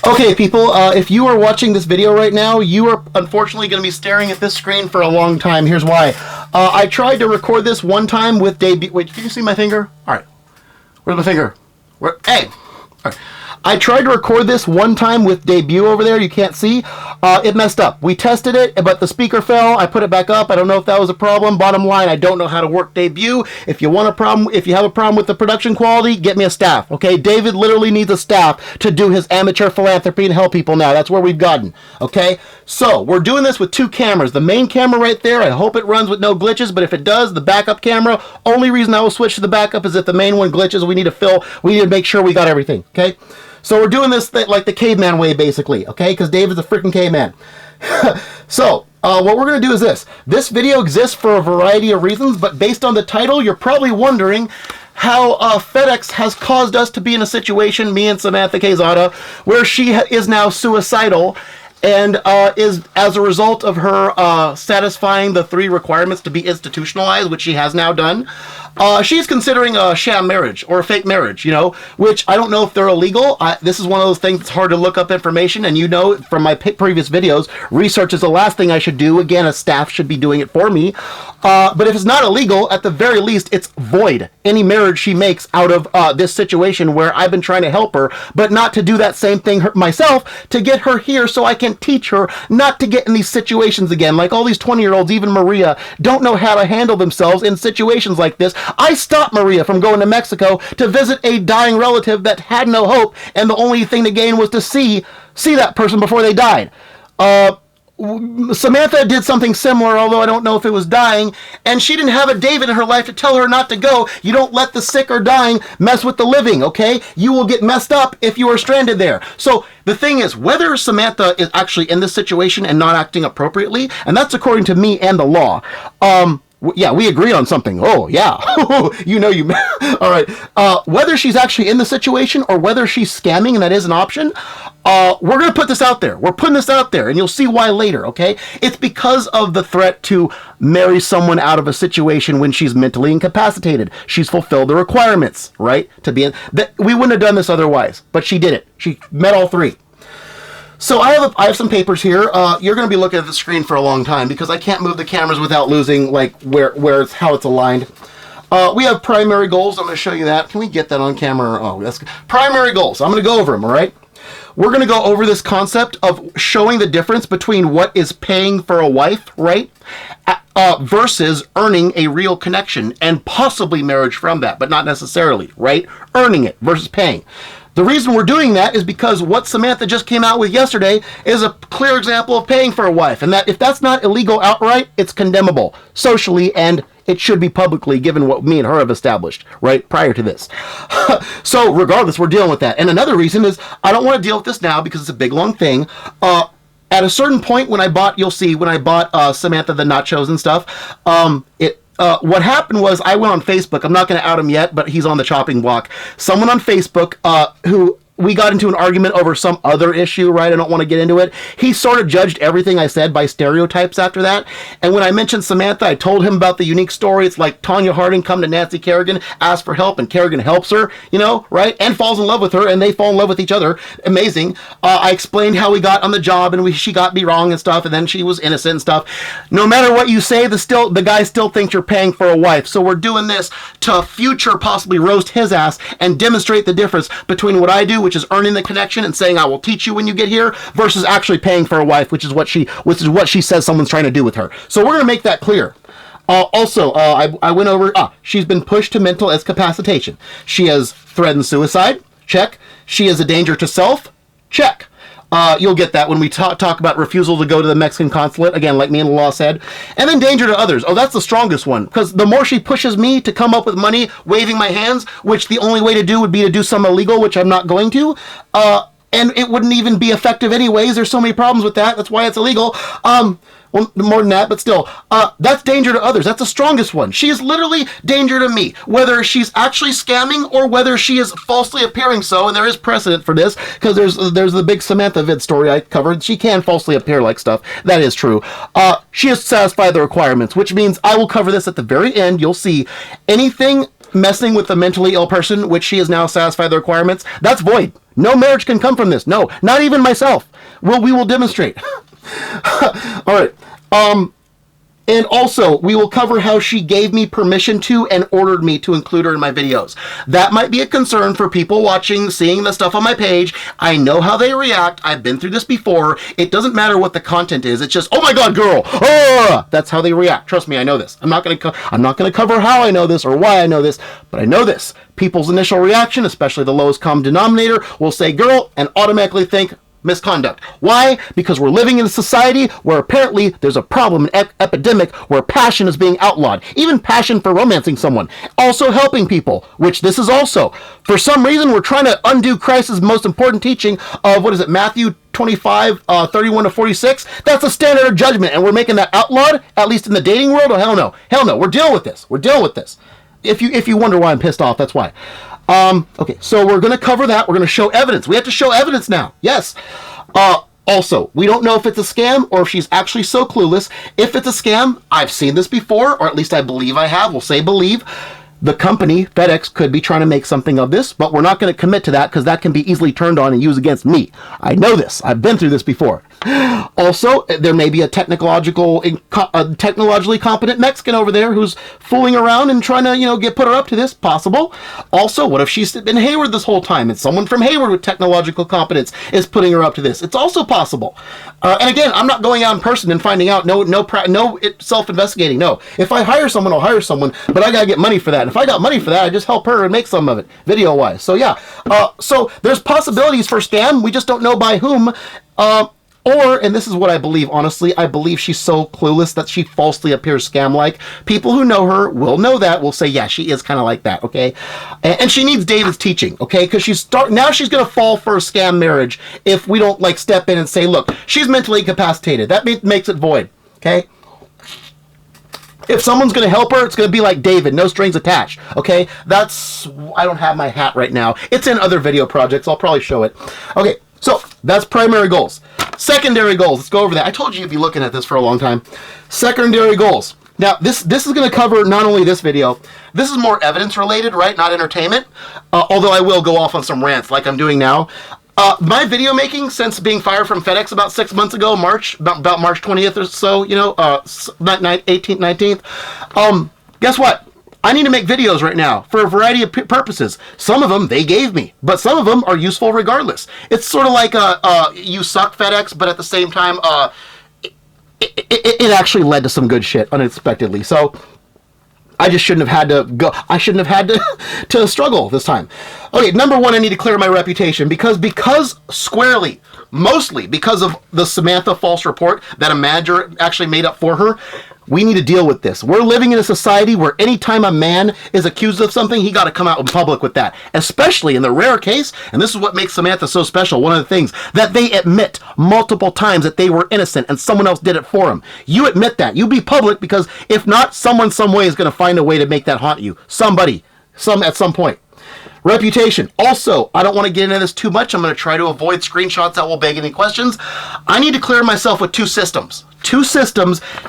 Okay, people, if you are watching this video right now, you are unfortunately going to be staring at this screen for a long time. Here's why. I tried to record this one time with debut. Wait, can you see my finger? All right. Where's my finger? Where? Hey! All right. I tried to record this one time with debut over there. You can't see. It messed up. We tested it, but the speaker fell. I put it back up. I don't know if that was a problem. Bottom line, I don't know how to work debut. If you have a problem with the production quality, get me a staff. Okay, David literally needs a staff to do his amateur philanthropy and help people now. That's where we've gotten. Okay, so we're doing this with two cameras. The main camera right there, I hope it runs with no glitches, but if it does, the backup camera, only reason I will switch to the backup is if the main one glitches. We need to make sure we got everything. Okay. So we're doing this like the caveman way, basically, okay? Because David's a freaking caveman. So, what we're going to do is this. This video exists for a variety of reasons, but based on the title, you're probably wondering how FedEx has caused us to be in a situation, me and Samantha Quezada, where she is now suicidal and is, as a result of her satisfying the 3 requirements to be institutionalized, which she has now done. She's considering a sham marriage or a fake marriage, which I don't know if they're illegal. This is one of those things that's hard to look up information, and from my previous videos, research is the last thing I should do. Again, a staff should be doing it for me. But if it's not illegal, at the very least, it's void. Any marriage she makes out of this situation where I've been trying to help her, but not to do that same thing myself, to get her here so I can teach her not to get in these situations again. Like all these 20-year-olds, even Maria, don't know how to handle themselves in situations like this. I stopped Maria from going to Mexico to visit a dying relative that had no hope, and the only thing to gain was to see that person before they died. Samantha did something similar, although I don't know if it was dying, and she didn't have a David in her life to tell her not to go. You don't let the sick or dying mess with the living, okay? You will get messed up if you are stranded there. So the thing is, whether Samantha is actually in this situation and not acting appropriately, and that's according to me and the law, yeah, we agree on something. Oh, yeah. All right. Whether she's actually in the situation or whether she's scamming, and that is an option, we're going to put this out there. We're putting this out there, and you'll see why later, okay? It's because of the threat to marry someone out of a situation when she's mentally incapacitated. She's fulfilled the requirements, right? We wouldn't have done this otherwise, but she did it. She met all 3. So I have some papers here. You're going to be looking at the screen for a long time because I can't move the cameras without losing how it's aligned. We have primary goals. I'm going to show you that. Can we get that on camera? Oh, that's good. Primary goals. I'm going to go over them, all right? We're going to go over this concept of showing the difference between what is paying for a wife, right? Versus earning a real connection and possibly marriage from that, but not necessarily, right? Earning it versus paying. The reason we're doing that is because what Samantha just came out with yesterday is a clear example of paying for a wife. And that if that's not illegal outright, it's condemnable socially, and it should be publicly, given what me and her have established, right, prior to this. So regardless, we're dealing with that. And another reason is I don't want to deal with this now because it's a big, long thing. At a certain point you'll see when I bought Samantha the nachos and stuff, what happened was I went on Facebook. I'm not going to out him yet, but he's on the chopping block. Someone on Facebook who we got into an argument over some other issue, right? I don't want to get into it. He sort of judged everything I said by stereotypes after that. And when I mentioned Samantha, I told him about the unique story. It's like Tanya Harding come to Nancy Kerrigan, ask for help, and Kerrigan helps her, right? And falls in love with her, and they fall in love with each other. Amazing. I explained how we got on the job, and she got me wrong and stuff, and then she was innocent and stuff. No matter what you say, the guy still thinks you're paying for a wife. So we're doing this to possibly roast his ass and demonstrate the difference between what I do, which is earning the connection and saying I will teach you when you get here, versus actually paying for a wife, which is what she says someone's trying to do with her. So we're going to make that clear. Also, I went over, she's been pushed to mental incapacitation. She has threatened suicide. Check. She is a danger to self. Check. You'll get that when we talk about refusal to go to the Mexican consulate, again, like me and the law said. And then danger to others. Oh, that's the strongest one, because the more she pushes me to come up with money, waving my hands, which the only way to do would be to do some illegal, which I'm not going to, and it wouldn't even be effective anyways. There's so many problems with that. That's why it's illegal. Well, more than that, but still, that's danger to others. That's the strongest one. She is literally danger to me, whether she's actually scamming or whether she is falsely appearing so, and there is precedent for this, because there's the big Samantha vid story I covered. She can falsely appear like stuff. That is true. She has satisfied the requirements, which means I will cover this at the very end. You'll see anything messing with a mentally ill person, which she has now satisfied the requirements, that's void. No marriage can come from this. No, not even myself. We will demonstrate. All right. And also, we will cover how she gave me permission to and ordered me to include her in my videos. That might be a concern for people watching, seeing the stuff on my page. I know how they react. I've been through this before. It doesn't matter what the content is. It's just, oh my God, girl. Oh! That's how they react. Trust me, I know this. I'm not going to cover how I know this or why I know this, but I know this. People's initial reaction, especially the lowest common denominator, will say girl and automatically think misconduct. Why? Because we're living in a society where apparently there's a problem, an epidemic, where passion is being outlawed. Even passion for romancing someone. Also helping people, which this is also. For some reason, we're trying to undo Christ's most important teaching of, Matthew 25, 31 to 46. That's a standard of judgment, and we're making that outlawed, at least in the dating world? Oh, hell no. Hell no. We're dealing with this. We're dealing with this. If you wonder why I'm pissed off, that's why. Okay, so we're going to cover that. We're going to show evidence. We have to show evidence now. Yes. Also, we don't know if it's a scam or if she's actually so clueless. If it's a scam, I've seen this before, or at least I believe I have. We'll say believe. The company, FedEx, could be trying to make something of this, but we're not going to commit to that because that can be easily turned on and used against me. I know this. I've been through this before. Also, there may be a technologically competent Mexican over there who's fooling around and trying to, put her up to this. Possible. Also, what if she's been Hayward this whole time and someone from Hayward with technological competence is putting her up to this? It's also possible. And again, I'm not going out in person and finding out. No self-investigating. No. If I hire someone, I'll hire someone, but I gotta get money for that. And if I got money for that, I just help her and make some of it, video-wise. So yeah. So there's possibilities for scam. We just don't know by whom. And this is what I believe, honestly, I believe she's so clueless that she falsely appears scam-like. People who know her will know that, will say, yeah, she is kind of like that, okay? And she needs David's teaching, okay? Because now she's going to fall for a scam marriage if we don't, step in and say, look, she's mentally incapacitated. That makes it void, okay? If someone's going to help her, it's going to be like David, no strings attached, okay? I don't have my hat right now. It's in other video projects. I'll probably show it. Okay, so that's primary goals. Secondary goals. Let's go over that. I told you you'd be looking at this for a long time. Secondary goals. Now, this is going to cover not only this video. This is more evidence related, right? Not entertainment. Although I will go off on some rants like I'm doing now. My video making since being fired from FedEx about 6 months ago, about March 20th or so, 18th, 19th. Guess what? I need to make videos right now for a variety of purposes. Some of them they gave me, but some of them are useful regardless. It's sort of like you suck FedEx, but at the same time, it actually led to some good shit unexpectedly. So I just shouldn't have had to go. I shouldn't have had to struggle this time. Okay, number one, I need to clear my reputation because squarely, mostly because of the Samantha false report that a manager actually made up for her. We need to deal with this. We're living in a society where anytime a man is accused of something, he got to come out in public with that. Especially in the rare case, and this is what makes Samantha so special, one of the things, that they admit multiple times that they were innocent and someone else did it for them. You admit that. You be public because if not, someone some way is going to find a way to make that haunt you. Somebody, at some point. Reputation. Also, I don't want to get into this too much. I'm going to try to avoid screenshots that will beg any questions. I need to clear myself with two systems.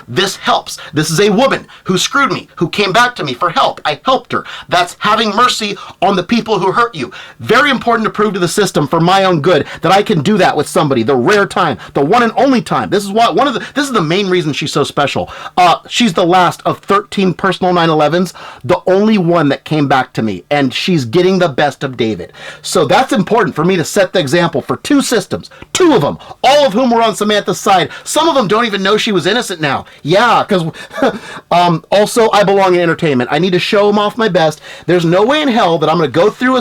This helps. This is a woman who screwed me, who came back to me for help. I helped her. That's having mercy on the people who hurt you. Very important to prove to the system for my own good that I can do that with somebody. The rare time, the one and only time. This is the main reason she's so special. She's the last of 13 personal 9/11s, the only one that came back to me, and she's getting the best of David. So that's important for me to set the example for two systems, two of them, all of whom were on Samantha's side. Some of them don't even know she was innocent now. Yeah, because also I belong in entertainment. I need to show them off my best. There's no way in hell that I'm going to go through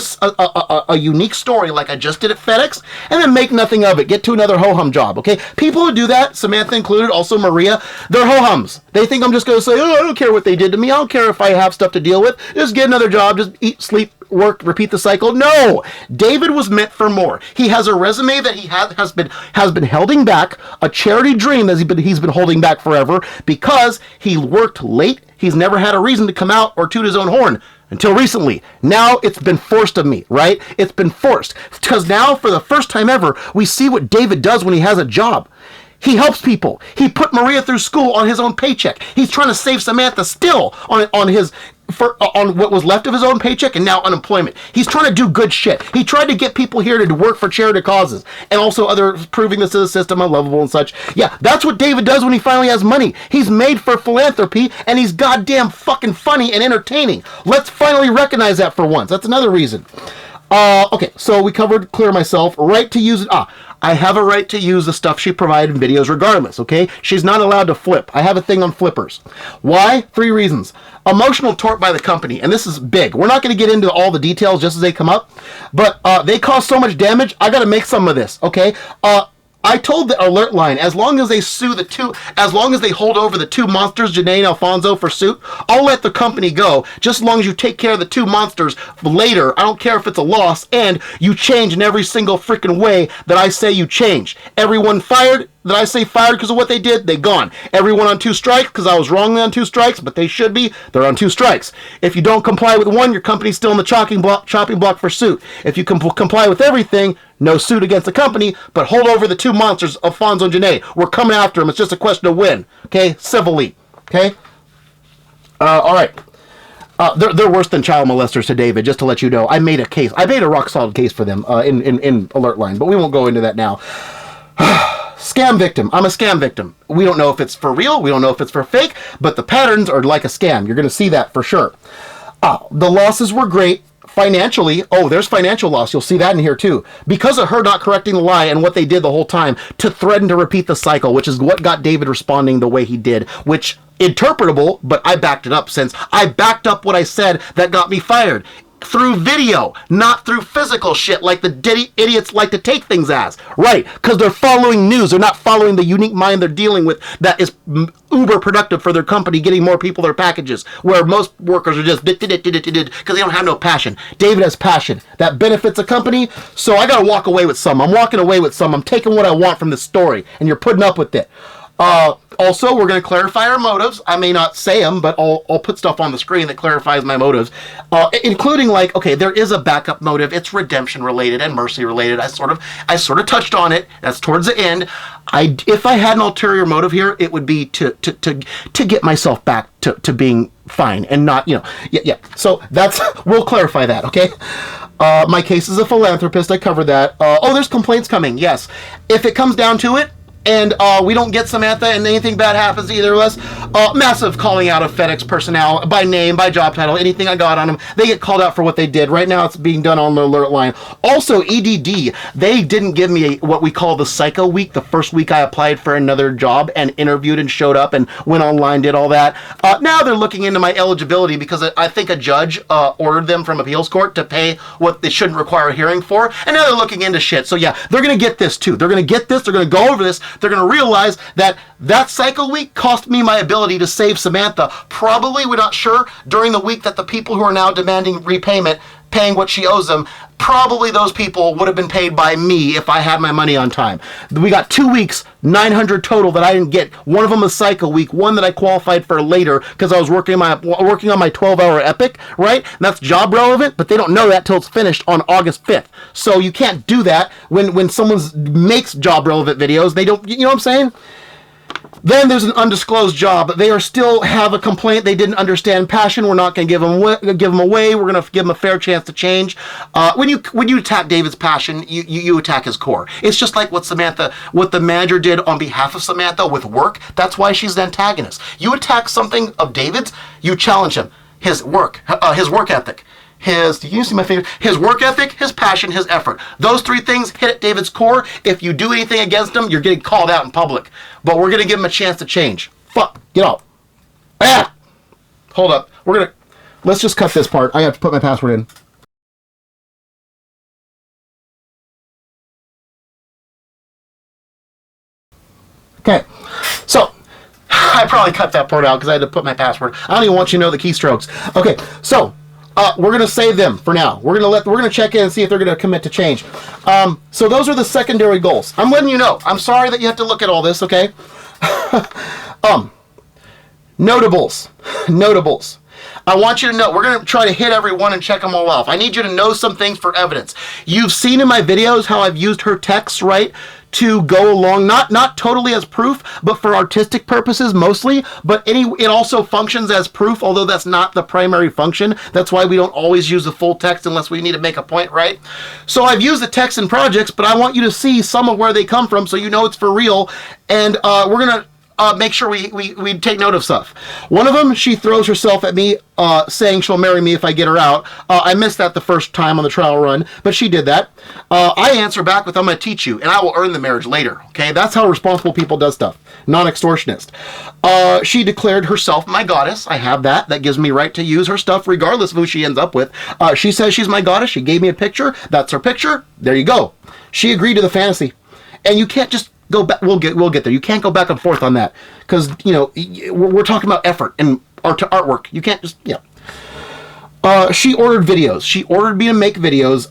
a unique story like I just did at FedEx and then make nothing of it. Get to another ho-hum job, okay? People who do that, Samantha included, also Maria, they're ho-hums. They think I'm just going to say, oh, I don't care what they did to me. I don't care if I have stuff to deal with. Just get another job. Just eat, sleep, work, repeat the cycle. No, David was meant for more. He has a resume that he has been holding back, a charity dream that he's been holding back forever because he worked late. He's never had a reason to come out or toot his own horn until recently. Now it's been forced of me, right? It's been forced because now for the first time ever, we see what David does when he has a job. He helps people. He put Maria through school on his own paycheck. He's trying to save Samantha still on his on what was left of his own paycheck and now unemployment. He's trying to do good shit. He tried to get people here to work for charity causes and also other proving this to the system unlovable and such. Yeah, that's what David does when he finally has money. He's made for philanthropy and he's goddamn fucking funny and entertaining. Let's finally recognize that for once. That's another reason. Okay, so we covered clear myself. Right to use it. I have a right to use the stuff she provided in videos regardless, okay? She's not allowed to flip. I have a thing on flippers. Why? 3 reasons. Emotional tort by the company, and this is big. We're not going to get into all the details just as they come up, but they cause so much damage, I got to make some of this, okay? I told the alert line, as long as they sue the two, as long as they hold over the 2 monsters, Janae and Alfonso, for suit, I'll let the company go, just as long as you take care of the 2 monsters later. I don't care if it's a loss, and you change in every single freaking way that I say you change. Everyone fired that I say fired because of what they did, they gone. Everyone on 2 strikes, because I was wrongly on 2 strikes, but they should be, they're on 2 strikes. If you don't comply with one, your company's still in the chopping block for suit. If you comply with everything, no suit against the company, but hold over the 2 monsters, Alfonso and Janae. We're coming after them. It's just a question of when, okay? Civilly, okay? All right. They're worse than child molesters to David, just to let you know. I made a case. I made a rock-solid case for them in Alert Line, but we won't go into that now. Scam victim. I'm a scam victim. We don't know if it's for real. We don't know if it's for fake, but the patterns are like a scam. You're going to see that for sure. The losses were great. Financially, there's financial loss. You'll see that in here too. Because of her not correcting the lie and what they did the whole time to threaten to repeat the cycle, which is what got David responding the way he did, which interpretable, but I backed it up since I backed up what I said that got me fired. Through video, not through physical shit like the idiots like to take things as. Right, because they're following news. They're not following the unique mind they're dealing with that is uber productive for their company, getting more people their packages, where most workers are just because they don't have no passion. David has passion. That benefits a company, so I got to walk away with some. I'm walking away with some. I'm taking what I want from this story, and you're putting up with it. Also, we're going to clarify our motives. I may not say them, but I'll put stuff on the screen that clarifies my motives, including like, okay, there is a backup motive. It's redemption related and mercy related. I sort of touched on it. That's towards the end. If I had an ulterior motive here, it would be to get myself back to being fine and not, yeah. So we'll clarify that, okay? My case is a philanthropist. I covered that. There's complaints coming. Yes. If it comes down to it, and we don't get Samantha and anything bad happens to either of us, massive calling out of FedEx personnel by name, by job title, anything I got on them, they get called out for what they did. Right now it's being done on the alert line. Also, EDD, they didn't give me what we call the psycho week, the first week I applied for another job and interviewed and showed up and went online, did all that. Now they're looking into my eligibility because I think a judge ordered them from appeals court to pay what they shouldn't require a hearing for, and now they're looking into shit. So yeah, they're going to get this too. They're going to get this, they're going to go over this. They're going to realize that cycle week cost me my ability to save Samantha. Probably, we're not sure, during the week that the people who are now demanding repayment, paying what she owes them, probably those people would have been paid by me if I had my money on time. We got 2 weeks, 900 total that I didn't get. One of them was cycle week, one that I qualified for later because I was working on my 12-hour epic, right? And that's job relevant, but they don't know that till it's finished on August 5th. So you can't do that when someone makes job relevant videos. They don't, you know what I'm saying? Then there's an undisclosed job. They still have a complaint. They didn't understand passion. We're not going to give them away. We're going to give them a fair chance to change. When you attack David's passion, you attack his core. It's just like what the manager did on behalf of Samantha with work. That's why she's the antagonist. You attack something of David's, you challenge him. His work ethic. His work ethic, his passion, his effort. Those 3 things hit at David's core. If you do anything against him, you're getting called out in public. But we're going to give him a chance to change. Fuck. Get out. Hold up. Let's just cut this part. I have to put my password in. Okay. So, I probably cut that part out because I had to put my password. I don't even want you to know the keystrokes. Okay. So, we're going to save them for now. We're going to check in and see if they're going to commit to change. So those are the secondary goals. I'm letting you know. I'm sorry that you have to look at all this, okay? Notables. I want you to know, we're going to try to hit everyone and check them all off. I need you to know some things for evidence. You've seen in my videos how I've used her texts, right, to go along, not totally as proof, but for artistic purposes mostly, but it also functions as proof, although that's not the primary function. That's why we don't always use the full text unless we need to make a point, right? So I've used the text in projects, but I want you to see some of where they come from so you know it's for real, and we're going to make sure we take note of stuff. One of them, she throws herself at me, saying she'll marry me if I get her out. I missed that the first time on the trial run, but she did that. I answer back with, I'm going to teach you, and I will earn the marriage later. Okay, that's how responsible people does stuff. Non-extortionist. She declared herself my goddess. I have that. That gives me right to use her stuff regardless of who she ends up with. She says she's my goddess. She gave me a picture. That's her picture. There you go. She agreed to the fantasy. And you can't just go back. We'll get there. You can't go back and forth on that because, you know, we're talking about effort and artwork. You can't just, she ordered videos. She ordered me to make videos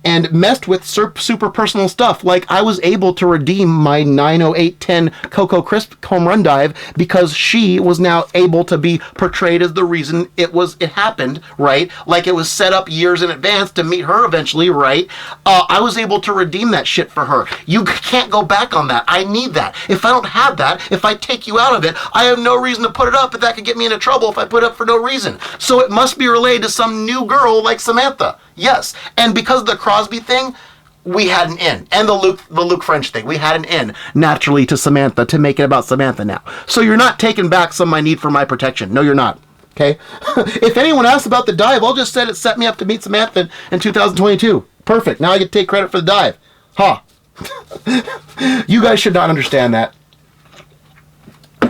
and messed with super personal stuff. Like I was able to redeem my 90810 Cocoa Crisp home run dive because she was now able to be portrayed as the reason it happened, right? Like it was set up years in advance to meet her eventually, right? I was able to redeem that shit for her. You can't go back on that. I need that. If I don't have that, if I take you out of it, I have no reason to put it up, but that could get me into trouble if I put it up for no reason. So it must be related to some new girl like Samantha. Yes, and because of the Crosby thing, we had an in. And the Luke French thing, we had an in naturally to Samantha to make it about Samantha now. So you're not taking back some of my need for my protection. No, you're not. Okay? If anyone asks about the dive, I'll just say it set me up to meet Samantha in 2022. Perfect. Now I get to take credit for the dive. Ha. Huh. You guys should not understand that.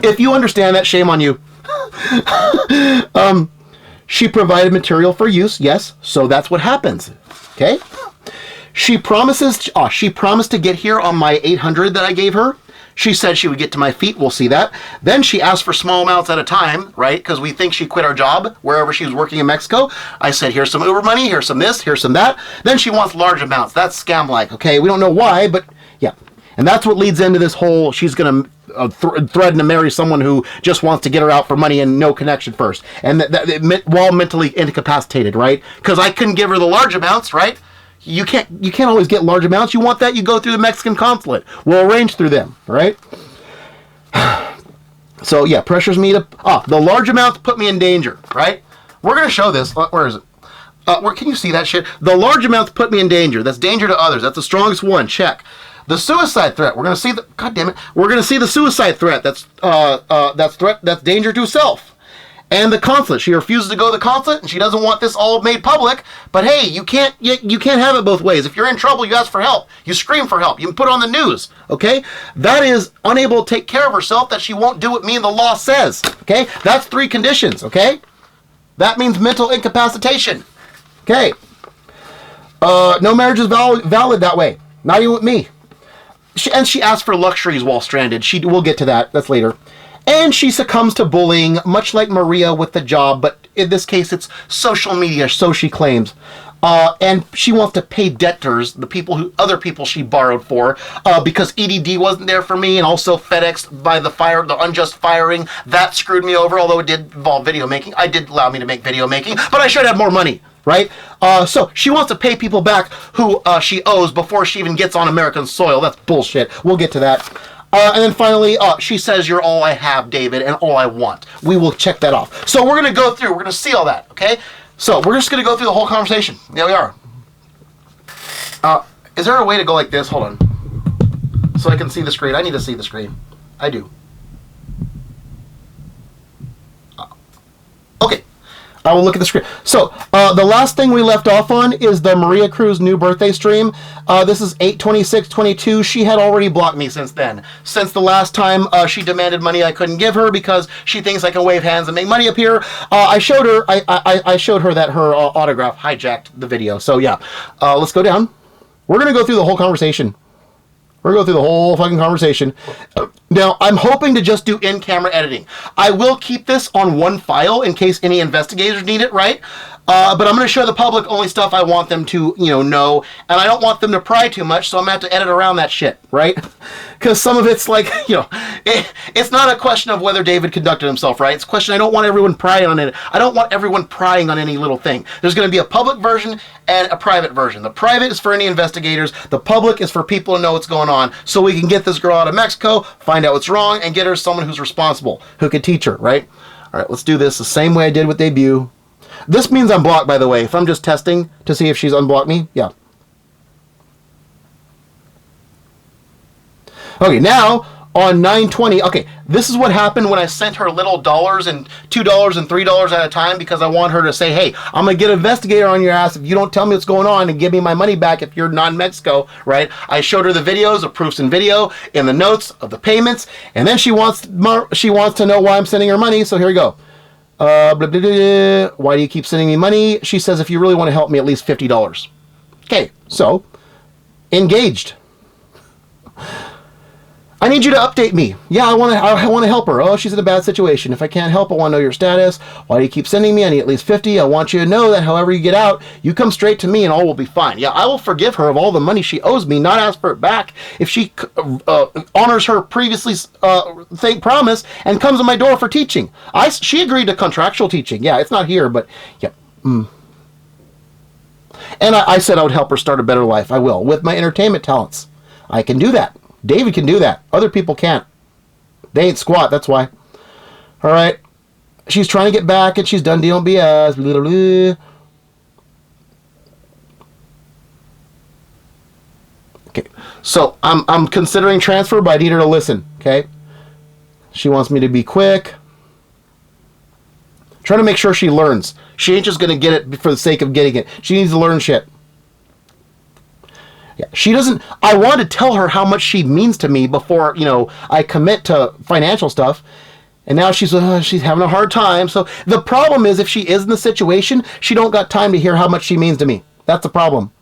If you understand that, shame on you. She provided material for use, yes, so that's what happens, okay? She promised to get here on my 800 that I gave her. She said she would get to my feet, we'll see that. Then she asked for small amounts at a time, right? Because we think she quit our job wherever she was working in Mexico. I said, here's some Uber money, here's some this, here's some that. Then she wants large amounts. That's scam-like, okay? We don't know why, but yeah. And that's what leads into this whole, she's going to threaten to marry someone who just wants to get her out for money and no connection first. And while mentally incapacitated, right? Because I couldn't give her the large amounts, right? You can't always get large amounts. You want that, you go through the Mexican consulate. We'll arrange through them, right? So yeah, pressures me to, the large amounts put me in danger, right? We're going to show this. Where is it? Where can you see that shit? The large amounts put me in danger. That's danger to others. That's the strongest one. Check. The suicide threat. We're going to see the, God damn it. We're going to see the suicide threat. That's danger to self. And the consulate. She refuses to go to the consulate, and she doesn't want this all made public. But hey, you can't have it both ways. If you're in trouble, you ask for help. You scream for help. You can put it on the news. Okay? That is unable to take care of herself, that she won't do what me and the law says. Okay? That's 3 conditions. Okay? That means mental incapacitation. Okay? No marriage is valid that way. Not even with me. She asked for luxuries while stranded. We'll get to that. That's later. And she succumbs to bullying, much like Maria with the job, but in this case, it's social media, so she claims. And she wants to pay debtors, other people she borrowed for, because EDD wasn't there for me, and also FedEx by the unjust firing. That screwed me over, although it did involve video making. I did allow me to make video making, but I should have more money. Right? So she wants to pay people back who she owes before she even gets on American soil. That's bullshit. We'll get to that. And then finally, she says, you're all I have, David, and all I want. We will check that off. So we're going to go through. We're going to see all that, okay? So we're just going to go through the whole conversation. There we are. Is there a way to go like this? Hold on. So I can see the screen. I need to see the screen. I do. Okay. I will look at the screen. So, the last thing we left off on is the Maria Cruz new birthday stream. This is 8/26/22. She had already blocked me since then. Since the last time she demanded money I couldn't give her because she thinks I can wave hands and make money appear. I showed her that her autograph hijacked the video. So yeah, let's go down. We're going to go through the whole conversation. We're going to go through the whole fucking conversation. Now, I'm hoping to just do in-camera editing. I will keep this on one file in case any investigators need it, right? But I'm going to show the public only stuff I want them to, know, and I don't want them to pry too much, so I'm going to have to edit around that shit, right? Because some of it's like, it's not a question of whether David conducted himself, right? It's a question, I don't want everyone prying on it. I don't want everyone prying on any little thing. There's going to be a public version and a private version. The private is for any investigators. The public is for people to know what's going on, so we can get this girl out of Mexico, find out what's wrong, and get her someone who's responsible, who can teach her, right? All right, let's do this the same way I did with debut. This means I'm blocked, by the way. If I'm just testing to see if she's unblocked me, yeah. Okay, now on 9/20, okay, this is what happened when I sent her little dollars and $2 and $3 at a time because I want her to say, hey, I'm going to get an investigator on your ass if you don't tell me what's going on and give me my money back if you're non-Mexico, right? I showed her the videos, the proofs in video, in the notes of the payments, and then she wants to know why I'm sending her money, so here we go. Blah, blah, blah, blah. Why do you keep sending me money? She says, if you really want to help me, at least $50. Okay, so, engaged. I need you to update me. Yeah, I want to help her. Oh, she's in a bad situation. If I can't help, I want to know your status. Why do you keep sending me? I need at least 50. I want you to know that however you get out, you come straight to me and all will be fine. Yeah, I will forgive her of all the money she owes me, not ask for it back if she honors her previously promise and comes to my door for teaching. She agreed to contractual teaching. Yeah, it's not here, but yeah. And I said I would help her start a better life. I will, with my entertainment talents. I can do that. David can do that. Other people can't. They ain't squat, that's why. All right. She's trying to get back and she's done dealing BS. Blah, blah, blah. Okay. So I'm considering transfer, but I need her to listen. Okay. She wants me to be quick. Trying to make sure she learns. She ain't just going to get it for the sake of getting it. She needs to learn shit. Yeah, she doesn't. I want to tell her how much she means to me before, I commit to financial stuff. And now she's having a hard time. So the problem is if she is in the situation, she don't got time to hear how much she means to me. That's the problem.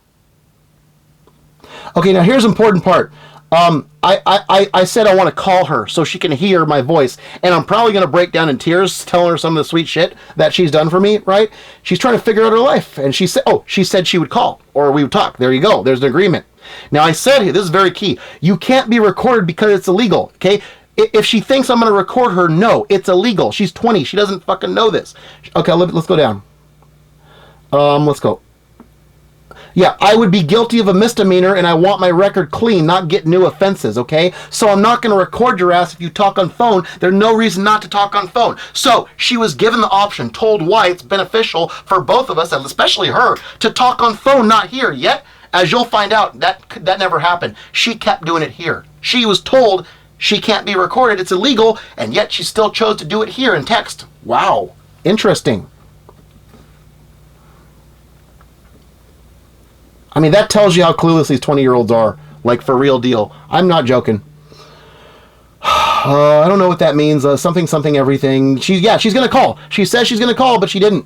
Okay, now here's the important part. I said I want to call her so she can hear my voice, and I'm probably going to break down in tears telling her some of the sweet shit that she's done for me, right? She's trying to figure out her life, and she said she would call, or we would talk. There you go. There's an agreement. Now, I said, this is very key, you can't be recorded because it's illegal, okay? If she thinks I'm going to record her, no, it's illegal. She's 20. She doesn't fucking know this. Okay, let's go down. Let's go. Yeah, I would be guilty of a misdemeanor and I want my record clean, not get new offenses, okay? So I'm not going to record your ass if you talk on phone. There's no reason not to talk on phone. So she was given the option, told why it's beneficial for both of us, and especially her, to talk on phone, not here. Yet, as you'll find out, that never happened. She kept doing it here. She was told she can't be recorded, it's illegal, and yet she still chose to do it here in text. Wow, interesting. I mean, that tells you how clueless these 20-year-olds are. Like, for real deal. I'm not joking. I don't know what that means. Something, everything. She's going to call. She says she's going to call, but she didn't.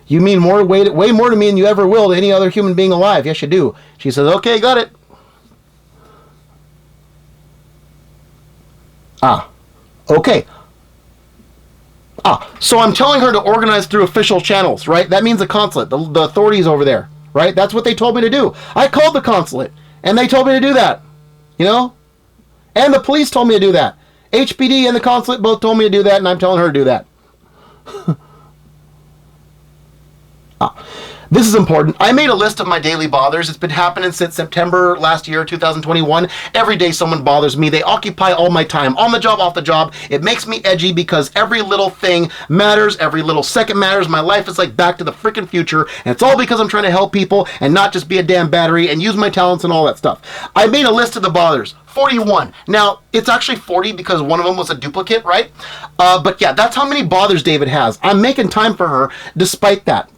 You mean way more to me than you ever will to any other human being alive. Yes, you do. She says, okay, got it. Okay. So I'm telling her to organize through official channels, right? That means the consulate, the authorities over there. Right? That's what they told me to do. I called the consulate, and they told me to do that. And the police told me to do that. HPD and the consulate both told me to do that, and I'm telling her to do that. This is important. I made a list of my daily bothers. It's been happening since September last year, 2021. Every day someone bothers me. They occupy all my time, on the job, off the job. It makes me edgy because every little thing matters. Every little second matters. My life is like Back to the freaking Future. And it's all because I'm trying to help people and not just be a damn battery and use my talents and all that stuff. I made a list of the bothers. 41. Now, it's actually 40 because one of them was a duplicate, right? But yeah, that's how many bothers David has. I'm making time for her despite that.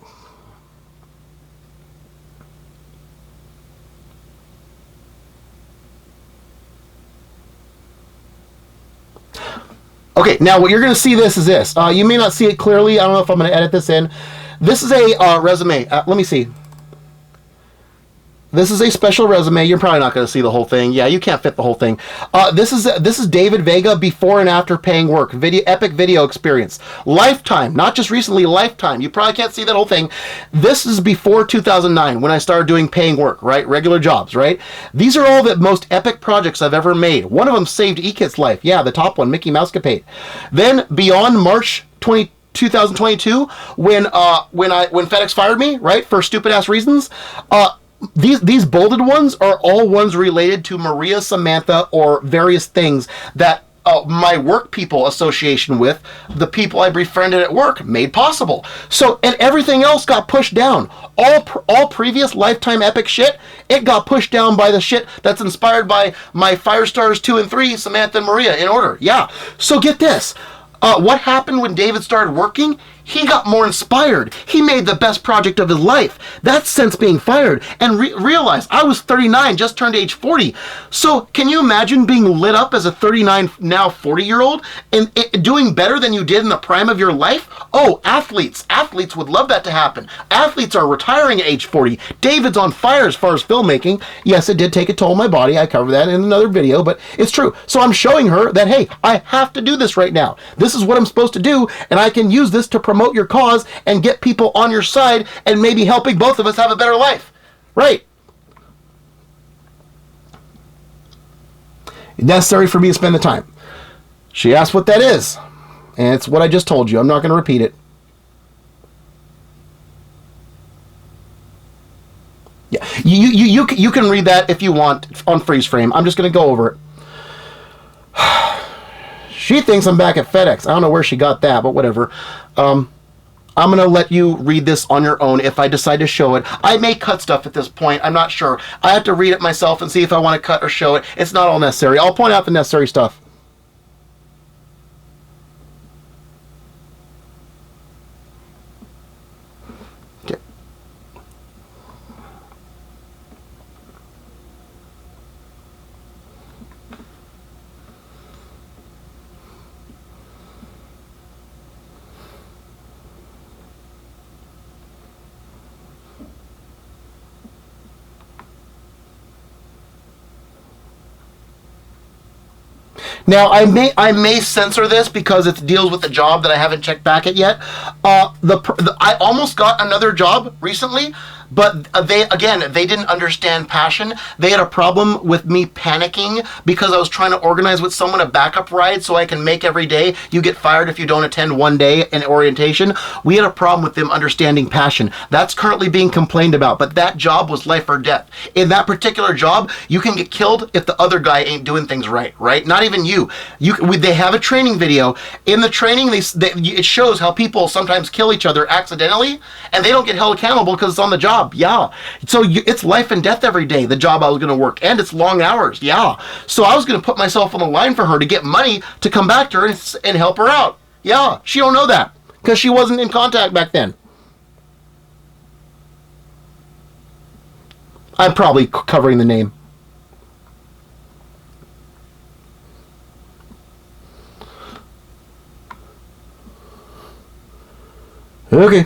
Okay, now what you're going to see is this. You may not see it clearly. I don't know if I'm going to edit this in. This is a resume. Let me see. This is a special resume. You're probably not going to see the whole thing. Yeah, you can't fit the whole thing. This is David Vega before and after paying work. Epic video experience. Lifetime, not just recently, lifetime. You probably can't see that whole thing. This is before 2009 when I started doing paying work, right? Regular jobs, right? These are all the most epic projects I've ever made. One of them saved E-Kit's life. Yeah, the top one, Mickey Mousecapade. Then beyond March 2022, when FedEx fired me, right, for stupid ass reasons, these bolded ones are all ones related to Maria, Samantha, or various things that my work people association with, the people I befriended at work, made possible. So, and everything else got pushed down. All previous lifetime epic shit, it got pushed down by the shit that's inspired by my Firestars 2 and 3, Samantha and Maria, in order. Yeah. So get this. What happened when David started working? He got more inspired. He made the best project of his life. That's since being fired. And realized I was 39, just turned age 40. So can you imagine being lit up as a 39, now 40-year-old and doing better than you did in the prime of your life? Oh, athletes. Athletes would love that to happen. Athletes are retiring at age 40. David's on fire as far as filmmaking. Yes, it did take a toll on my body. I covered that in another video, but it's true. So I'm showing her that, hey, I have to do this right now. This is what I'm supposed to do, and I can use this to promote your cause and get people on your side and maybe helping both of us have a better life. Right. Necessary for me to spend the time. She asked what that is, and it's what I just told you. I'm not going to repeat it. Yeah, you can read that if you want on freeze frame. I'm just going to go over it. She thinks I'm back at FedEx. I don't know where she got that, but whatever. I'm going to let you read this on your own if I decide to show it. I may cut stuff at this point. I'm not sure. I have to read it myself and see if I want to cut or show it. It's not all necessary. I'll point out the necessary stuff. Okay. Now, I may censor this because it deals with the job that I haven't checked back at yet. I almost got another job recently, but they didn't understand passion. They had a problem with me panicking because I was trying to organize with someone a backup ride so I can make every day. You get fired if you don't attend one day in orientation. We had a problem with them understanding passion. That's currently being complained about, but that job was life or death. In that particular job, you can get killed if the other guy ain't doing things right? Not even you. They have a training video. In the training, it shows how people sometimes kill each other accidentally, and they don't get held accountable because it's on the job. Yeah. So it's life and death every day, the job I was going to work, and it's long hours. Yeah. So I was going to put myself on the line for her to get money to come back to her and help her out. Yeah. She don't know that because she wasn't in contact back then. I'm probably covering the name. Okay.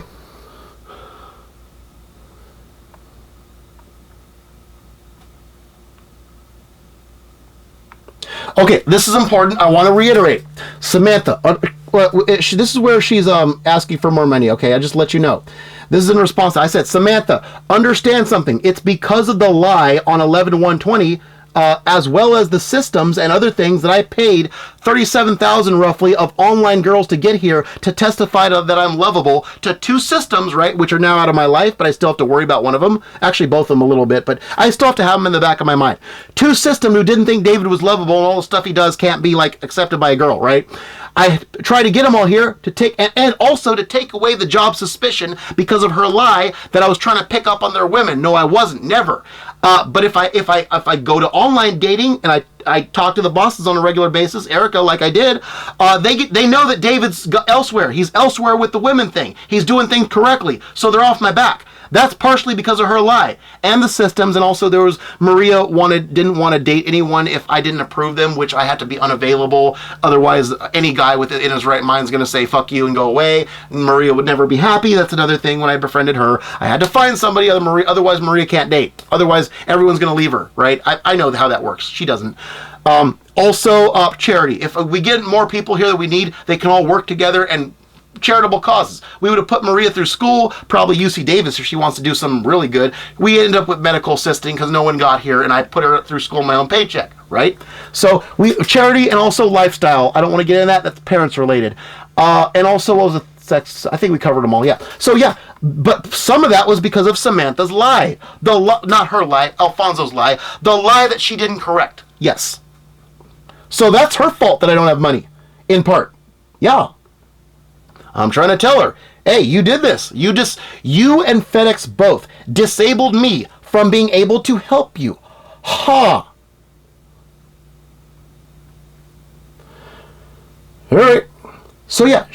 Okay, this is important. I want to reiterate. Samantha, this is where she's asking for more money, okay? I just let you know. This is in response to, I said, Samantha, understand something. It's because of the lie on 11/1/20, as well as the systems and other things that I paid $37,000 roughly of online girls to get here to testify that I'm lovable to two systems, right, which are now out of my life, but I still have to worry about one of them. Actually, both of them a little bit, but I still have to have them in the back of my mind. Two systems who didn't think David was lovable and all the stuff he does can't be, like, accepted by a girl, right? I try to get them all here to take, and also to take away the job suspicion because of her lie that I was trying to pick up on their women. No, I wasn't, never. But if I go to online dating and I talk to the bosses on a regular basis, Erica, like I did, they know that David's elsewhere. He's elsewhere with the women thing. He's doing things correctly, so they're off my back. That's partially because of her lie and the systems, and also there was Maria didn't want to date anyone if I didn't approve them, which I had to be unavailable. Otherwise, any guy in his right mind is going to say fuck you and go away. Maria would never be happy. That's another thing. When I befriended her, I had to find somebody otherwise Maria can't date. Otherwise, everyone's going to leave her, right? I know how that works. She doesn't. Also, charity. If we get more people here that we need, they can all work together and charitable causes. We would have put Maria through school, probably UC Davis if she wants to do something really good. We ended up with medical assisting because no one got here, and I put her through school my own paycheck, right? So charity and also lifestyle. I don't want to get into that. That's parents related. And also, what was the sex? I think we covered them all. Yeah. So yeah, but some of that was because of Samantha's lie. Not her lie, Alfonso's lie. The lie that she didn't correct. Yes. So that's her fault that I don't have money, in part. Yeah. I'm trying to tell her, hey, you did this. You and FedEx both disabled me from being able to help you. Ha. All right. So yeah.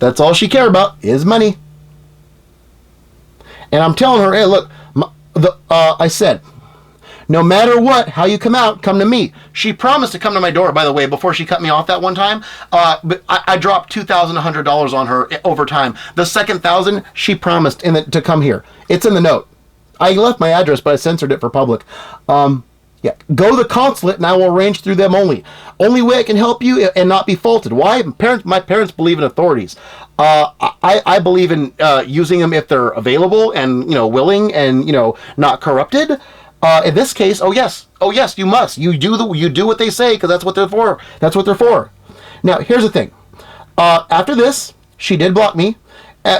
That's all she cared about is money. And I'm telling her, hey, look, I said, no matter what, how you come out, come to me. She promised to come to my door, by the way, before she cut me off that one time. But I dropped $2,100 on her over time. The second $1,000, she promised to come here. It's in the note. I left my address, but I censored it for public. Yeah, go to the consulate, and I will arrange through them only. Only way I can help you and not be faulted. Why? My parents believe in authorities. I believe in using them if they're available and willing and not corrupted. In this case, oh yes, you must. You do what they say because that's what they're for. That's what they're for. Now, here's the thing. After this, she did block me.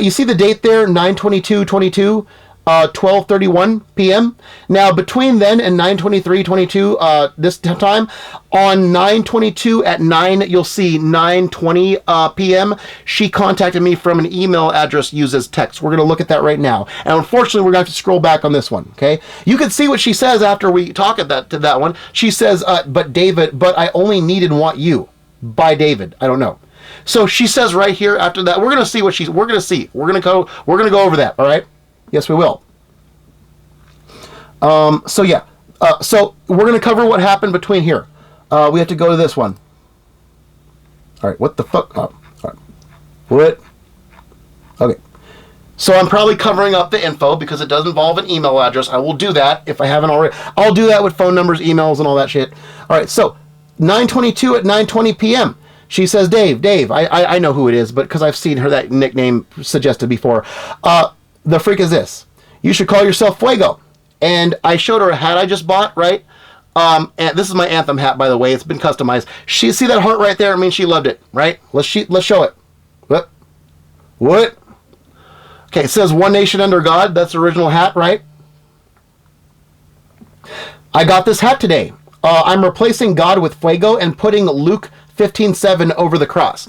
You see the date there, 9/22/22, 12:31 p.m. Now, between then and 9/23/22, this time, on 9/22 at 9, you'll see 9:20 p.m. She contacted me from an email address used as text. We're going to look at that right now. And unfortunately, we're going to have to scroll back on this one, okay? You can see what she says after we talk at that one. She says, but David, but I only need and want you. By David. I don't know. So she says right here after that, we're going to see what we're going to see. We're going to go over that, all right? Yes, we will. So yeah, so we're going to cover what happened between here. We have to go to this one. All right, what the fuck? Oh, all right. What? Okay. So I'm probably covering up the info because it does involve an email address. I will do that if I haven't already. I'll do that with phone numbers, emails, and all that shit. All right, so 9:22 at 9:20 p.m. She says, Dave, I know who it is, but because I've seen her that nickname suggested before. The freak is this. You should call yourself Fuego. And I showed her a hat I just bought, right? And this is my Anthem hat, by the way. It's been customized. See that heart right there? I mean, she loved it, right? Let's show it. What? Okay, it says One Nation Under God. That's the original hat, right? I got this hat today. I'm replacing God with Fuego and putting Luke 15:7 over the cross.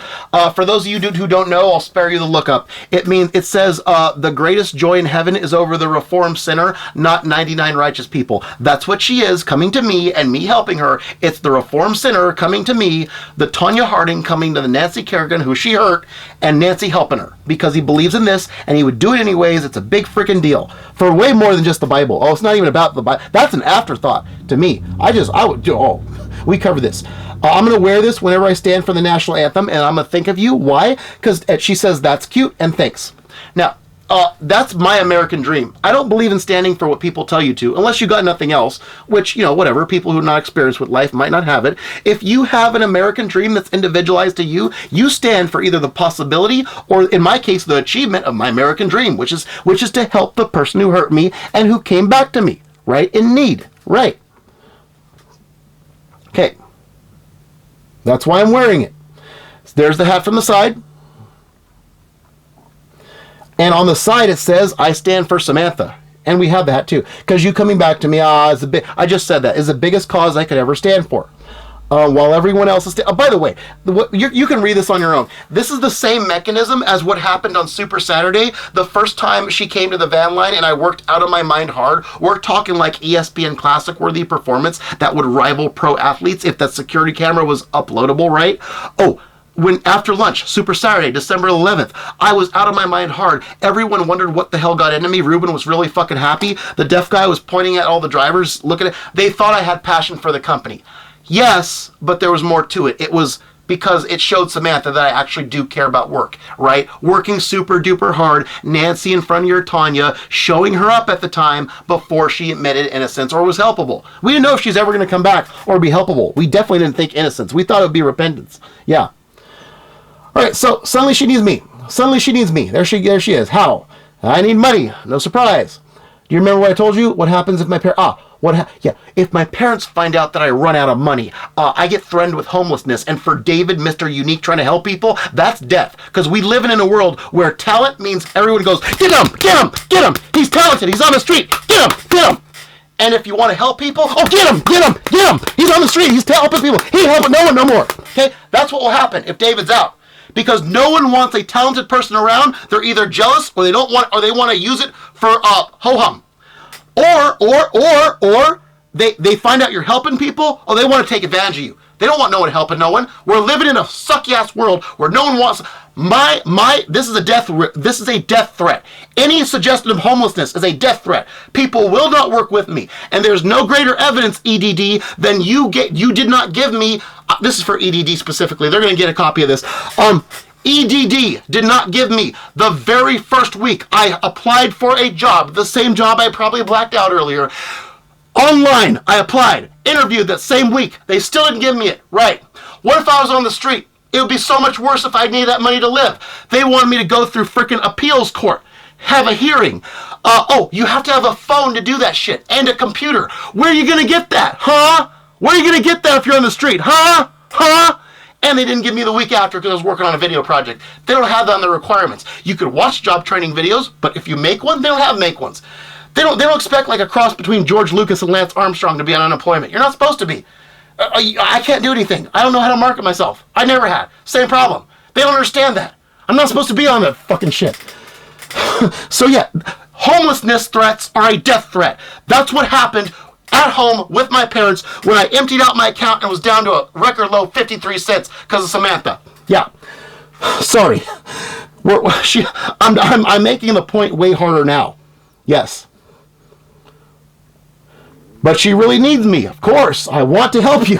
For those of you who don't know, I'll spare you the lookup. It says the greatest joy in heaven is over the reformed sinner, not 99 righteous people. That's what she is, coming to me and me helping her. It's the reformed sinner coming to me, the Tonya Harding coming to the Nancy Kerrigan who she hurt, and Nancy helping her because he believes in this and he would do it anyways. It's a big freaking deal for way more than just the Bible. Oh, it's not even about the Bible. That's an afterthought to me. I would do. Oh, we cover this. I'm going to wear this whenever I stand for the national anthem, and I'm going to think of you. Why? Because she says, that's cute, and thanks. Now, that's my American dream. I don't believe in standing for what people tell you to, unless you got nothing else, which, whatever, people who are not experienced with life might not have it. If you have an American dream that's individualized to you, you stand for either the possibility or, in my case, the achievement of my American dream, which is to help the person who hurt me and who came back to me, right? In need, right? Okay. That's why I'm wearing it. There's the hat from the side. And on the side it says, I stand for Samantha. And we have the hat too. Because you coming back to me, I just said that, is the biggest cause I could ever stand for. While everyone else is... by the way, you can read this on your own. This is the same mechanism as what happened on Super Saturday. The first time she came to the van line and I worked out of my mind hard. We're talking like ESPN Classic-worthy performance that would rival pro athletes if that security camera was uploadable, right? Oh, when after lunch, Super Saturday, December 11th, I was out of my mind hard. Everyone wondered what the hell got into me. Ruben was really fucking happy. The deaf guy was pointing at all the drivers, looking at it. They thought I had passion for the company. Yes, but there was more to it. It was because it showed Samantha that I actually do care about work, right? Working super duper hard, Nancy in front of your Tanya, showing her up at the time before she admitted innocence or was helpable. We didn't know if she's ever going to come back or be helpable. We definitely didn't think innocence. We thought it would be repentance. Yeah. All right, so suddenly she needs me. Suddenly she needs me. There she is. How? I need money. No surprise. Do you remember what I told you? What happens if my parents... if my parents find out that I run out of money, I get threatened with homelessness, and for David, Mr. Unique, trying to help people, that's death. Because we live in a world where talent means everyone goes, get him, get him, get him. He's talented. He's on the street. Get him, get him. And if you want to help people, oh, get him, get him, get him. He's on the street. He's helping people. He ain't helping no one no more. Okay? That's what will happen if David's out. Because no one wants a talented person around. They're either jealous or they don't want, or they want to use it for ho-hum. Or they find out you're helping people, or they want to take advantage of you. They don't want no one helping no one. We're living in a sucky-ass world where no one wants... This is a death threat. Any suggestion of homelessness is a death threat. People will not work with me. And there's no greater evidence, EDD, than you did not give me... this is for EDD specifically. They're going to get a copy of this. EDD did not give me the very first week I applied for a job, the same job I probably blacked out earlier. Online, I applied, interviewed that same week. They still didn't give me it. Right. What if I was on the street? It would be so much worse if I needed that money to live. They wanted me to go through freaking appeals court, have a hearing. You have to have a phone to do that shit, and a computer. Where are you going to get that? Huh? Where are you going to get that if you're on the street? Huh? Huh? And they didn't give me the week after because I was working on a video project. They don't have that on the requirements. You could watch job training videos, but if you make one, they don't have make ones. They don't expect like a cross between George Lucas and Lance Armstrong to be on unemployment. You're not supposed to be. I can't do anything. I don't know how to market myself. I never had. Same problem. They don't understand that. I'm not supposed to be on that fucking shit. So yeah, homelessness threats are a death threat. That's what happened at home with my parents when I emptied out my account and was down to a record low 53 cents because of Samantha. Yeah. Sorry. I'm making the point way harder now. Yes. But she really needs me, of course. I want to help you.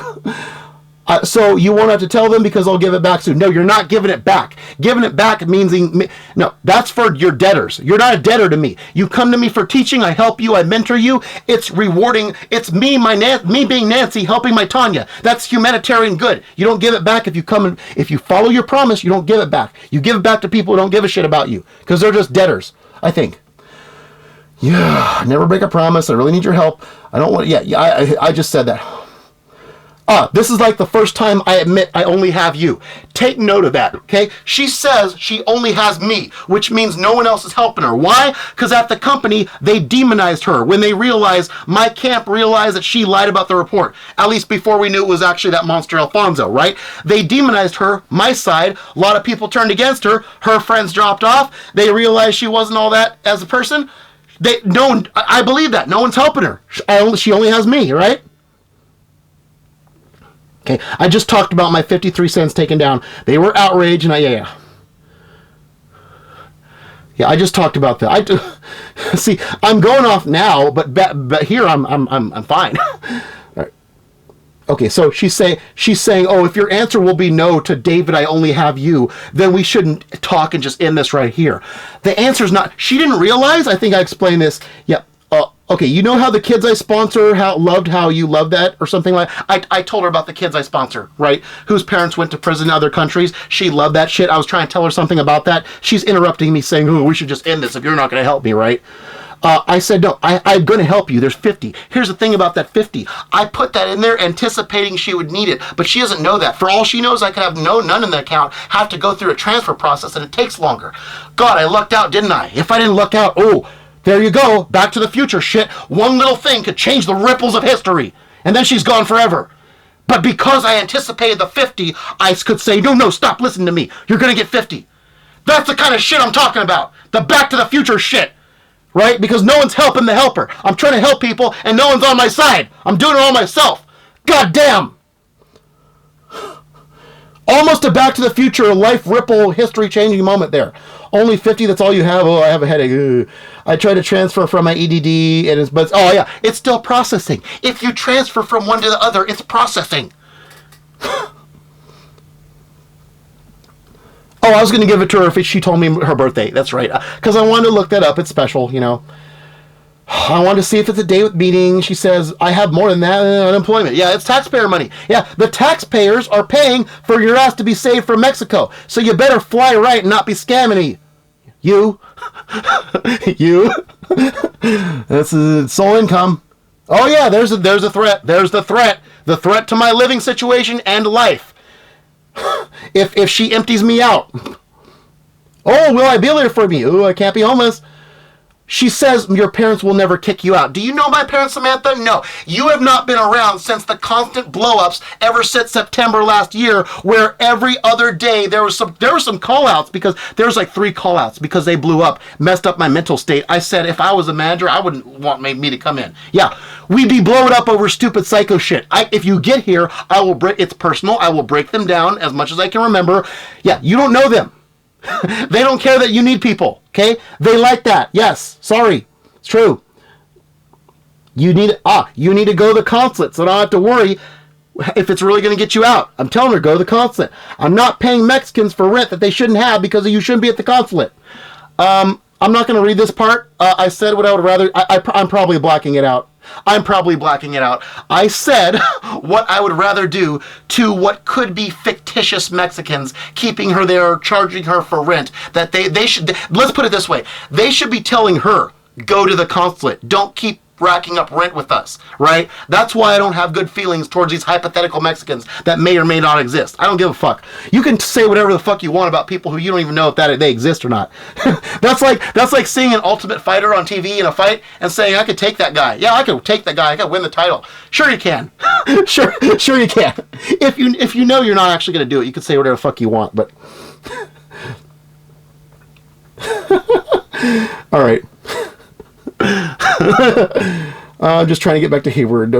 So you won't have to tell them because I'll give it back soon. No, you're not giving it back. Giving it back means... No, that's for your debtors. You're not a debtor to me. You come to me for teaching. I help you. I mentor you. It's rewarding. It's me being Nancy helping my Tanya. That's humanitarian good. You don't give it back if you follow your promise. You don't give it back. You give it back to people who don't give a shit about you because they're just debtors, I think. Yeah, never break a promise. I really need your help. I don't want... Yeah, I just said that. This is like the first time I admit I only have you. Take note of that, okay? She says she only has me, which means no one else is helping her. Why? Because at the company, they demonized her when they realized, my camp realized that she lied about the report, at least before we knew it was actually that monster Alfonso, right? They demonized her, my side. A lot of people turned against her. Her friends dropped off. They realized she wasn't all that as a person. I believe that. No one's helping her. She only has me, right? Okay, I just talked about my 53 cents taken down. They were outraged, and I just talked about that. See, I'm going off now, but here I'm fine. All right. Okay, so she's saying, oh, if your answer will be no to David, I only have you, then we shouldn't talk and just end this right here. The answer's not. She didn't realize. I think I explained this. Yeah. Okay, you know how the kids I sponsor, how you love that or something like I told her about the kids I sponsor, right? Whose parents went to prison in other countries. She loved that shit. I was trying to tell her something about that. She's interrupting me saying, oh, we should just end this if you're not going to help me, right? I said, no, I'm going to help you. There's 50. Here's the thing about that 50. I put that in there anticipating she would need it, but she doesn't know that. For all she knows, I could have none in the account, have to go through a transfer process, and it takes longer. God, I lucked out, didn't I? If I didn't luck out, there you go. Back to the future shit. One little thing could change the ripples of history. And then she's gone forever. But because I anticipated the 50, I could say, no, stop, listen to me. You're going to get 50. That's the kind of shit I'm talking about. The back to the future shit. Right? Because no one's helping the helper. I'm trying to help people and no one's on my side. I'm doing it all myself. God damn. Almost a Back to the Future life ripple history changing moment there. Only 50, that's all you have? Oh, I have a headache. Ugh. I tried to transfer from my EDD, and but oh yeah, it's still processing. If you transfer from one to the other, it's processing. Oh, I was going to give it to her if she told me her birthday. That's right. Because I wanted to look that up. It's special, you know. I wanted to see if it's a day with meeting. She says, I have more than that unemployment. Yeah, it's taxpayer money. Yeah, the taxpayers are paying for your ass to be saved from Mexico. So you better fly right and not be scamming me. You. You. That's sole income. Oh yeah, there's a threat. There's the threat. The threat to my living situation and life. If she empties me out. Oh, will I be there for me? Oh, I can't be homeless. She says your parents will never kick you out. Do you know my parents, Samantha? No. You have not been around since the constant blow-ups ever since September last year, where every other day there were some call-outs, because there was like 3 call-outs because they blew up, messed up my mental state. I said if I was a manager, I wouldn't want me to come in. Yeah, we'd be blown up over stupid psycho shit. If you get here, I will break. It's personal. I will break them down as much as I can remember. Yeah, you don't know them. They don't care that you need people, okay? They like that. Yes, sorry. It's true. You need to go to the consulate, so I don't have to worry if it's really going to get you out. I'm telling her, go to the consulate. I'm not paying Mexicans for rent that they shouldn't have because you shouldn't be at the consulate. I'm not going to read this part. I said what I would rather... I'm probably blacking it out. I said what I would rather do to what could be fictitious Mexicans, keeping her there, charging her for rent, that they should... Let's put it this way. They should be telling her, go to the consulate. Don't keep racking up rent with us, right? That's why I don't have good feelings towards these hypothetical Mexicans that may or may not exist. I don't give a fuck. You can say whatever the fuck you want about people who you don't even know if they exist or not. That's like seeing an Ultimate Fighter on TV in a fight and saying, I could take that guy. Yeah, I could take that guy. I could win the title. Sure you can. sure you can. If you know you're not actually going to do it, you can say whatever the fuck you want, but... All right. I'm just trying to get back to Hayward.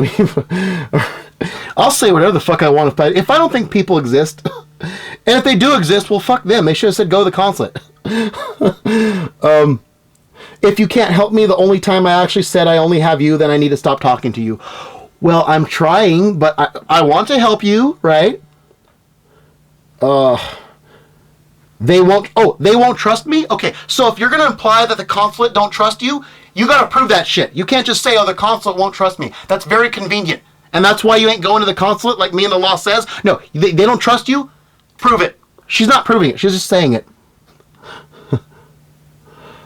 I'll say whatever the fuck I want if I don't think people exist. And if they do exist, well, fuck them. They should have said go to the consulate. If you can't help me, the only time I actually said I only have you, then I need to stop talking to you. Well, I'm trying, but I want to help you, right? They won't trust me? Okay, so if you're going to imply that the consulate don't trust you, you got to prove that shit. You can't just say, oh, the consulate won't trust me. That's very convenient. And that's why you ain't going to the consulate like me and the law says? No, they don't trust you? Prove it. She's not proving it. She's just saying it.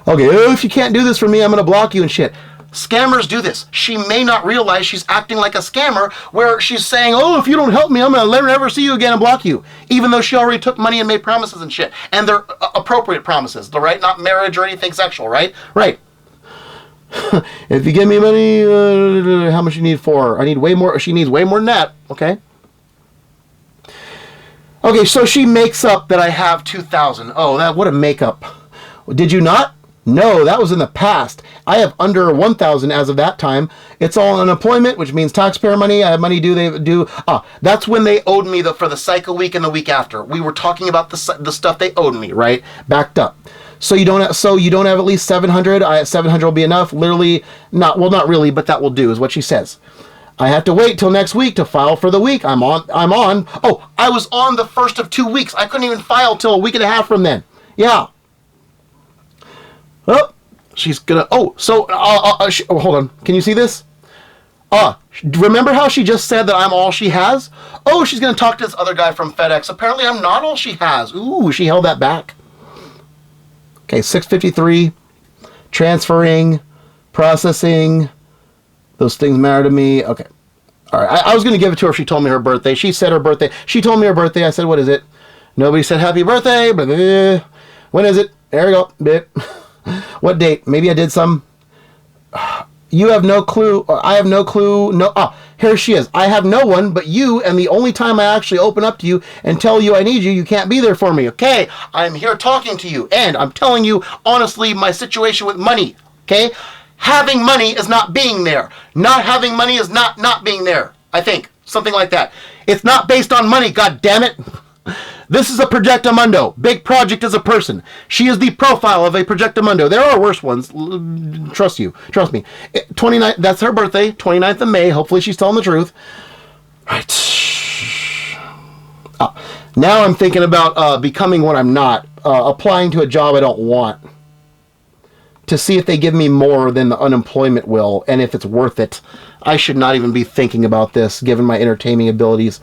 Okay, if you can't do this for me, I'm going to block you and shit. Scammers do this. She may not realize she's acting like a scammer, where she's saying, oh, if you don't help me, I'm going to never see you again and block you. Even though she already took money and made promises and shit. And they're appropriate promises, right? Not marriage or anything sexual, right? Right. If you give me money, how much you need for? I need way more. She needs way more than that. Okay. Okay, so she makes up that I have 2,000. Oh, what a makeup. Did you not? No, that was in the past. I have under 1,000 as of that time. It's all unemployment, which means taxpayer money. I have money due. That's when they owed me for the cycle week and the week after. We were talking about the stuff they owed me, right? Backed up. So you don't have at least 700. 700 will be enough. Literally, not really, but that will do, is what she says. I have to wait till next week to file for the week. I'm on. Oh, I was on the first of 2 weeks. I couldn't even file till a week and a half from then. Yeah. Oh, she's gonna. Oh, so hold on. Can you see this? Remember how she just said that I'm all she has? Oh, she's gonna talk to this other guy from FedEx. Apparently, I'm not all she has. Ooh, she held that back. Okay, 653. Transferring, processing. Those things matter to me. Okay. All right. I was gonna give it to her if she told me her birthday. She said her birthday. She told me her birthday. I said, what is it? Nobody said happy birthday. Blah, blah, blah. When is it? There we go. Bit. What date? Maybe I did some. You have no clue. I have no clue. No. Here she is. I have no one but you, and the only time I actually open up to you and tell you I need you, you can't be there for me. Okay? I'm here talking to you, and I'm telling you honestly my situation with money. Okay? Having money is not being there. Not having money is not being there. I think something like that. It's not based on money. God damn it. This is a projectamundo. Big project is a person. She is the profile of a projectamundo. There are worse ones. Trust me. 29th, that's her birthday, 29th of May. Hopefully she's telling the truth. Right. Now I'm thinking about becoming what I'm not. Applying to a job I don't want. To see if they give me more than the unemployment will, and if it's worth it. I should not even be thinking about this, given my entertaining abilities.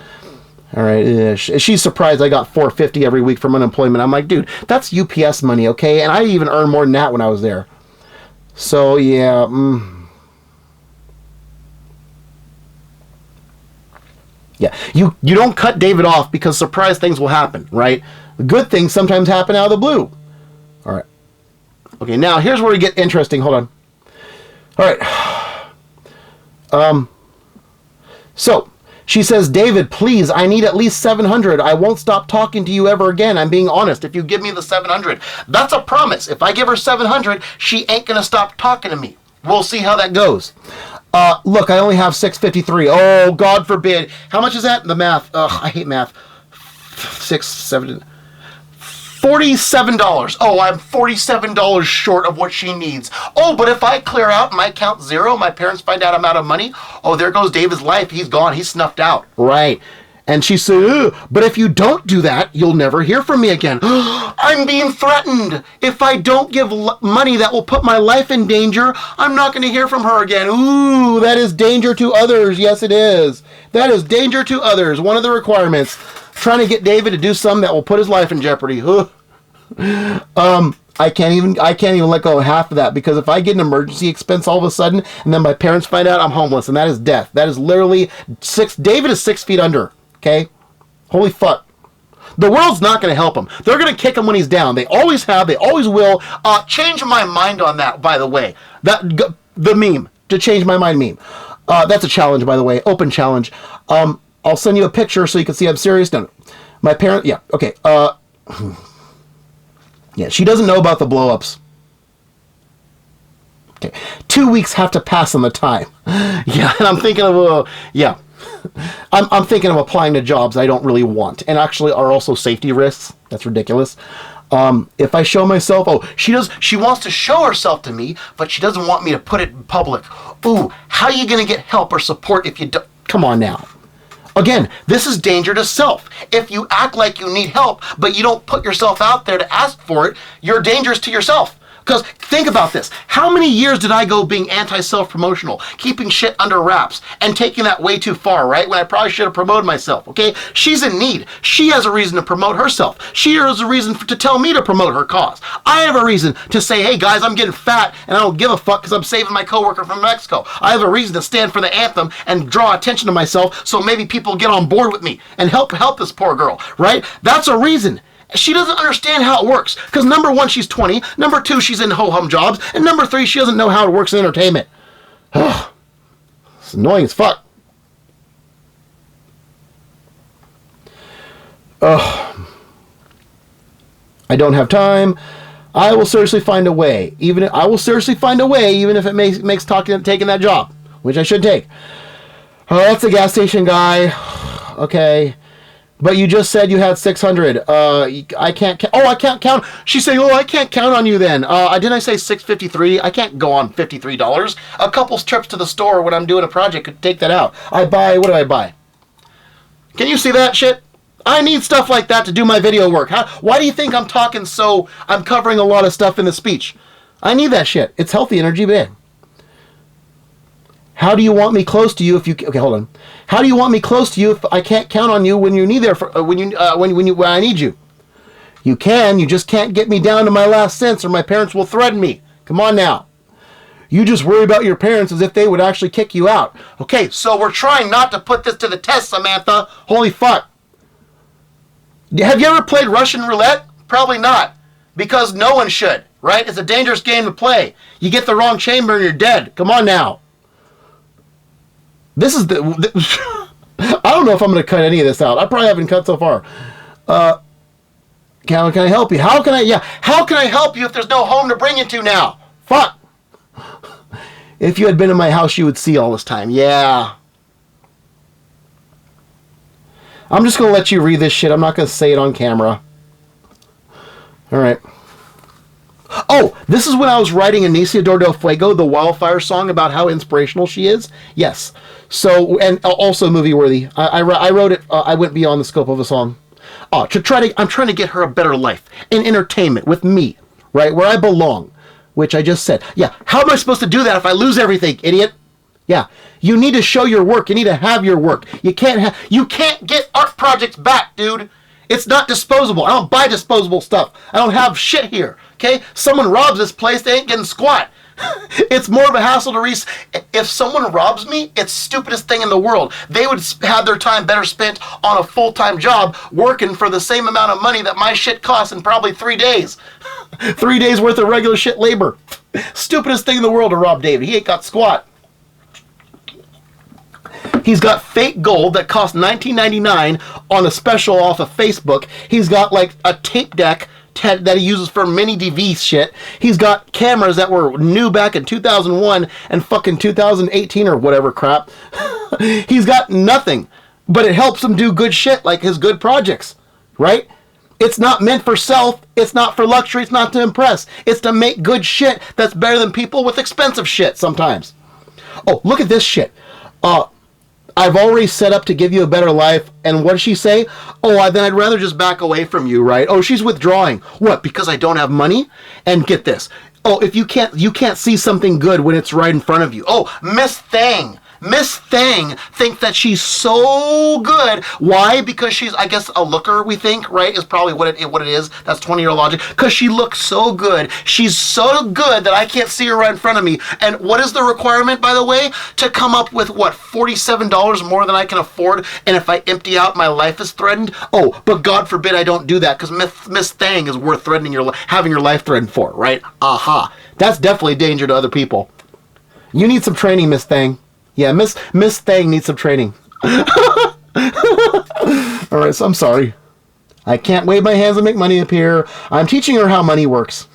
All right, she's surprised I got $4.50 every week from unemployment. I'm like, dude, that's UPS money, okay? And I even earned more than that when I was there. So yeah, yeah. You don't cut David off because surprise things will happen, right? The good things sometimes happen out of the blue. All right. Okay, now here's where we get interesting. Hold on. All right. So she says, David, please, I need at least 700. I won't stop talking to you ever again. I'm being honest. If you give me the 700, that's a promise. If I give her 700, she ain't gonna stop talking to me. We'll see how that goes. Look, I only have 653. Oh, God forbid. How much is that? The math. Ugh, I hate math. 6, 7. $47. Oh, I'm $47 short of what she needs. Oh, but if I clear out my account zero, my parents find out I'm out of money. Oh, there goes David's life. He's gone. He's snuffed out. Right. And she said, but if you don't do that, you'll never hear from me again. I'm being threatened. If I don't give money that will put my life in danger, I'm not going to hear from her again. Ooh, that is danger to others. Yes, it is. That is danger to others. One of the requirements. Trying to get David to do something that will put his life in jeopardy. I can't even let go of half of that, because if I get an emergency expense all of a sudden and then my parents find out, I'm homeless, and that is death. That is literally David is 6 feet under. Okay, holy fuck. The world's not going to help him. They're going to kick him when he's down. They always have. They always will. Change my mind on that. By the way, the meme to change my mind meme. That's a challenge, by the way. Open challenge. I'll send you a picture so you can see I'm serious. No. My parent, yeah, okay. Yeah, she doesn't know about the blow-ups. Okay, 2 weeks have to pass on the time. Yeah, and I'm thinking of, I'm thinking of applying to jobs I don't really want, and actually are also safety risks. That's ridiculous. If I show myself, she wants to show herself to me, but she doesn't want me to put it in public. Ooh, how are you going to get help or support if you don't? Come on now. Again, this is danger to self. If you act like you need help, but you don't put yourself out there to ask for it, you're dangerous to yourself. Because think about this. How many years did I go being anti-self-promotional, keeping shit under wraps, and taking that way too far, right? When I probably should have promoted myself, okay? She's in need. She has a reason to promote herself. She has a reason to tell me to promote her cause. I have a reason to say, hey guys, I'm getting fat, and I don't give a fuck because I'm saving my coworker from Mexico. I have a reason to stand for the anthem and draw attention to myself so maybe people get on board with me and help this poor girl, right? That's a reason. She doesn't understand how it works. Because number one, she's 20. Number two, she's in ho-hum jobs. And number three, she doesn't know how it works in entertainment. Ugh. It's annoying as fuck. Ugh. I don't have time. I will seriously find a way. Even if it makes taking that job, which I should take. Oh, that's a gas station guy. Okay. But you just said you had 600. I can't. I can't count. She's saying, "Oh, I can't count on you then." Didn't I say 653? I can't go on $53. A couple trips to the store when I'm doing a project could take that out. What do I buy? Can you see that shit? I need stuff like that to do my video work. Why do you think I'm talking so? I'm covering a lot of stuff in the speech. I need that shit. It's healthy energy, man. How do you want me close to you if you? Okay, hold on. How do you want me close to you if I can't count on you when you need when I need you? You can. You just can't get me down to my last cents, or my parents will threaten me. Come on now. You just worry about your parents as if they would actually kick you out. Okay, so we're trying not to put this to the test, Samantha. Holy fuck. Have you ever played Russian roulette? Probably not, because no one should. Right? It's a dangerous game to play. You get the wrong chamber and you're dead. Come on now. This is I don't know if I'm going to cut any of this out. I probably haven't cut so far. Can I help you? How can I help you if there's no home to bring you to now? Fuck. If you had been in my house, you would see all this time. Yeah. I'm just going to let you read this shit. I'm not going to say it on camera. All right. Oh, this is when I was writing Iniciador del Fuego, the Wildfire song, about how inspirational she is. Yes. So, and also movie worthy. I wrote it. I went beyond the scope of a song. I'm trying to get her a better life in entertainment with me, right? Where I belong, which I just said. Yeah. How am I supposed to do that if I lose everything, idiot? Yeah. You need to show your work. You need to have your work. You can't get art projects back, dude. It's not disposable. I don't buy disposable stuff. I don't have shit here. Okay? Someone robs this place, they ain't getting squat. It's more of a hassle to if someone robs me, it's the stupidest thing in the world. They would have their time better spent on a full-time job working for the same amount of money that my shit costs in probably 3 days. 3 days worth of regular shit labor. Stupidest thing in the world to rob David. He ain't got squat. He's got fake gold that cost $19.99 on a special off of Facebook. He's got like a tape deck that he uses for mini DV shit. He's got cameras that were new back in 2001 and fucking 2018 or whatever crap. He's got nothing, but it helps him do good shit like his good projects, right? It's not meant for self. It's not for luxury. It's not to impress. It's to make good shit that's better than people with expensive shit sometimes. Oh, look at this shit. I've already set up to give you a better life. And what does she say? Oh, then I'd rather just back away from you, right? Oh, she's withdrawing. What? Because I don't have money? And get this. Oh, if you can't see something good when it's right in front of you. Oh, Miss Thang. Miss Thang thinks that she's so good. Why? Because she's, I guess, a looker, we think, right? Is probably what it is. That's 20-year logic. Because she looks so good. She's so good that I can't see her right in front of me. And what is the requirement, by the way? To come up with, what, $47 more than I can afford? And if I empty out, my life is threatened? Oh, but God forbid I don't do that, because Miss Thang is worth having your life threatened for, right? Aha. That's definitely a danger to other people. You need some training, Miss Thang. Yeah, Miss Thang needs some training. All right, so I'm sorry. I can't wave my hands and make money appear. I'm teaching her how money works.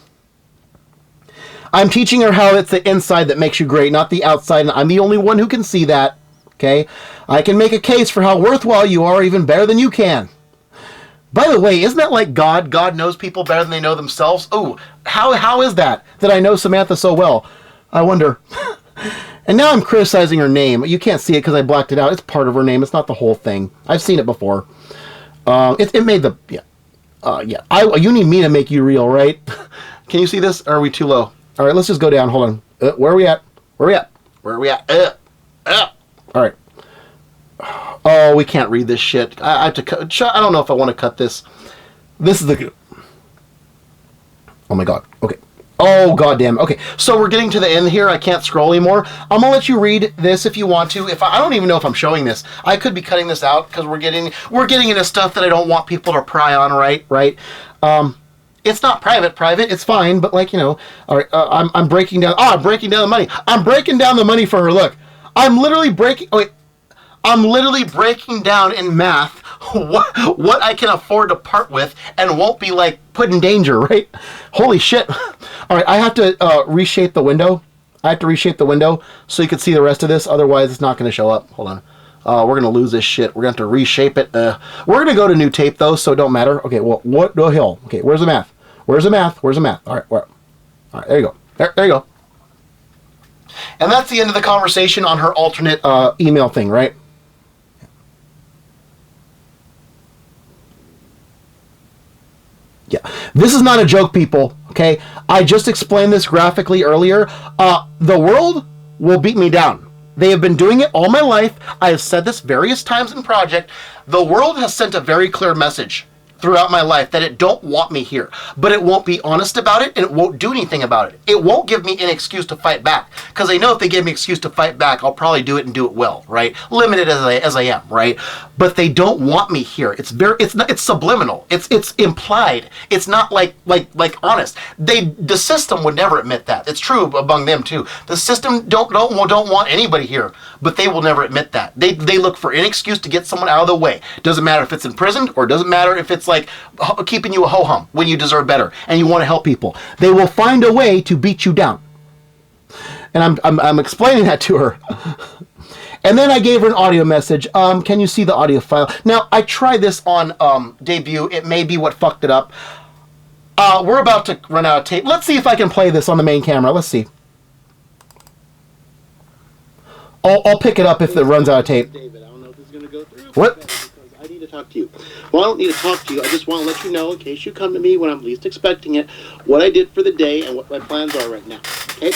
I'm teaching her how it's the inside that makes you great, not the outside, and I'm the only one who can see that, okay? I can make a case for how worthwhile you are even better than you can. By the way, isn't that like God? God knows people better than they know themselves? Oh, how is that I know Samantha so well? I wonder. And now I'm criticizing her name. You can't see it because I blacked it out. It's part of her name. It's not the whole thing. I've seen it before. It made the... Yeah. You need me to make you real, right? Can you see this? Or are we too low? All right, let's just go down. Hold on. Where are we at? Where are we at? All right. Oh, we can't read this shit. I have to cut... I don't know if I want to cut this. This is the... Oh, my God. Okay. Oh, goddamn. Okay, so we're getting to the end here. I can't scroll anymore. I'm going to let you read this if you want to. I don't even know if I'm showing this. I could be cutting this out because we're getting into stuff that I don't want people to pry on, right? It's not private. It's fine, but like, all right, I'm breaking down. Oh, I'm breaking down the money. I'm breaking down the money for her. Look, I'm literally breaking down in math what I can afford to part with and won't be like put in danger, right? Holy shit. All right, I have to reshape the window. I have to reshape the window so you can see the rest of this. Otherwise, it's not going to show up. Hold on. We're going to lose this shit. We're going to have to reshape it. We're going to go to new tape, though, so it don't matter. Okay, well, what the hell? Okay, where's the math? All right, all right, there you go. There you go. And that's the end of the conversation on her alternate email thing, right? Yeah, this is not a joke, people, okay? I just explained this graphically earlier. The world will beat me down. They have been doing it all my life. I have said this various times in project. The world has sent a very clear message throughout my life that it don't want me here, but it won't be honest about it, and it won't do anything about it. It won't give me an excuse to fight back, because they know if they give me an excuse to fight back, I'll probably do it and do it well, right? Limited as I am, right? But they don't want me here. It's subliminal. It's implied. It's not like honest. The system would never admit that. It's true among them too. The system don't want anybody here, but they will never admit that. They look for any excuse to get someone out of the way. Doesn't matter if it's imprisoned or doesn't matter if it's like keeping you a ho-hum when you deserve better and you want to help people. They will find a way to beat you down. And I'm explaining that to her. And then I gave her an audio message. Can you see the audio file? Now, I tried this on debut. It may be what fucked it up. We're about to run out of tape. Let's see if I can play this on the main camera. Let's see. I'll pick it up if it runs out of tape. David, I don't know if this is going to go through. What? Because I need to talk to you. Well, I don't need to talk to you. I just want to let you know, in case you come to me when I'm least expecting it, what I did for the day and what my plans are right now. Okay?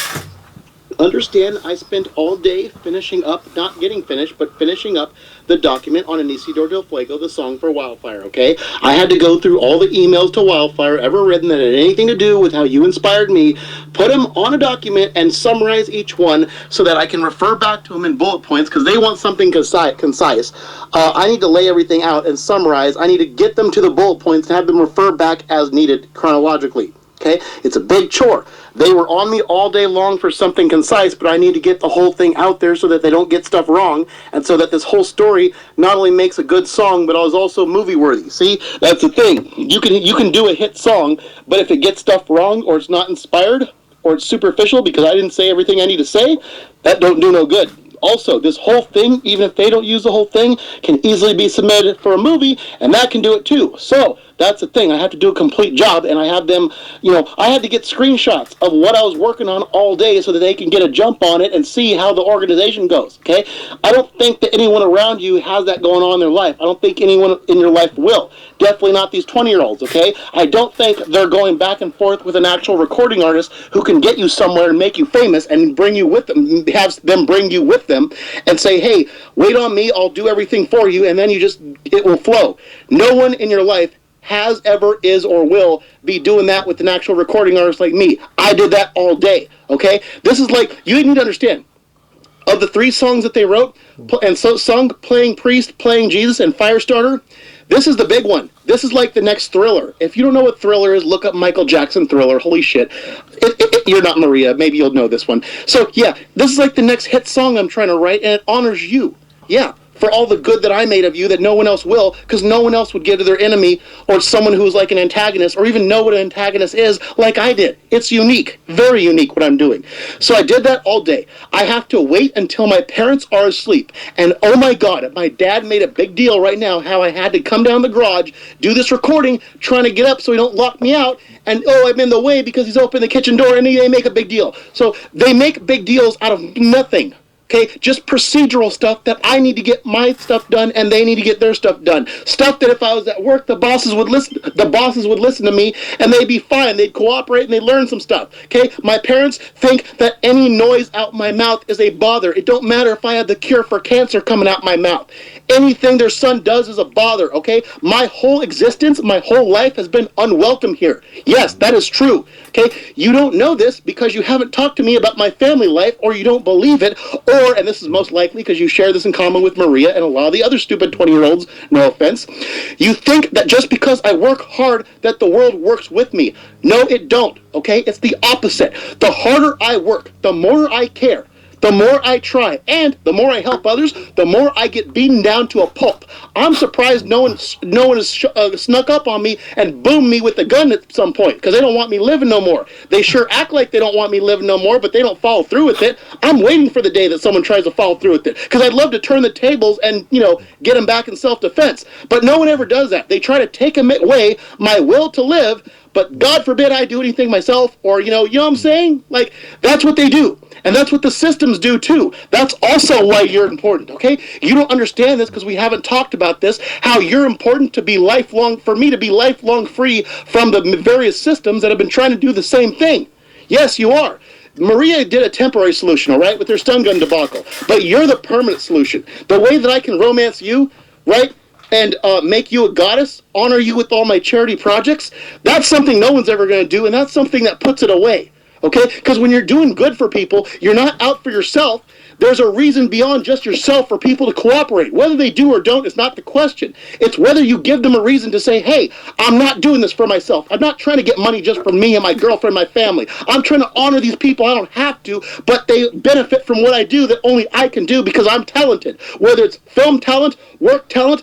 Understand, I spent all day finishing up, not getting finished, but finishing up the document on Anisidor del Fuego, the song for Wildfire, okay? I had to go through all the emails to Wildfire ever written that had anything to do with how you inspired me, put them on a document, and summarize each one so that I can refer back to them in bullet points, because they want something concise. I need to lay everything out and summarize. I need to get them to the bullet points and have them refer back as needed chronologically. Okay, it's a big chore. They were on me all day long for something concise, but I need to get the whole thing out there so that they don't get stuff wrong, and so that this whole story not only makes a good song, but is also movie worthy. See, that's the thing. You can do a hit song, but if it gets stuff wrong, or it's not inspired, or it's superficial because I didn't say everything I need to say, that don't do no good. Also, this whole thing, even if they don't use the whole thing, can easily be submitted for a movie, and that can do it too. So, that's the thing. I have to do a complete job, and I have them, I had to get screenshots of what I was working on all day so that they can get a jump on it and see how the organization goes, okay? I don't think that anyone around you has that going on in their life. I don't think anyone in your life will. Definitely not these 20-year-olds, okay? I don't think they're going back and forth with an actual recording artist who can get you somewhere and make you famous and bring you with them, have them bring you with them and say, hey, wait on me, I'll do everything for you, and then it will flow. No one in your life has, ever, is, or will be doing that with an actual recording artist like me. I did that all day, okay? This is like, you need to understand, of the 3 songs that they wrote, and so sung, Playing Priest, Playing Jesus, and Firestarter, this is the big one. This is like the next Thriller. If you don't know what Thriller is, look up Michael Jackson Thriller. Holy shit. You're not Maria. Maybe you'll know this one. So, yeah, this is like the next hit song I'm trying to write, and it honors you. Yeah. For all the good that I made of you that no one else will, because no one else would give to their enemy or someone who's like an antagonist or even know what an antagonist is like I did. It's unique, very unique what I'm doing. So I did that all day. I have to wait until my parents are asleep. And oh my God, my dad made a big deal right now how I had to come down the garage, do this recording, trying to get up so he don't lock me out. And oh, I'm in the way because he's opened the kitchen door, and they make a big deal. So they make big deals out of nothing. Okay, just procedural stuff that I need to get my stuff done, and they need to get their stuff done. Stuff that if I was at work, the bosses would listen to me, and they'd be fine. They'd cooperate, and they'd learn some stuff. Okay, my parents think that any noise out my mouth is a bother. It don't matter if I had the cure for cancer coming out my mouth. Anything their son does is a bother, okay? My whole existence, my whole life has been unwelcome here. Yes, that is true, okay? You don't know this because you haven't talked to me about my family life, or you don't believe it, or, and this is most likely because you share this in common with Maria and a lot of the other stupid 20-year-olds, no offense, you think that just because I work hard that the world works with me. No, it don't, okay? It's the opposite. The harder I work, the more I care, the more I try, and the more I help others, the more I get beaten down to a pulp. I'm surprised no one has snuck up on me and boomed me with a gun at some point, because they don't want me living no more. They sure act like they don't want me living no more, but they don't follow through with it. I'm waiting for the day that someone tries to follow through with it, because I'd love to turn the tables and, get them back in self-defense. But no one ever does that. They try to take away my will to live, but God forbid I do anything myself, or, you know what I'm saying? Like, that's what they do. And that's what the systems do, too. That's also why you're important, okay? You don't understand this because we haven't talked about this, how you're important to be lifelong, for me to be lifelong free from the various systems that have been trying to do the same thing. Yes, you are. Maria did a temporary solution, all right, with her stun gun debacle. But you're the permanent solution. The way that I can romance you, right, and make you a goddess, honor you with all my charity projects, that's something no one's ever going to do, and that's something that puts it away. Okay? Because when you're doing good for people, you're not out for yourself. There's a reason beyond just yourself for people to cooperate. Whether they do or don't is not the question. It's whether you give them a reason to say, hey, I'm not doing this for myself. I'm not trying to get money just for me and my girlfriend and my family. I'm trying to honor these people. I don't have to, but they benefit from what I do that only I can do because I'm talented. Whether it's film talent, work talent,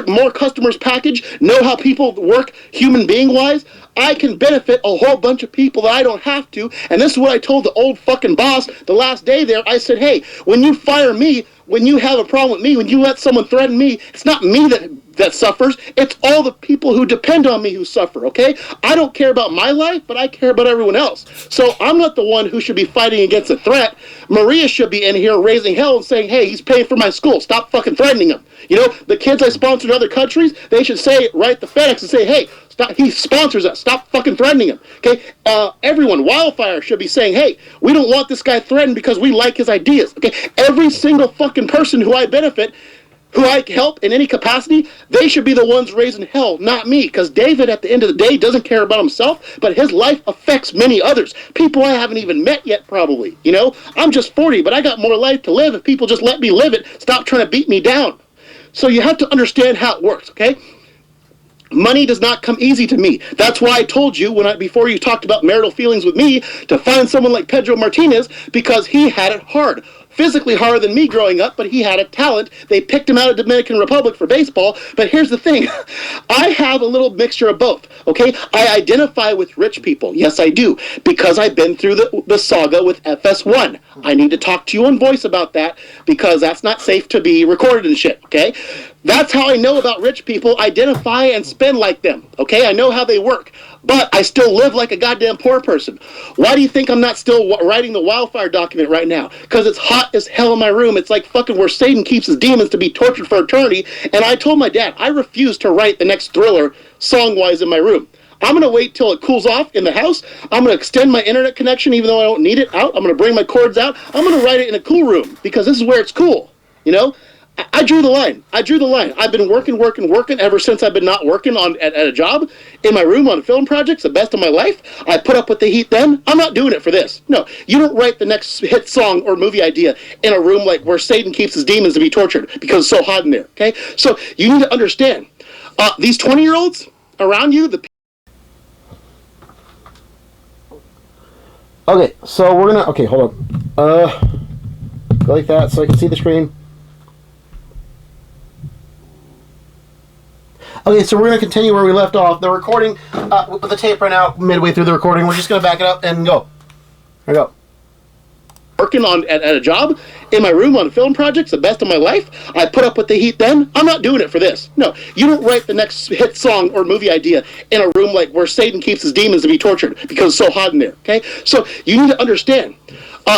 more customers package, know how people work human being-wise, I can benefit a whole bunch of people that I don't have to. And this is what I told the old fucking boss the last day there. I said, hey, when you fire me, when you have a problem with me, when you let someone threaten me, it's not me that suffers. It's all the people who depend on me who suffer, okay? I don't care about my life, but I care about everyone else. So I'm not the one who should be fighting against a threat. Maria should be in here raising hell and saying, hey, he's paying for my school. Stop fucking threatening him. You know, the kids I sponsor in other countries, they should say, write the FedEx and say, hey, stop, he sponsors us. Stop fucking threatening him, okay? Everyone, Wildfire should be saying, hey, we don't want this guy threatened because we like his ideas, okay? Every single fucking person who I benefit, who I help in any capacity, they should be the ones raising hell, not me. Because David, at the end of the day, doesn't care about himself, but his life affects many others. People I haven't even met yet, probably. You know, I'm just 40, but I got more life to live if people just let me live it. Stop trying to beat me down. So you have to understand how it works, okay? Money does not come easy to me. That's why I told you before you talked about marital feelings with me to find someone like Pedro Martinez, because he had it hard. Physically harder than me growing up, but he had a talent. They picked him out of Dominican Republic for baseball. But here's the thing. I have a little mixture of both, okay? I identify with rich people. Yes, I do. Because I've been through the saga with FS1. I need to talk to you on voice about that because that's not safe to be recorded and shit, okay? That's how I know about rich people. Identify and spend like them, okay? I know how they work. But I still live like a goddamn poor person. Why do you think I'm not still writing the Wildfire document right now? Because it's hot as hell in my room. It's like fucking where Satan keeps his demons to be tortured for eternity. And I told my dad, I refuse to write the next Thriller song-wise in my room. I'm going to wait till it cools off in the house. I'm going to extend my internet connection even though I don't need it out. I'm going to bring my cords out. I'm going to write it in a cool room because this is where it's cool, you know? I drew the line. I've been working ever since I've been not working at a job in my room on film projects, the best of my life. I put up with the heat then. I'm not doing it for this. No, you don't write the next hit song or movie idea in a room like where Satan keeps his demons to be tortured because it's so hot in there, okay? So you need to understand, these 20-year-olds around you, Okay, so we're gonna, okay, hold on. Go like that so I can see the screen. Okay, so we're going to continue where we left off. The recording, with the tape right now, midway through the recording, we're just going to back it up and go. Here we go. Working at a job in my room on film projects, the best of my life. I put up with the heat then. I'm not doing it for this. No, you don't write the next hit song or movie idea in a room like where Satan keeps his demons to be tortured because it's so hot in there, okay? So you need to understand,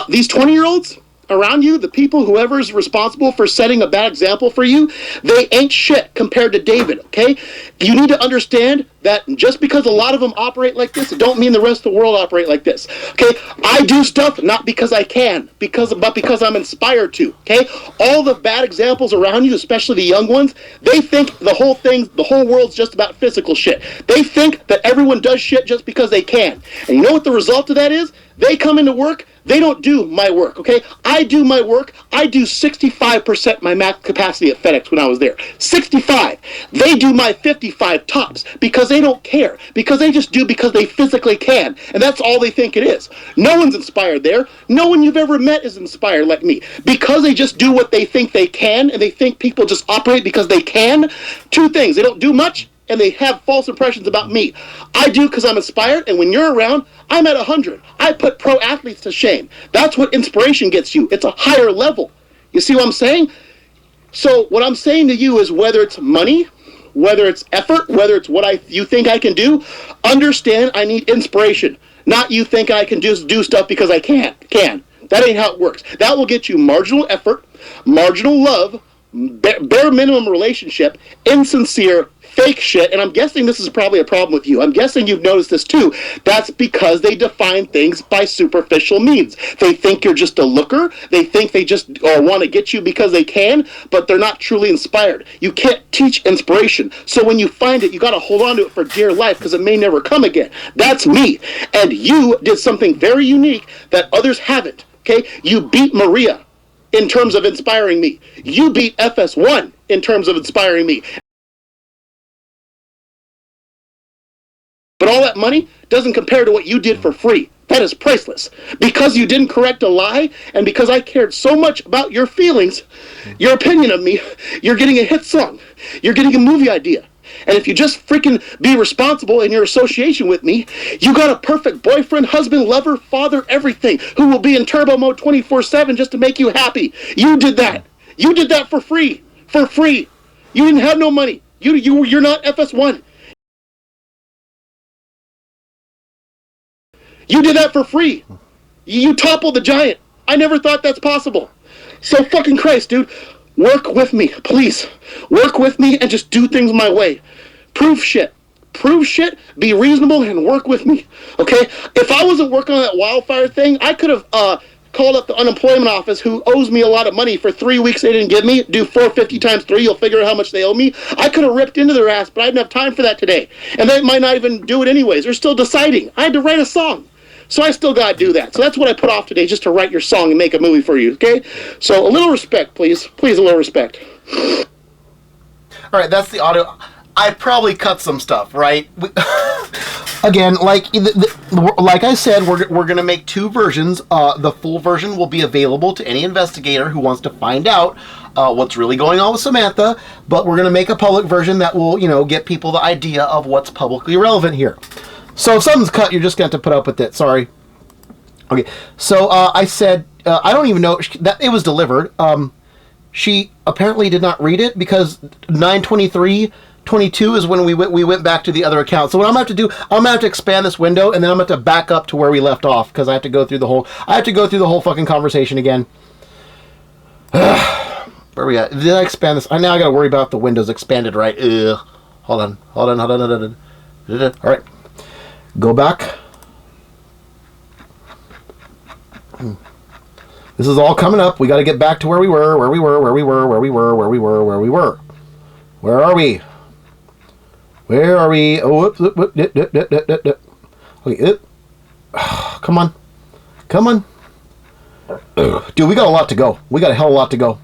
these 20-year-olds around you, the people, whoever's responsible for setting a bad example for you, they ain't shit compared to David, okay? You need to understand that just because a lot of them operate like this, it don't mean the rest of the world operate like this, okay? I do stuff not because I can, but because I'm inspired to, okay? All the bad examples around you, especially the young ones, they think the whole world's just about physical shit. They think that everyone does shit just because they can. And you know what the result of that is? They come into work, they don't do my work, okay? I do my work. I do 65% my max capacity at FedEx when I was there. 65. They do my 55 tops because they don't care. Because they just do because they physically can. And that's all they think it is. No one's inspired there. No one you've ever met is inspired like me. Because they just do what they think they can, and they think people just operate because they can. Two things. They don't do much, and they have false impressions about me. I do because I'm inspired, and when you're around, I'm at 100. I put pro athletes to shame. That's what inspiration gets you. It's a higher level. You see what I'm saying? So what I'm saying to you is whether it's money, whether it's effort, whether it's what you think I can do, understand I need inspiration. Not you think I can just do stuff because I can. That ain't how it works. That will get you marginal effort, marginal love, bare minimum relationship, insincere, fake shit, and I'm guessing this is probably a problem with you. I'm guessing you've noticed this too. That's because they define things by superficial means. They think you're just a looker. They think they just want to get you because they can, but they're not truly inspired. You can't teach inspiration. So when you find it, you got to hold on to it for dear life because it may never come again. That's me. And you did something very unique that others haven't. Okay? You beat Maria in terms of inspiring me. You beat FS1 in terms of inspiring me. But all that money doesn't compare to what you did for free. That is priceless. Because you didn't correct a lie, and because I cared so much about your feelings, your opinion of me, you're getting a hit song. You're getting a movie idea. And if you just freaking be responsible in your association with me, you got a perfect boyfriend, husband, lover, father, everything, who will be in turbo mode 24/7 just to make you happy. You did that. You did that for free. For free. You didn't have no money. You're not FS1. You did that for free. You toppled the giant. I never thought that's possible. So fucking Christ, dude. Work with me, please. Work with me and just do things my way. Prove shit. Prove shit, be reasonable, and work with me, okay? If I wasn't working on that wildfire thing, I could have called up the unemployment office, who owes me a lot of money for 3 weeks they didn't give me. Do 450 times 3, you'll figure out how much they owe me. I could have ripped into their ass, but I didn't have time for that today. And they might not even do it anyways. They're still deciding. I had to write a song. So I still got to do that. So that's what I put off today, just to write your song and make a movie for you, okay? So a little respect, please. Please, a little respect. All right, that's the audio. I probably cut some stuff, right? Again, like I said, we're going to make 2 versions. The full version will be available to any investigator who wants to find out what's really going on with Samantha, but we're going to make a public version that will, get people the idea of what's publicly relevant here. So if something's cut, you're just going to have to put up with it. Sorry. Okay, so I said, I don't even know that it was delivered. She apparently did not read it because 9/23/22 is when we went back to the other account. So what I'm gonna have to do, I'm gonna have to expand this window, and then I'm gonna have to back up to where we left off because I have to go through the whole fucking conversation again. Where are we at? Did I expand this? Now I gotta worry about the windows expanded, right? Hold on. All right, go back. This is all coming up. We got to get back to where we were. Where are we? Oh, okay. Come on. Dude, we got a lot to go. We got a hell of a lot to go.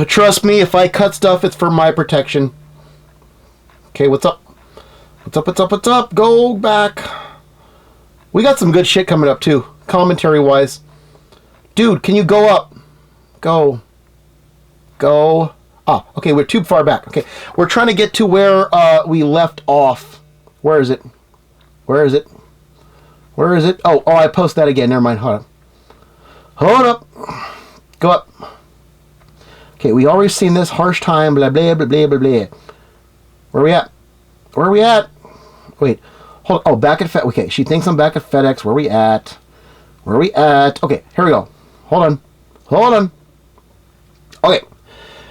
Trust me, if I cut stuff, it's for my protection. Okay, what's up? What's up? Go back. We got some good shit coming up, too. Commentary-wise. Dude, can you go up? Go. Ah, okay, we're too far back. Okay, we're trying to get to where we left off. Where is it? Oh, I post that again. Never mind. Hold up. Go up. Okay, we already seen this. Harsh time, blah, blah, blah, blah, blah, blah. Where are we at? Wait. Hold. Oh, back at FedEx. Okay, she thinks I'm back at FedEx. Where are we at? Okay, here we go. Hold on. Okay,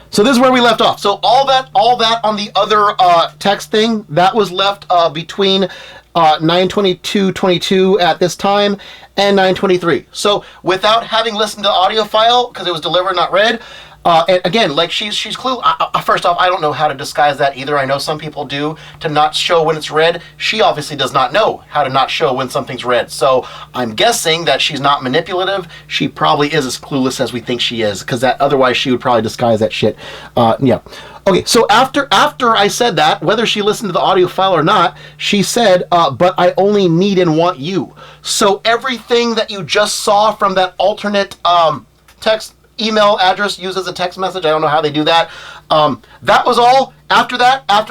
so this is where we left off. So all that on the other text thing, that was left between 9/22/22 at this time and 9/23. So without having listened to the audio file, because it was delivered, not read, and again, like she's clueless. First off, I don't know how to disguise that either. I know some people do to not show when it's read. She obviously does not know how to not show when something's read. So I'm guessing that she's not manipulative. She probably is as clueless as we think she is, because otherwise she would probably disguise that shit. Yeah. Okay, so after I said that, whether she listened to the audio file or not, she said, but I only need and want you. So everything that you just saw from that alternate text email address used as a text message, I don't know how they do that. That was all. After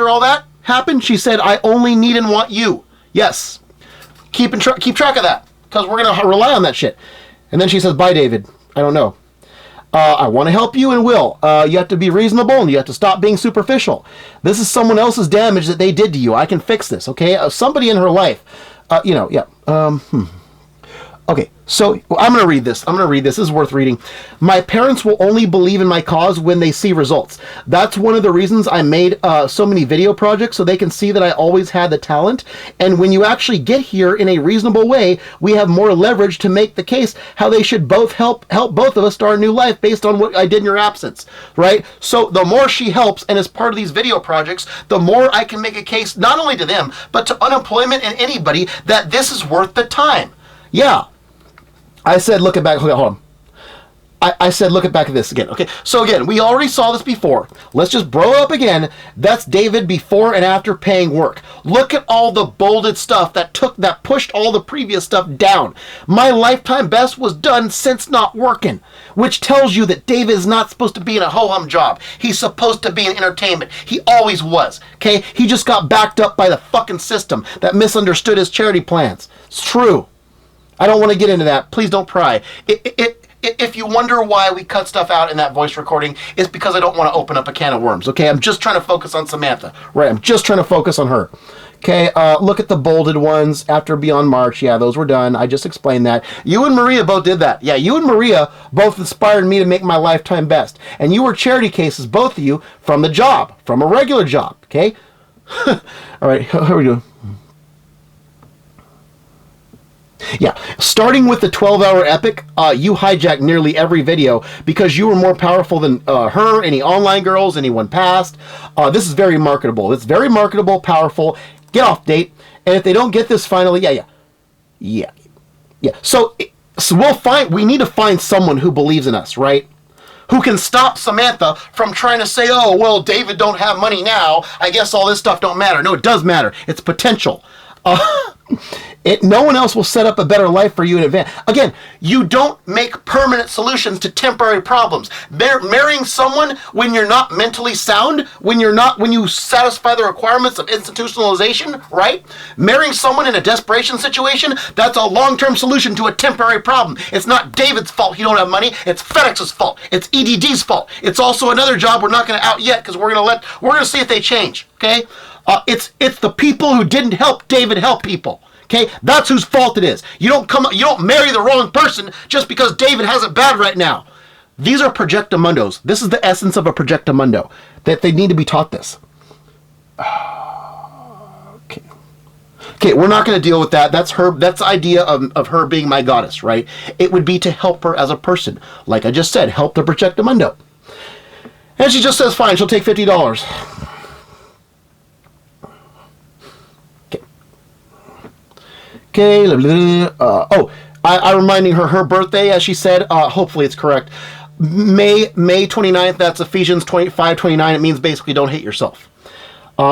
all that happened, she said, I only need and want you. Yes. Keep track of that, because we're going to rely on that shit. And then she says, bye, David. I don't know. I want to help you and will. You have to be reasonable and you have to stop being superficial. This is someone else's damage that they did to you. I can fix this, okay? Somebody in her life. Yeah. Okay, so I'm going to read this. This is worth reading. My parents will only believe in my cause when they see results. That's one of the reasons I made so many video projects, so they can see that I always had the talent. And when you actually get here in a reasonable way, we have more leverage to make the case how they should both help both of us start a new life based on what I did in your absence, right? So the more she helps and is part of these video projects, the more I can make a case not only to them, but to unemployment and anybody that this is worth the time. Yeah. I said, look at back. Hold on. I said, look at back at this again. Okay. So again, we already saw this before. Let's just bro it up again. That's David before and after paying work. Look at all the bolded stuff that pushed all the previous stuff down. My lifetime best was done since not working, which tells you that David is not supposed to be in a ho-hum job. He's supposed to be in entertainment. He always was. Okay. He just got backed up by the fucking system that misunderstood his charity plans. It's true. I don't want to get into that. Please don't pry. If you wonder why we cut stuff out in that voice recording, it's because I don't want to open up a can of worms, okay? I'm just trying to focus on Samantha, right? I'm just trying to focus on her. Okay, look at the bolded ones after Beyond March. Yeah, those were done. I just explained that. You and Maria both did that. Yeah, you and Maria both inspired me to make my lifetime best. And you were charity cases, both of you, from the job, from a regular job, okay? All right, how are we doing? Yeah, starting with the 12-hour epic, you hijacked nearly every video because you were more powerful than her, any online girls, anyone past. This is very marketable. It's very marketable, powerful. Get off date. And if they don't get this finally, yeah. So we need to find someone who believes in us, right? Who can stop Samantha from trying to say, oh, well, David don't have money now. I guess all this stuff don't matter. No, it does matter. It's potential. No one else will set up a better life for you in advance. Again, you don't make permanent solutions to temporary problems. Marrying someone when you're not mentally sound, when you satisfy the requirements of institutionalization, right? Marrying someone in a desperation situation, that's a long-term solution to a temporary problem. It's not David's fault he don't have money. It's FedEx's fault. It's EDD's fault. It's also another job we're not going to out yet because we're going to see if they change, okay? It's the people who didn't help David help people. Okay, that's whose fault it is. You don't marry the wrong person just because David has it bad right now. These are projectamundos. This is the essence of a projectamundo. That they need to be taught this. Okay, we're not going to deal with that. That's the idea of her being my goddess, right? It would be to help her as a person. Like I just said, help the projectamundo. And she just says, fine, she'll take $50. Okay, I'm reminding her birthday, as she said, hopefully it's correct. May 29th, that's Ephesians 5:29. It means basically don't hate yourself.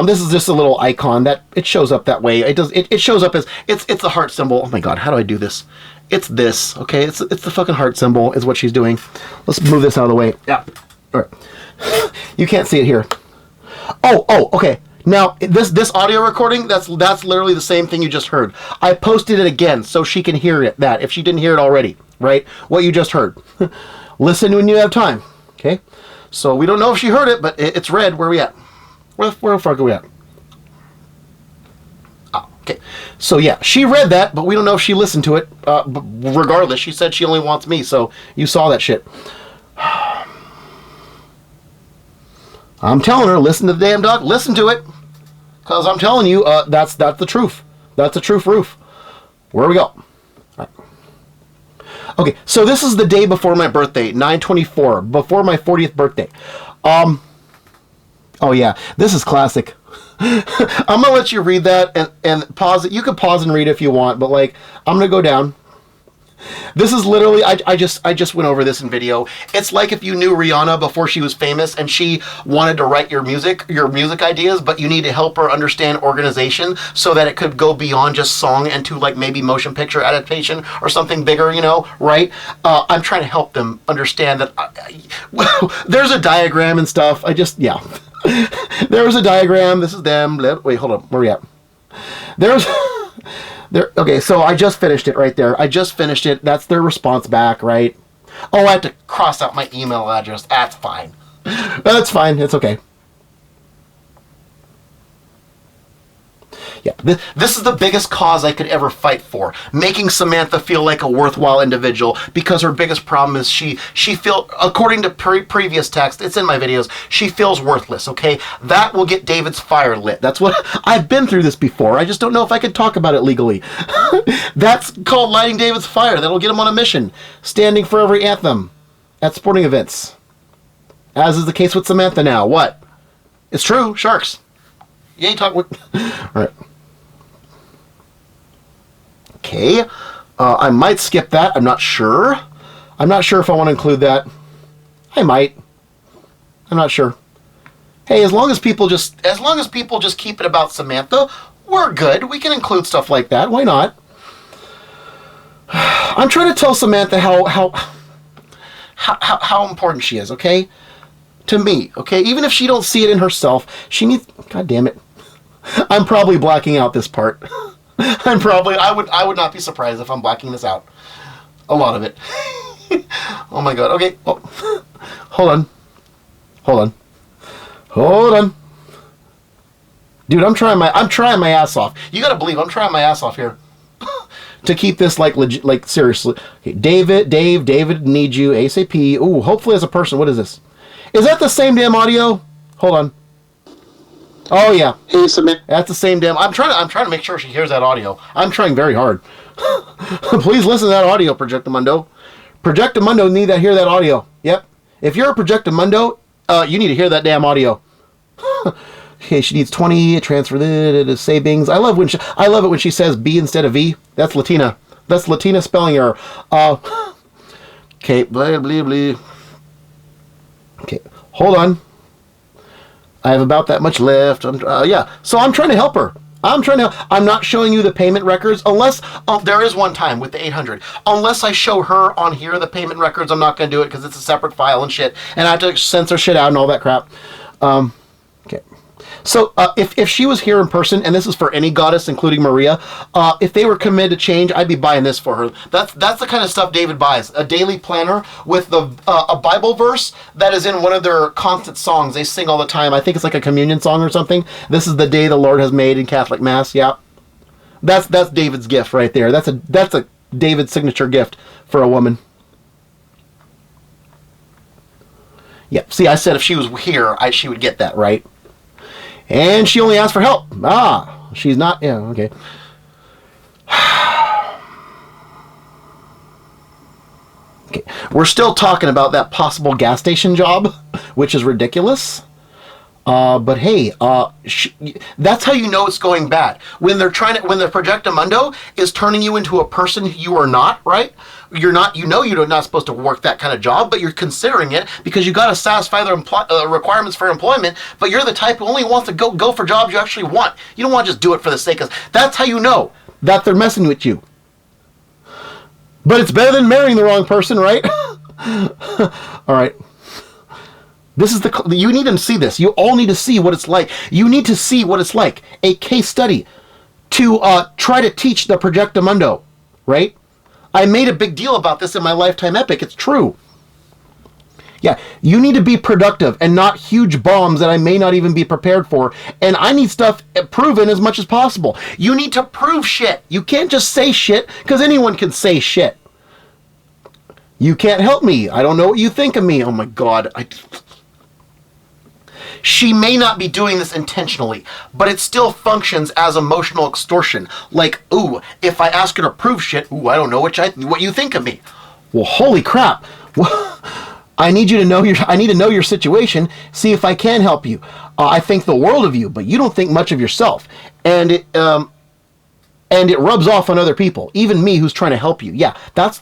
This is just a little icon that it shows up that way. It shows up as, it's a heart symbol. Oh my God, how do I do this? It's this, okay? It's the fucking heart symbol is what she's doing. Let's move this out of the way. Yeah, all right. You can't see it here. Oh, okay. Now, this audio recording, that's literally the same thing you just heard. I posted it again so she can hear it, if she didn't hear it already, right? What you just heard. Listen when you have time, okay? So we don't know if she heard it, but it's read. Where are we at? Where the fuck are we at? Oh, okay. So yeah, she read that, but we don't know if she listened to it. But regardless, she said she only wants me, so you saw that shit. I'm telling her, listen to the damn dog. Listen to it. Because I'm telling you, that's the truth. That's the truth roof. Where we go? All right. Okay, so this is the day before my birthday, 9/24, before my 40th birthday. Oh yeah, this is classic. I'm going to let you read that and pause it. You can pause and read if you want, but like, I'm going to go down. This is literally, I just went over this in video. It's like if you knew Rihanna before she was famous and she wanted to write your music ideas, but you need to help her understand organization so that it could go beyond just song and to like maybe motion picture adaptation or something bigger, right? I'm trying to help them understand that there's a diagram and stuff. There was a diagram. This is them. Wait, hold on. Where are we at? Okay, so I just finished it right there. I just finished it. That's their response back, right? Oh, I have to cross out my email address. That's fine. That's fine. It's okay. Yeah, this is the biggest cause I could ever fight for. Making Samantha feel like a worthwhile individual, because her biggest problem is she feels, according to previous text, it's in my videos, she feels worthless, okay? That will get David's fire lit. That's what, I've been through this before. I just don't know if I can talk about it legally. That's called lighting David's fire. That'll get him on a mission. Standing for every anthem at sporting events. As is the case with Samantha now. What? It's true. Sharks. You ain't talking with... All right. Okay. I might skip that. I'm not sure. I'm not sure if I want to include that. I might. I'm not sure. Hey, as long as people just keep it about Samantha, we're good. We can include stuff like that. Why not? I'm trying to tell Samantha how important she is, okay? To me, okay? Even if she don't see it in herself, she needs... God damn it. I'm probably blacking out this part. I would not be surprised if I'm blacking this out. A lot of it. Oh my god. Okay. Oh. Hold on. Dude, I'm trying my ass off. You gotta believe I'm trying my ass off here. To keep this like legit, like seriously. Okay, David needs you ASAP. Ooh, hopefully as a person. What is this? Is that the same damn audio? Hold on. Oh yeah. Hey, Samantha. That's the same damn. I'm trying to make sure she hears that audio. I'm trying very hard. Please listen to that audio, Projectamundo. Projectamundo need to hear that audio. Yep. If you're a Projectamundo, you need to hear that damn audio. Okay, she needs 20. Transfer the savings. I love it when she says B instead of V. That's Latina. That's Latina spelling error. Okay, blah blah blah. Okay, hold on. I have about that much left. Yeah, so I'm trying to help her. I'm not showing you the payment records unless, there is one time with the 800. Unless I show her on here the payment records, I'm not going to do it because it's a separate file and shit. And I have to censor shit out and all that crap. Okay. So if she was here in person, and this is for any goddess, including Maria, if they were committed to change, I'd be buying this for her. That's the kind of stuff David buys. A daily planner with a Bible verse that is in one of their constant songs they sing all the time. I think it's like a communion song or something. This is the day the Lord has made in Catholic Mass. Yeah, that's David's gift right there. That's a David signature gift for a woman. Yeah. See, I said if she was here, she would get that, right? And she only asked for help. She's not. Yeah, okay. Okay. We're still talking about that possible gas station job, which is ridiculous. But hey, that's how you know it's going bad. When the Projectamundo is turning you into a person you are not, right? You're not supposed to work that kind of job, but you're considering it because you got to satisfy the requirements for employment, but you're the type who only wants to go for jobs you actually want. You don't want to just do it for the sake of. That's how you know that they're messing with you. But it's better than marrying the wrong person, right? All right. This is you need to see this. You all need to see what it's like. You need to see what it's like. A case study to try to teach the Projectamundo, right? I made a big deal about this in my Lifetime Epic. It's true. Yeah, you need to be productive and not huge bombs that I may not even be prepared for. And I need stuff proven as much as possible. You need to prove shit. You can't just say shit because anyone can say shit. You can't help me. I don't know what you think of me. Oh my God. She may not be doing this intentionally, but it still functions as emotional extortion. Like, ooh, if I ask her to prove shit, ooh, I don't know what you think of me. Well, holy crap. I need to know your situation, see if I can help you. I think the world of you, but you don't think much of yourself. And it rubs off on other people, even me who's trying to help you. Yeah, that's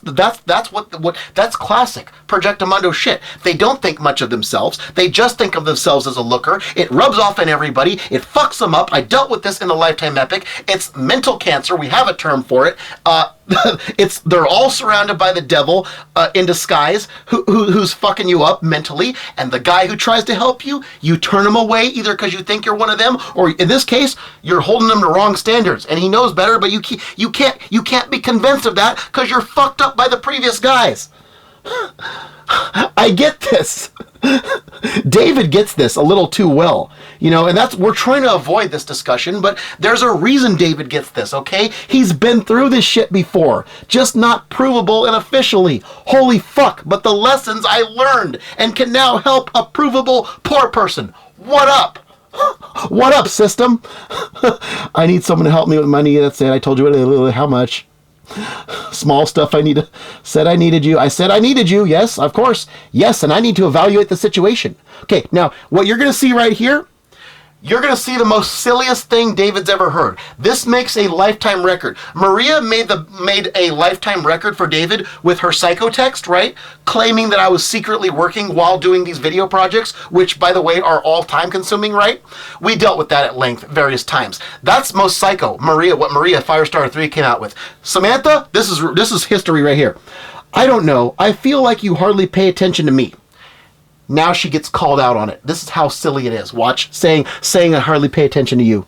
classic Projectamundo shit. They don't think much of themselves. They just think of themselves as a looker. It rubs off on everybody. It fucks them up. I dealt with this in the Lifetime Epic. It's mental cancer. We have a term for it. They're all surrounded by the devil in disguise who's fucking you up mentally, and the guy who tries to help you, you turn him away either because you think you're one of them, or in this case, you're holding him to wrong standards, and he knows better, but you can't be convinced of that because you're fucked up by the previous guys. I get this. David gets this a little too well, and we're trying to avoid this discussion, but there's a reason David gets this, okay? He's been through this shit before, just not provable and officially. Holy fuck, but the lessons I learned and can now help a provable poor person. What up? What up, system? I need someone to help me with money. That's it. I told you how much. Small stuff said I needed you. I said I needed you. Yes, of course. Yes, and I need to evaluate the situation. Okay, now, what you're going to see right here, you're going to see the most silliest thing David's ever heard. This makes a lifetime record. Maria made a lifetime record for David with her psychotext, right? Claiming that I was secretly working while doing these video projects, which, by the way, are all time consuming, right? We dealt with that at length various times. That's most psycho. What Maria Firestar 3 came out with. Samantha, this is history right here. I don't know. I feel like you hardly pay attention to me. Now she gets called out on it. This is how silly it is. Watch, saying I hardly pay attention to you.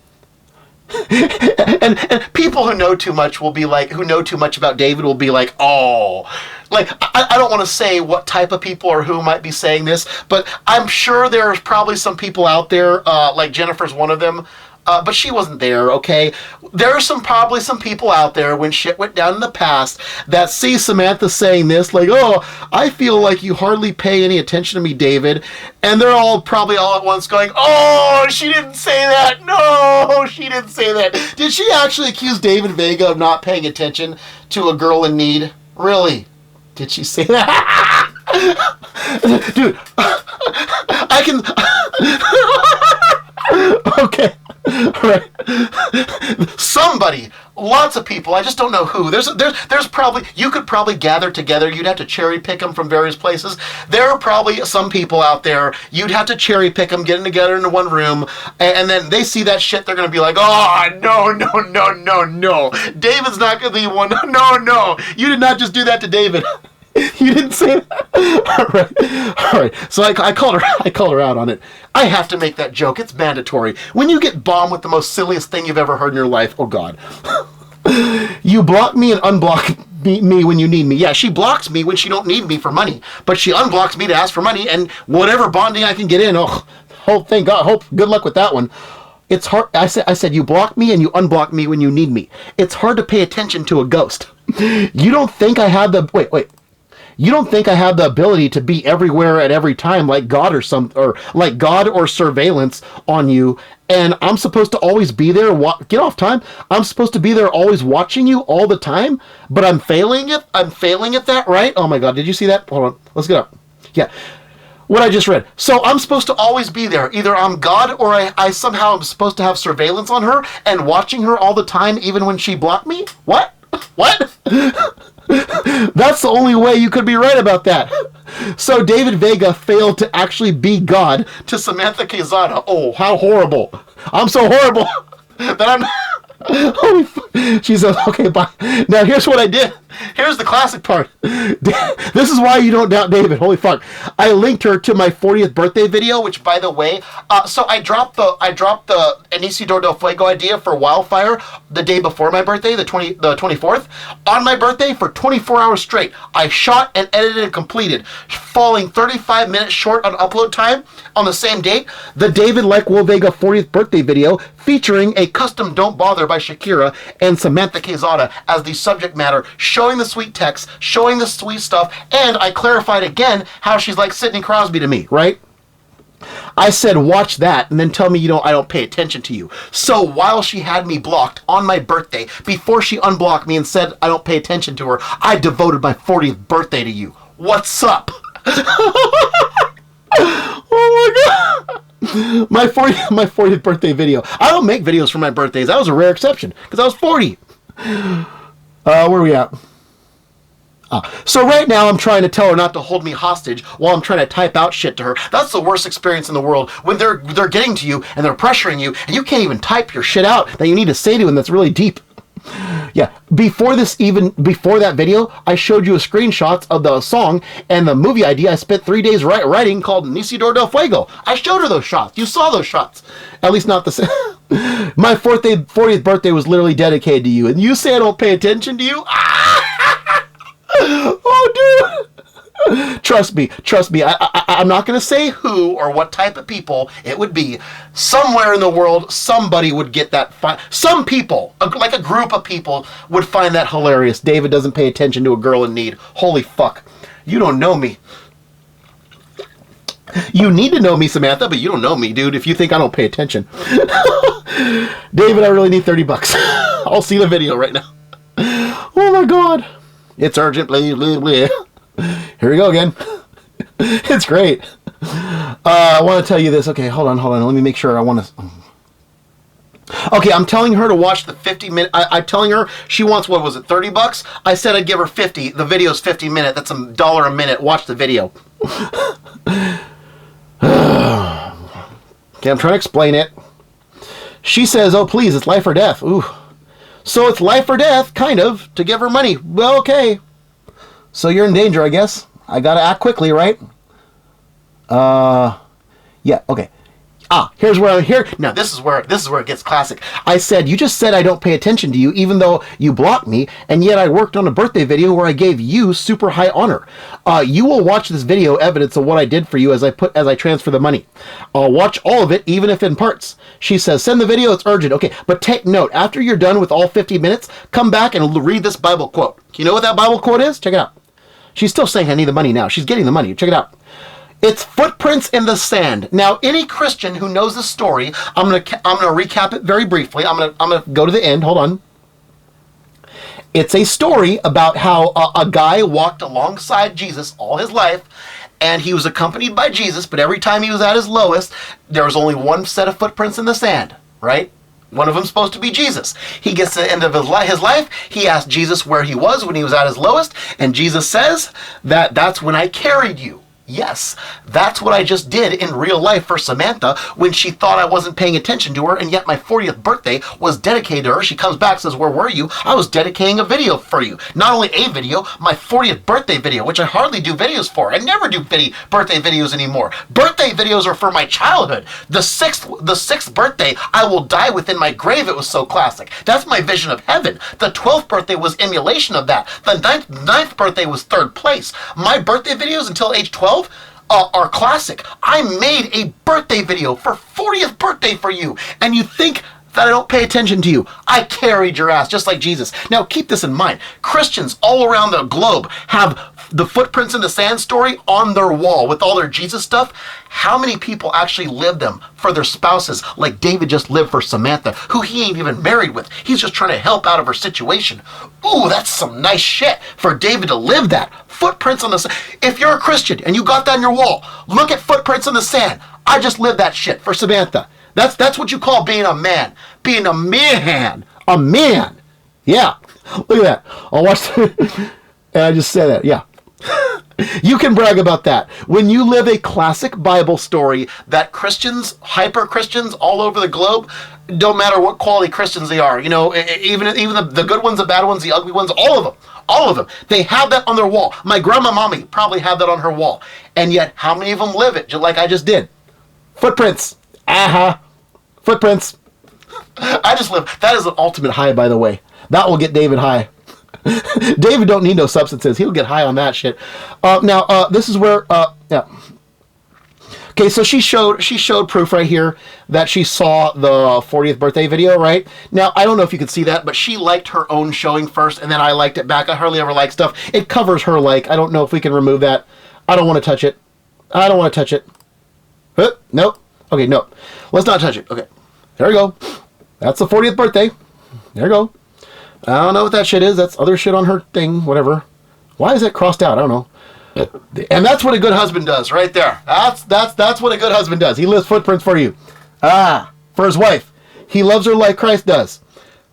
and people who know too much will be like, who know too much about David will be like, oh, like, I don't want to say what type of people or who might be saying this, but I'm sure there's probably some people out there, like Jennifer's one of them, but she wasn't there, okay? There are probably some people out there when shit went down in the past that see Samantha saying this, like, oh, I feel like you hardly pay any attention to me, David. And they're all probably all at once going, oh, she didn't say that. No, she didn't say that. Did she actually accuse David Vega of not paying attention to a girl in need? Really? Did she say that? Dude, I can... Okay. Right. Somebody, lots of people, I just don't know who. There's probably, you could probably gather together, you'd have to cherry pick them from various places. There are probably some people out there, you'd have to cherry pick them, get them together into one room, and then they see that shit, they're going to be like, oh, no. David's not going to be one. No. You did not just do that to David. You didn't say that. All right. So I called her out on it. I have to make that joke. It's mandatory. When you get bombed with the most silliest thing you've ever heard in your life, oh God. You block me and unblock me when you need me. Yeah, she blocks me when she don't need me for money, but she unblocks me to ask for money and whatever bonding I can get in. Oh, thank God. Good luck with that one. It's hard. I said you block me and you unblock me when you need me. It's hard to pay attention to a ghost. You don't think I have the wait. You don't think I have the ability to be everywhere at every time like God or like God or surveillance on you, and I'm supposed to always be there. Get off time. I'm supposed to be there always watching you all the time, but I'm failing it. I'm failing at that, right? Oh my God, did you see that? Hold on. Let's get up. Yeah. What I just read. So I'm supposed to always be there. Either I'm God or I somehow am supposed to have surveillance on her and watching her all the time even when she blocked me? What? That's the only way you could be right about that. So David Vega failed to actually be God to Samantha Quezada. Oh, how horrible. I'm so horrible that I'm... Holy fuck. She says, okay, bye. Now here's what I did. Here's the classic part. This is why you don't doubt David. Holy fuck. I linked her to my 40th birthday video, which by the way, so I dropped the Inicidor del Fuego idea for Wildfire the day before my birthday, the 24th. On my birthday for 24 hours straight. I shot and edited and completed, falling 35 minutes short on upload time on the same date. The David Like Will Vega 40th birthday video featuring a custom Don't Bother by Shakira and Samantha Quezada as the subject matter, showing the sweet text, showing the sweet stuff, and I clarified again how she's like Sidney Crosby to me, right? I said, watch that, and then tell me I don't pay attention to you. So while she had me blocked on my birthday, before she unblocked me and said I don't pay attention to her, I devoted my 40th birthday to you. What's up? Oh my God. My 40th birthday video. I don't make videos for my birthdays. That was a rare exception because I was 40. Where are we at? So right now I'm trying to tell her not to hold me hostage while I'm trying to type out shit to her. That's the worst experience in the world, when they're getting to you and they're pressuring you and you can't even type your shit out that you need to say to them that's really deep. Yeah, before that video, I showed you a screenshot of the song and the movie idea I spent 3 days writing called Inicidor del Fuego. I showed her those shots. You saw those shots. At least not the same. My 40th birthday was literally dedicated to you, and you say I don't pay attention to you? Oh, dude. Trust me. I'm not going to say who or what type of people it would be. Somewhere in the world, somebody would get that. Some people, like a group of people, would find that hilarious. David doesn't pay attention to a girl in need. Holy fuck. You don't know me. You need to know me, Samantha, but you don't know me, dude, if you think I don't pay attention. David, I really need $30. I'll see the video right now. Oh my God. It's urgent. Blah, blah, blah. Here we go again. It's great. I want to tell you this. Okay, hold on. Let me make sure. Okay, I'm telling her to watch the 50-minute. I'm telling her she wants, what was it, $30? I said I'd give her 50. The video's 50 minutes. That's $1 a minute. Watch the video. Okay, I'm trying to explain it. She says, oh, please, it's life or death. Ooh. So it's life or death, kind of, to give her money. Well, okay. So you're in danger, I guess. I gotta act quickly, right? Yeah, okay. Here's where now this is where it gets classic. I said, you just said I don't pay attention to you even though you blocked me, and yet I worked on a birthday video where I gave you super high honor. You will watch this video evidence of what I did for you as I transfer the money. I'll watch all of it, even if in parts. She says, send the video, it's urgent. Okay, but take note, after you're done with all 50 minutes, come back and read this Bible quote. You know what that Bible quote is? Check it out. She's still saying I need the money now. She's getting the money. Check it out. It's footprints in the sand. Now, any Christian who knows the story, I'm gonna recap it very briefly. I'm gonna go to the end. Hold on. It's a story about how a guy walked alongside Jesus all his life, and he was accompanied by Jesus, but every time he was at his lowest, there was only one set of footprints in the sand, right? One of them supposed to be Jesus. He gets to the end of his life. He asked Jesus where he was when he was at his lowest, and Jesus says that's when I carried you. Yes, that's what I just did in real life for Samantha when she thought I wasn't paying attention to her, and yet my 40th birthday was dedicated to her. She comes back and says, where were you? I was dedicating a video for you. Not only a video, my 40th birthday video, which I hardly do videos for. I never do birthday videos anymore. Birthday videos are for my childhood. The sixth birthday, I will die within my grave. It was so classic. That's my vision of heaven. The 12th birthday was emulation of that. The ninth birthday was third place. My birthday videos until age 12 are classic. I made a birthday video for 40th birthday for you, and you think that I don't pay attention to you. I carried your ass just like Jesus. Now keep this in mind. Christians all around the globe have the footprints in the sand story on their wall with all their Jesus stuff. How many people actually live them for their spouses, like David just lived for Samantha, who he ain't even married with? He's just trying to help out of her situation. Ooh, that's some nice shit for David to live that. Footprints on the sand. If you're a Christian and you got that on your wall, look at footprints in the sand. I just lived that shit for Samantha. That's what you call being a man. Being a man. A man. Yeah. Look at that. I'll watch the... And I just said that. Yeah. You can brag about that. When you live a classic Bible story that Christians, hyper-Christians all over the globe, don't matter what quality Christians they are, even the good ones, the bad ones, the ugly ones, all of them, they have that on their wall. My grandma mommy probably had that on her wall. And yet, how many of them live it, just like I just did? Footprints. Footprints. I just live. That is an ultimate high, by the way. That will get David high. David don't need no substances. He'll get high on that shit. Now, this is where, yeah. Okay, so she showed proof right here that she saw the 40th birthday video, right? Now, I don't know if you could see that, but she liked her own showing first, and then I liked it back. I hardly ever like stuff. It covers her like. I don't know if we can remove that. I don't want to touch it. I don't want to touch it. Nope. Okay, no. Let's not touch it. Okay. There we go. That's the 40th birthday. There we go. I don't know what that shit is. That's other shit on her thing, whatever. Why is it crossed out? I don't know. And that's what a good husband does right there. That's what a good husband does. He lifts footprints for you. For his wife. He loves her like Christ does.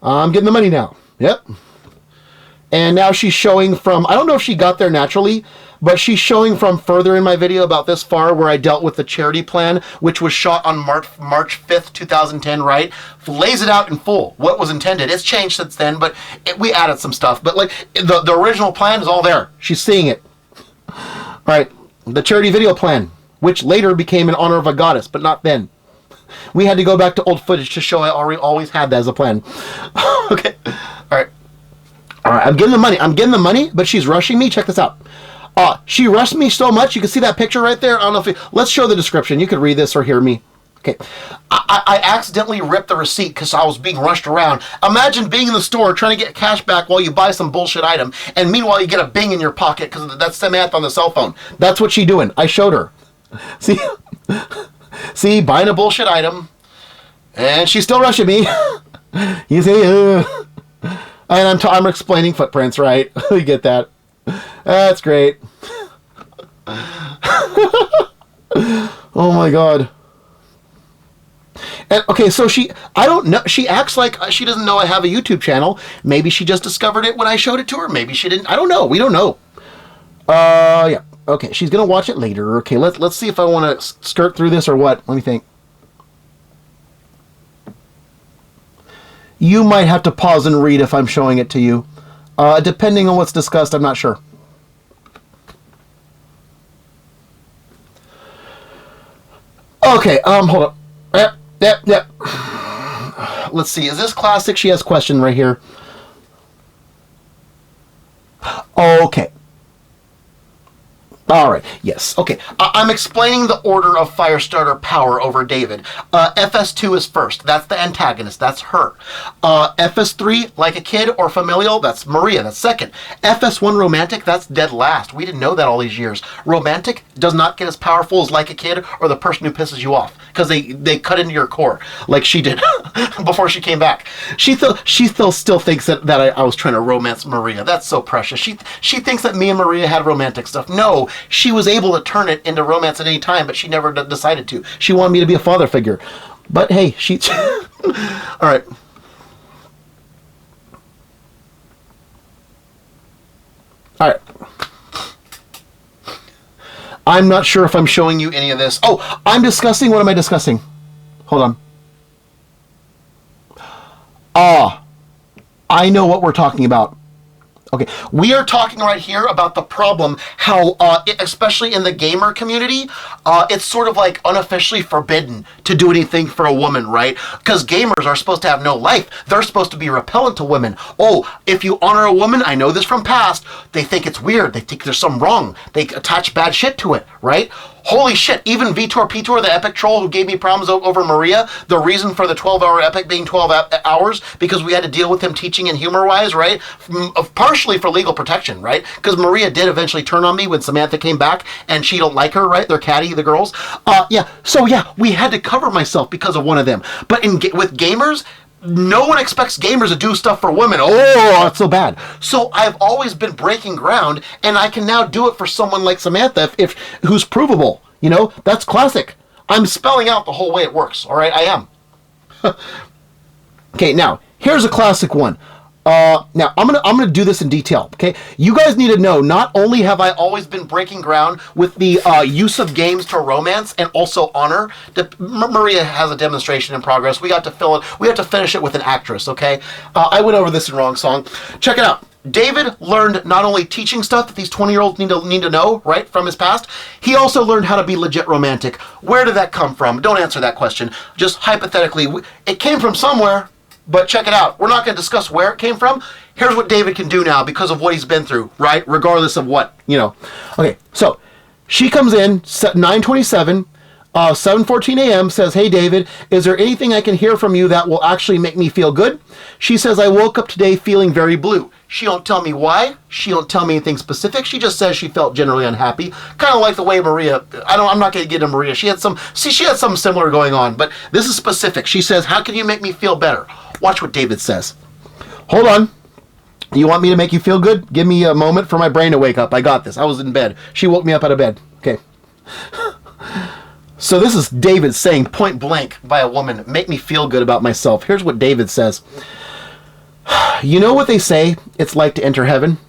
I'm getting the money now. Yep. And now she's showing from, I don't know if she got there naturally, but she's showing from further in my video about this far where I dealt with the charity plan, which was shot on March 5th, 2010, right? Lays it out in full, what was intended. It's changed since then, but we added some stuff. But like the original plan is all there. She's seeing it. All right, the charity video plan, which later became in honor of a goddess, but not then. We had to go back to old footage to show I always had that as a plan. Okay, all right, I'm getting the money, but she's rushing me. Check this out. She rushed me so much. You can see that picture right there. I don't know if let's show the description. You could read this or hear me. Okay. I accidentally ripped the receipt because I was being rushed around. Imagine being in the store trying to get cash back while you buy some bullshit item, and meanwhile you get a bing in your pocket because that's Samantha on the cell phone. That's what she doing. I showed her. See, buying a bullshit item, and she's still rushing me. You see, and I'm explaining footprints, right? You get that? That's great. Oh my god. And okay, so I don't know, she acts like she doesn't know I have a YouTube channel. Maybe she just discovered it when I showed it to her. Maybe she didn't. I don't know. We don't know. Yeah. Okay, she's gonna watch it later. Okay, let's see if I want to skirt through this or what. Let me think. You might have to pause and read if I'm showing it to you. Depending on what's discussed, I'm not sure. Okay, hold up. Yep. Let's see. Is this classic? She has a question right here. Okay. All right. Yes. Okay. I'm explaining the order of Firestarter power over David. FS2 is first. That's the antagonist. That's her. FS3, like a kid or familial, that's Maria. That's second. FS1, romantic, that's dead last. We didn't know that all these years. Romantic does not get as powerful as like a kid or the person who pisses you off, because they cut into your core like she did before she came back. She still thinks that I was trying to romance Maria. That's so precious. She thinks that me and Maria had romantic stuff. No. She was able to turn it into romance at any time, but she never decided to. She wanted me to be a father figure. But hey, she... All right. All right. I'm not sure if I'm showing you any of this. Oh, I'm discussing... What am I discussing? Hold on. I know what we're talking about. Okay, we are talking right here about the problem, how, especially in the gamer community, it's sort of like unofficially forbidden to do anything for a woman, right? Because gamers are supposed to have no life. They're supposed to be repellent to women. Oh, if you honor a woman, I know this from past, they think it's weird. They think there's something wrong. They attach bad shit to it, right? Holy shit, even Vitor Pitor, the epic troll who gave me problems over Maria, the reason for the 12-hour epic being 12 hours, because we had to deal with him teaching and humor-wise, right? Partially for legal protection, right? Because Maria did eventually turn on me when Samantha came back, and she don't like her, right? They're catty, the girls. We had to cover myself because of one of them. But with gamers, no one expects gamers to do stuff for women. Oh, it's so bad. So I've always been breaking ground, and I can now do it for someone like Samantha, if who's provable. You know, that's classic. I'm spelling out the whole way it works. All right, I am. Okay, now here's a classic one. Now I'm gonna do this in detail. Okay, you guys need to know. Not only have I always been breaking ground with the use of games to romance and also honor. Maria has a demonstration in progress. We got to fill it. We have to finish it with an actress. Okay, I went over this in wrong song. Check it out. David learned not only teaching stuff that these 20-year-olds need to know, right, from his past, he also learned how to be legit romantic. Where did that come from? Don't answer that question. Just hypothetically, it came from somewhere. But check it out. We're not going to discuss where it came from. Here's what David can do now because of what he's been through, right? Regardless of what, you know. Okay, so she comes in, 9:27, 7:14 a.m., says, "Hey, David, is there anything I can hear from you that will actually make me feel good?" She says, "I woke up today feeling very blue." She don't tell me why. She don't tell me anything specific. She just says she felt generally unhappy. Kind of like the way Maria, I'm not going to get into Maria. She had something similar going on, but this is specific. She says, "How can you make me feel better?" Watch what David says. Hold on. You want me to make you feel good? Give me a moment for my brain to wake up. I got this. I was in bed. She woke me up out of bed. Okay. So this is David saying point blank by a woman, "Make me feel good about myself." Here's what David says. "You know what they say it's like to enter heaven?"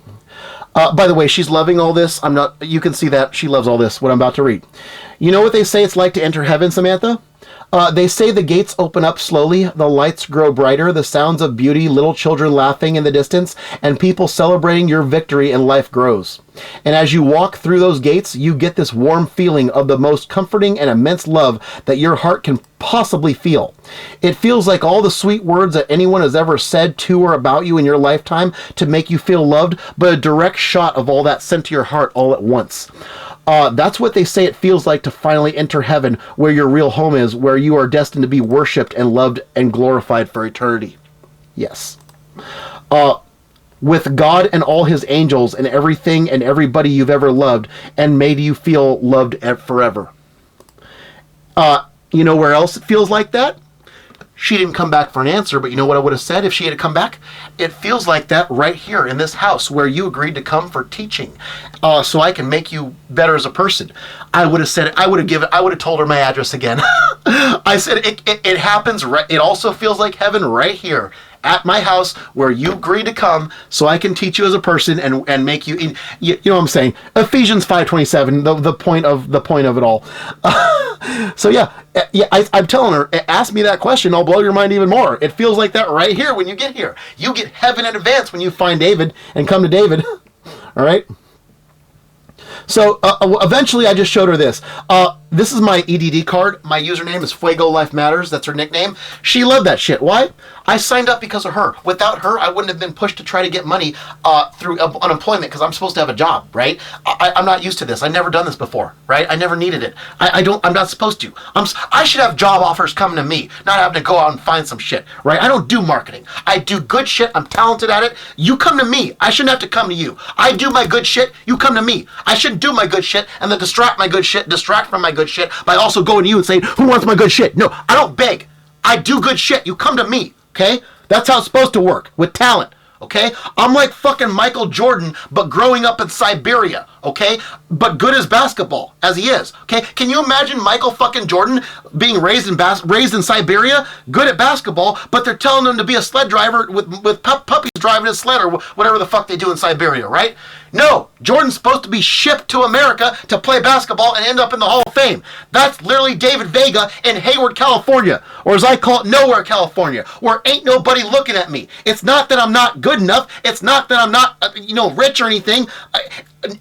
By the way, she's loving all this. You can see that she loves all this, what I'm about to read. "You know what they say it's like to enter heaven, Samantha? They say the gates open up slowly, the lights grow brighter, the sounds of beauty, little children laughing in the distance, and people celebrating your victory, and life grows. And as you walk through those gates, you get this warm feeling of the most comforting and immense love that your heart can possibly feel. It feels like all the sweet words that anyone has ever said to or about you in your lifetime to make you feel loved, but a direct shot of all that sent to your heart all at once. That's what they say it feels like to finally enter heaven, where your real home is, where you are destined to be worshipped and loved and glorified for eternity." Yes. "With God and all his angels and everything and everybody you've ever loved and made you feel loved forever." You know where else it feels like that? She didn't come back for an answer, but you know what I would have said if she had come back? "It feels like that right here in this house where you agreed to come for teaching, so I can make you better as a person." I would have said, I would have told her my address again. I said, it happens, it also feels like heaven right here at my house where you agreed to come so I can teach you as a person and make you, you know what I'm saying? Ephesians 5:27, the point of it all. So I'm telling her, ask me that question, I'll blow your mind even more. It feels like that right here when you get here. You get heaven in advance when you find David and come to David. All right? So eventually I just showed her this. This is my EDD card. My username is Fuego Life Matters. That's her nickname. She loved that shit. Why? I signed up because of her. Without her, I wouldn't have been pushed to try to get money through unemployment because I'm supposed to have a job, right? I'm not used to this. I've never done this before, right? I never needed it. I'm not supposed to. I should have job offers coming to me, not having to go out and find some shit, right? I don't do marketing. I do good shit. I'm talented at it. You come to me. I shouldn't have to come to you. I do my good shit. You come to me. I shouldn't do my good shit and then distract from my good shit by also going to you and saying, who wants my good shit? No, I don't beg. I do good shit. You come to me, okay? That's how it's supposed to work, with talent, okay? I'm like fucking Michael Jordan, but growing up in Siberia, okay? But good as basketball, as he is, okay? Can you imagine Michael fucking Jordan being raised in Siberia, good at basketball, but they're telling him to be a sled driver with puppies driving his sled or whatever the fuck they do in Siberia, right? No, Jordan's supposed to be shipped to America to play basketball and end up in the Hall of Fame. That's literally David Vega in Hayward, California, or as I call it, Nowhere, California, where ain't nobody looking at me. It's not that I'm not good enough. It's not that I'm not, rich or anything.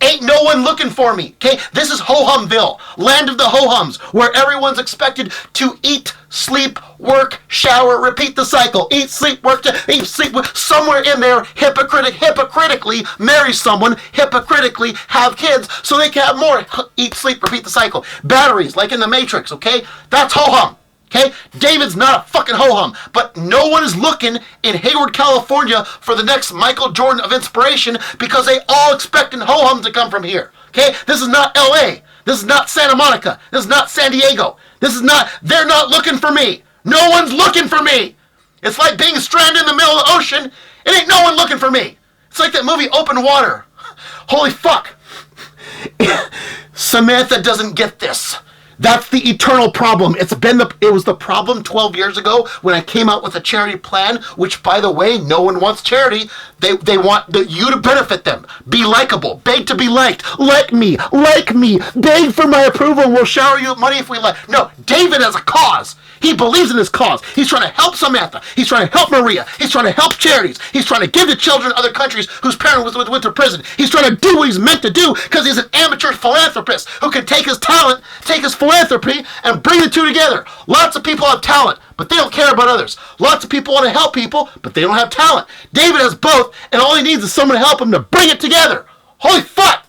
Ain't no one looking for me, okay? This is Ho-Humville, land of the Ho-Hums, where everyone's expected to eat, sleep, work, shower, repeat the cycle. Eat, sleep, work, eat, sleep, somewhere in there, hypocritically marry someone, hypocritically have kids, so they can have more. Eat, sleep, repeat the cycle. Batteries, like in the Matrix, okay? That's Ho-Hum. Okay? David's not a fucking ho-hum, but no one is looking in Hayward, California for the next Michael Jordan of inspiration because they all expecting ho-hums to come from here. Okay? This is not LA. This is not Santa Monica. This is not San Diego. They're not looking for me. No one's looking for me. It's like being stranded in the middle of the ocean. It ain't no one looking for me. It's like that movie Open Water. Holy fuck. Samantha doesn't get this. That's the eternal problem. It was the problem 12 years ago when I came out with a charity plan, which, by the way, no one wants charity. They want you to benefit them. Be likable. Beg to be liked. Like me. Beg for my approval. We'll shower you with money if we like. No, David has a cause. He believes in his cause. He's trying to help Samantha. He's trying to help Maria. He's trying to help charities. He's trying to give to children in other countries whose parent went to prison. He's trying to do what he's meant to do because he's an amateur philanthropist who can take his talent, take his philanthropy, and bring the two together. Lots of people have talent, but they don't care about others. Lots of people want to help people, but they don't have talent. David has both, and all he needs is someone to help him to bring it together. Holy fuck!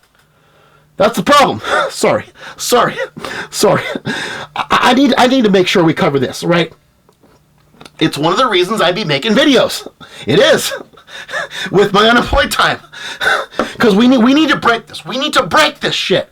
That's the problem. Sorry. I need to make sure we cover this, right? It's one of the reasons I'd be making videos. It is. With my unemployed time. Because we need to break this. We need to break this shit.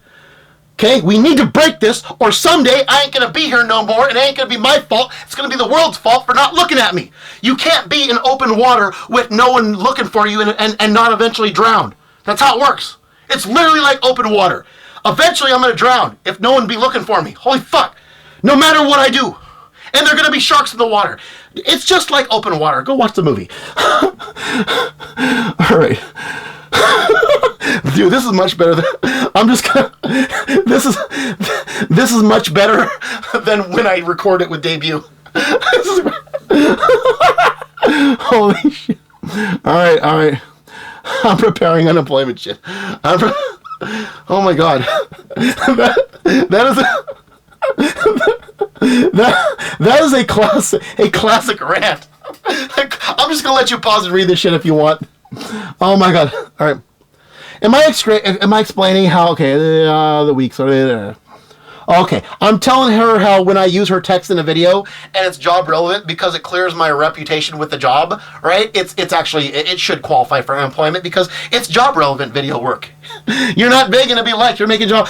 Okay? We need to break this, or someday I ain't gonna be here no more, and it ain't gonna be my fault. It's gonna be the world's fault for not looking at me. You can't be in open water with no one looking for you and not eventually drown. That's how it works. It's literally like open water. Eventually I'm going to drown if no one be looking for me. Holy fuck. No matter what I do. And there are going to be sharks in the water. It's just like open water. Go watch the movie. All right. Dude, this is much better than... This is much better than when I record it with Debut. Holy shit. All right. I'm preparing unemployment shit. Oh my god. That is a classic rant. I'm just gonna let you pause and read this shit if you want. Oh my god. All right. Am I explaining how? Okay, the weeks are. Okay, I'm telling her how when I use her text in a video and it's job relevant because it clears my reputation with the job, right? It's actually, it should qualify for unemployment because it's job relevant video work. You're not begging to be liked, you're making job.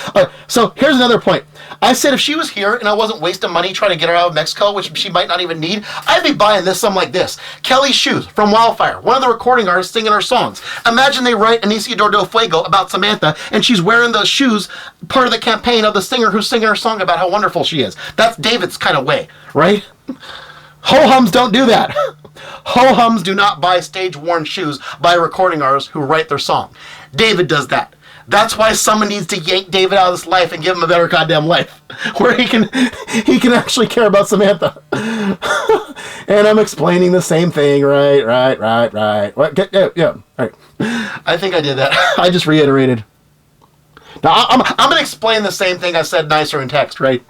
So here's another point. I said if she was here and I wasn't wasting money trying to get her out of Mexico, which she might not even need, I'd be buying this, something like this. Kelly's Shoes from Wildfire, one of the recording artists singing her songs. Imagine they write Anicia del Fuego about Samantha and she's wearing those shoes, part of the campaign of the singer who's singing her song about how wonderful she is. That's David's kind of way, right? Ho-hums don't do that. Ho-hums do not buy stage-worn shoes by recording artists who write their song. David does that. That's why someone needs to yank David out of this life and give him a better goddamn life, where he can actually care about Samantha. And I'm explaining the same thing, right. What? Yeah. All right. I think I did that. I just reiterated. Now, I'm going to explain the same thing I said nicer in text, right?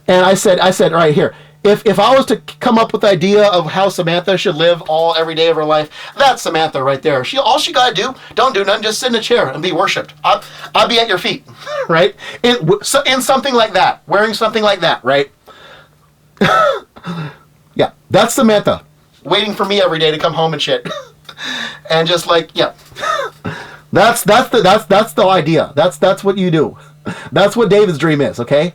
And I said right here, if I was to come up with the idea of how Samantha should live every day of her life, that's Samantha right there. All she got to do, don't do nothing, just sit in a chair and be worshipped. I'll be at your feet, right? In something like that, wearing something like that, right? Yeah, that's Samantha, waiting for me every day to come home and shit, and just like, yeah, that's the idea. That's what you do. That's what David's dream is. Okay.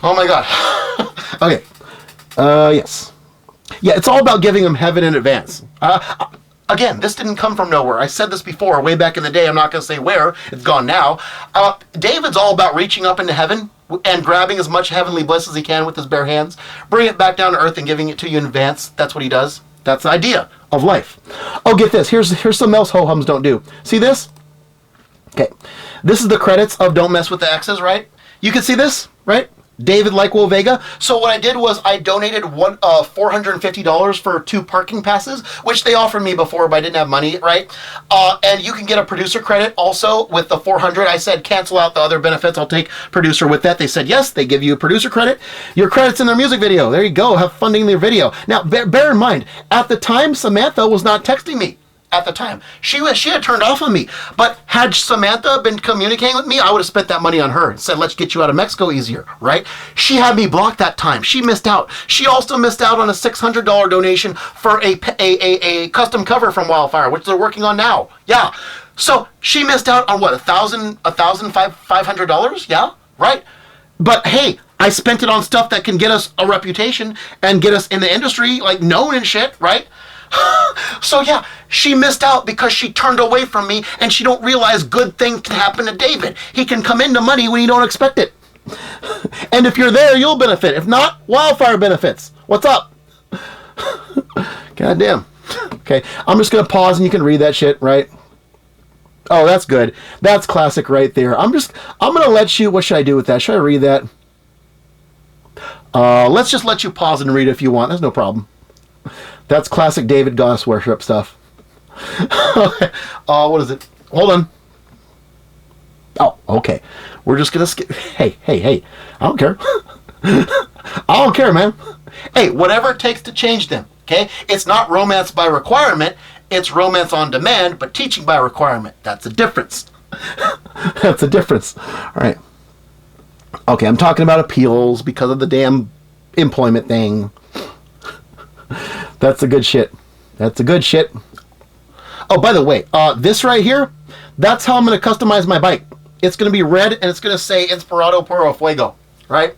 Oh my God. Okay. Yes. Yeah, it's all about giving him heaven in advance. Again, this didn't come from nowhere. I said this before, way back in the day. I'm not going to say where. It's gone now. David's all about reaching up into heaven and grabbing as much heavenly bliss as he can with his bare hands, bring it back down to earth and giving it to you in advance. That's what he does. That's the idea of life. Oh, get this. Here's something else ho-hums don't do. See this? Okay. This is the credits of Don't Mess with the X's, right? You can see this, right? David like Will Vega. So what I did was I donated $450 for 2 parking passes, which they offered me before, but I didn't have money, right? And you can get a producer credit also with the 400. I said cancel out the other benefits. I'll take producer with that. They said yes. They give you a producer credit. Your credits in their music video. There you go. Have funding their video. Now bear in mind, at the time Samantha was not texting me. At the time, she had turned off on me. But had Samantha been communicating with me, I would have spent that money on her and said, let's get you out of Mexico easier, right? She had me blocked that time. She missed out. She also missed out on a $600 donation for a custom cover from Wildfire, which they're working on now. Yeah. So she missed out on what, $1,500? Yeah, right. But hey, I spent it on stuff that can get us a reputation and get us in the industry, like known and shit, right? So yeah, she missed out because she turned away from me, and she don't realize good things can happen to David. He can come into money when you don't expect it. And if you're there, you'll benefit. If not, Wildfire benefits. What's up? God damn. Okay, I'm just going to pause and you can read that shit, right? Oh, that's good. That's classic right there. I'm going to let you, what should I do with that? Should I read that? Let's just let you pause and read it if you want. That's no problem. That's classic David Goss worship stuff. Okay. What is it? Hold on. Oh, okay. We're just going to skip. Hey. I don't care. I don't care, man. Hey, whatever it takes to change them. Okay? It's not romance by requirement. It's romance on demand, but teaching by requirement. That's a difference. That's a difference. All right. Okay, I'm talking about appeals because of the damn employment thing. That's the good shit. That's the good shit. Oh, by the way, this right here, that's how I'm going to customize my bike. It's going to be red, and it's going to say Inspirado por Fuego, right?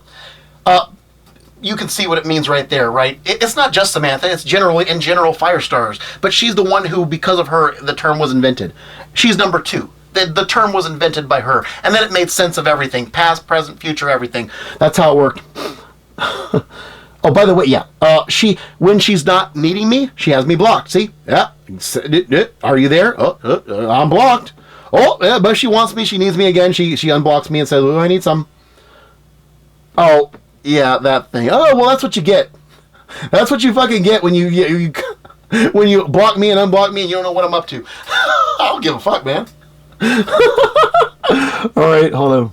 You can see what it means right there, right? It's not just Samantha. It's generally, in general, fire stars. But she's the one who, because of her, the term was invented. She's number 2. The term was invented by her. And then it made sense of everything. Past, present, future, everything. That's how it worked. Oh, by the way, yeah. When she's not needing me, she has me blocked. See? Yeah. Are you there? Oh, I'm blocked. Oh, yeah, but she wants me. She needs me again. She unblocks me and says, oh, I need some. Oh, yeah, that thing. Oh, well, that's what you get. That's what you fucking get when you when you block me and unblock me and you don't know what I'm up to. I don't give a fuck, man. All right, hold on.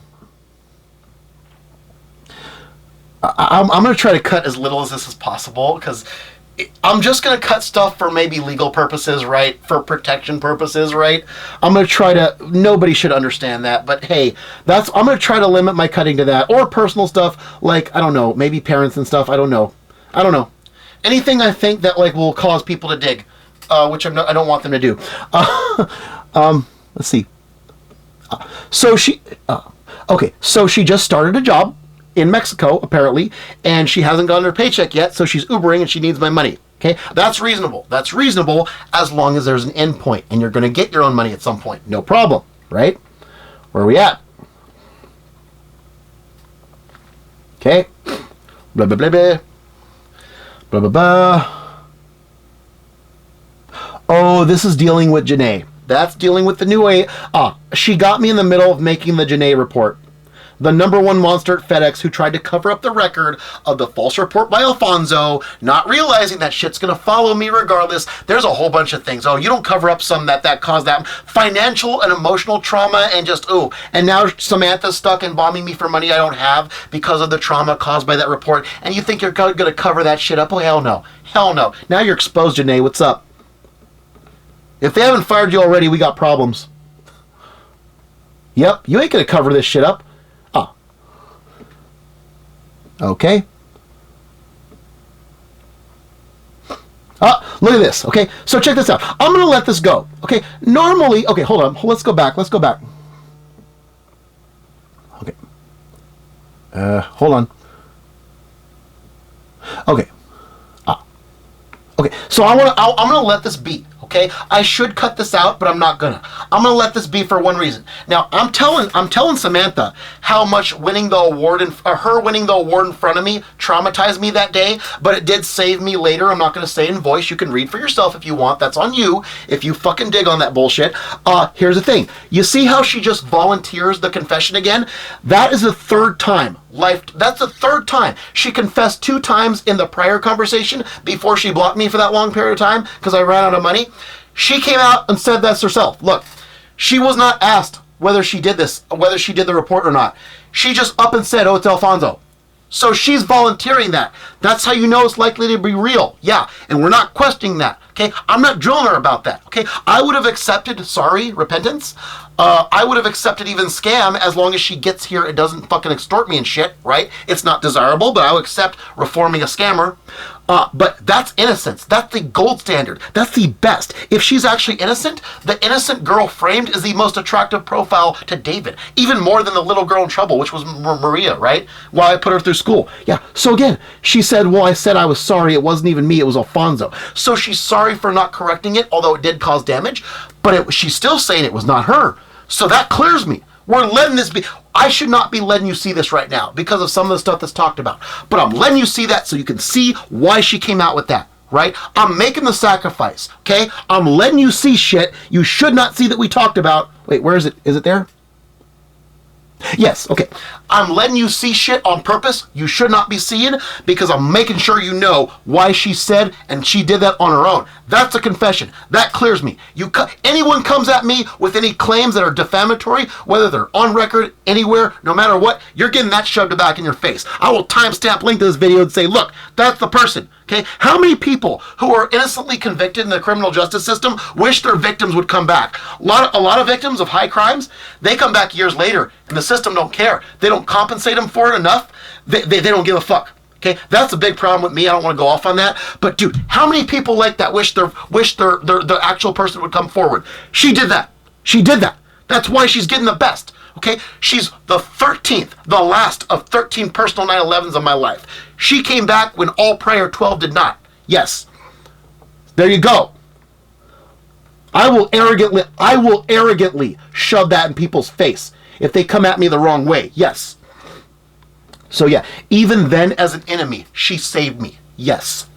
I'm going to try to cut as little as this as possible because I'm just going to cut stuff for maybe legal purposes, right? For protection purposes, right? I'm going to try to, nobody should understand that, but hey, I'm going to try to limit my cutting to that, or personal stuff, like, I don't know, maybe parents and stuff, I don't know. Anything I think that, like, will cause people to dig, which I don't want them to do. Let's see. So she just started a job in Mexico, apparently, and she hasn't gotten her paycheck yet, so she's Ubering and she needs my money. Okay? That's reasonable. That's reasonable as long as there's an end point, and you're going to get your own money at some point. No problem, right? Where are we at? Okay. Blah, blah, blah, blah. Blah, blah, blah. Oh, this is dealing with Janae. That's dealing with the new A. She got me in the middle of making the Janae report. the #1 monster at FedEx who tried to cover up the record of the false report by Alfonso, not realizing that shit's going to follow me regardless. There's a whole bunch of things. Oh, you don't cover up some that caused that financial and emotional trauma and just, and now Samantha's stuck and bombing me for money I don't have because of the trauma caused by that report. And you think you're going to cover that shit up? Oh, hell no. Hell no. Now you're exposed, Janae. What's up? If they haven't fired you already, we got problems. Yep, you ain't going to cover this shit up. Oh. Okay. Look at this, okay? So check this out. I'm going to let this go, okay? Normally, okay, hold on. Let's go back. Okay. Hold on. Okay. Okay, so I'm gonna let this be. Okay, I should cut this out, but I'm not gonna. I'm gonna let this be for one reason. Now, I'm telling Samantha how much winning the award her winning the award in front of me traumatized me that day, but it did save me later. I'm not gonna say in voice. You can read for yourself if you want. That's on you. If you fucking dig on that bullshit. Here's the thing. You see how she just volunteers the confession again? That is the third time. That's the third time. She confessed 2 times in the prior conversation before she blocked me for that long period of time because I ran out of money. She came out and said this herself. Look, she was not asked whether she did the report or not. She just up and said, it's Alfonso. So she's volunteering that. That's how you know it's likely to be real. Yeah, and we're not questioning that. Okay, I'm not drilling her about that. Okay, I would have accepted, repentance. I would have accepted even scam as long as she gets here and doesn't fucking extort me and shit, right? It's not desirable, but I would accept reforming a scammer. But that's innocence. That's the gold standard. That's the best. If she's actually innocent, the innocent girl framed is the most attractive profile to David. Even more than the little girl in trouble, which was Maria, right? While I put her through school. Yeah, so again, she said, well, I said I was sorry. It wasn't even me. It was Alfonso. So she's sorry for not correcting it, although it did cause damage. But she's still saying it was not her. So that clears me. We're letting this be. I should not be letting you see this right now because of some of the stuff that's talked about. But I'm letting you see that so you can see why she came out with that, right? I'm making the sacrifice, okay? I'm letting you see shit you should not see that we talked about. Wait, where is it? Is it there? Yes, okay. I'm letting you see shit on purpose you should not be seeing because I'm making sure you know why she said and she did that on her own. That's a confession. That clears me. Anyone comes at me with any claims that are defamatory, whether they're on record, anywhere, no matter what, you're getting that shoved back in your face. I will timestamp link to this video and say, look, that's the person. Okay? How many people who are innocently convicted in the criminal justice system wish their victims would come back? A lot of victims of high crimes, they come back years later and the system don't care. They don't compensate them for it enough. They don't give a fuck. Okay, that's a big problem with me. I don't want to go off on that. But dude, how many people like that wish their actual person would come forward? She did that. She did that. That's why she's getting the best. Okay, she's the 13th, the last of 13 personal 9/11s of my life. She came back when all prior 12 did not. Yes. There you go. I will arrogantly shove that in people's face if they come at me the wrong way. Yes. So yeah, even then as an enemy, she saved me. Yes.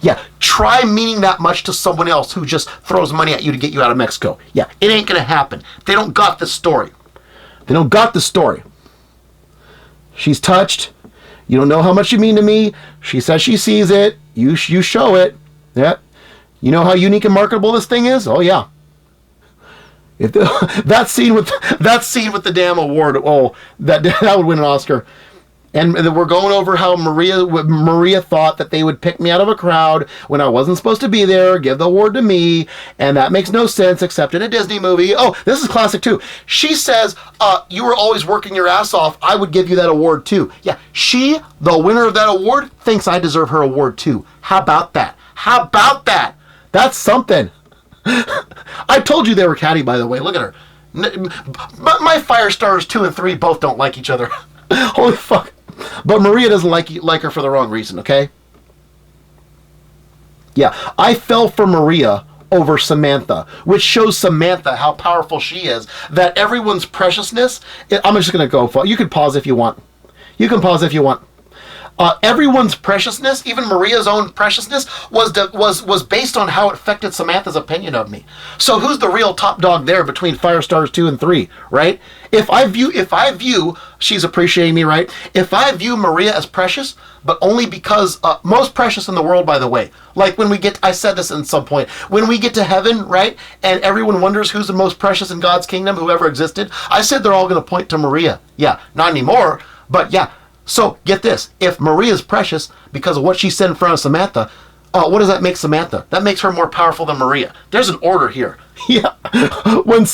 Yeah, try meaning that much to someone else who just throws money at you to get you out of Mexico. Yeah, it ain't gonna happen. They don't got the story. They don't got the story. She's touched. You don't know how much you mean to me. She says she sees it. You show it. Yeah. You know how unique and marketable this thing is? Oh yeah. That scene with the damn award. Oh, that would win an Oscar. And we're going over how Maria thought that they would pick me out of a crowd when I wasn't supposed to be there, give the award to me, and that makes no sense except in a Disney movie. Oh, this is classic too. She says, you were always working your ass off. I would give you that award too. Yeah, she, the winner of that award, thinks I deserve her award too. How about that? How about that? That's something. I told you they were catty, by the way. Look at her. But my fire stars 2 and 3 both don't like each other. Holy fuck. But Maria doesn't like her for the wrong reason, okay? Yeah, I fell for Maria over Samantha, which shows Samantha how powerful she is, that everyone's preciousness, I'm just going to go for it. You can pause if you want. You can pause if you want. Everyone's preciousness, even Maria's own preciousness, was based on how it affected Samantha's opinion of me. So who's the real top dog there between Firestars 2 and 3, right? If I view she's appreciating me, right? If I view Maria as precious, but only because, most precious in the world, by the way, like when we get, I said this at some point, when we get to heaven, right, and everyone wonders who's the most precious in God's kingdom, who ever existed, I said they're all going to point to Maria. Yeah, not anymore, but yeah. So get this, if Maria is precious because of what she said in front of Samantha, what does that make Samantha? That makes her more powerful than Maria. There's an order here. Yeah. When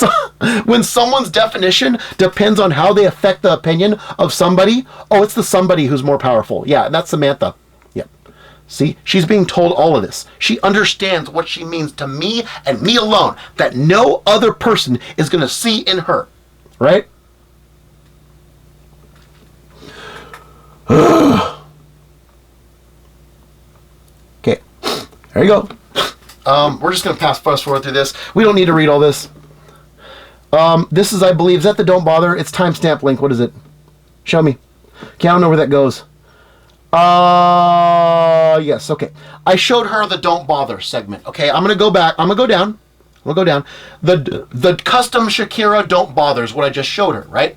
someone's definition depends on how they affect the opinion of somebody, it's the somebody who's more powerful. Yeah, and that's Samantha. Yeah. See, she's being told all of this. She understands what she means to me and me alone, that no other person is going to see in her. Right? Okay. There you go. We're just going to fast forward through this. We don't need to read all this. This is, I believe, is that the don't bother? It's timestamp link. What is it? Show me. Okay, I don't know where that goes. Yes, okay. I showed her the don't bother segment. Okay, I'm going to go back. I'm going to go down. We'll go down. The custom Shakira don't bother is what I just showed her, right?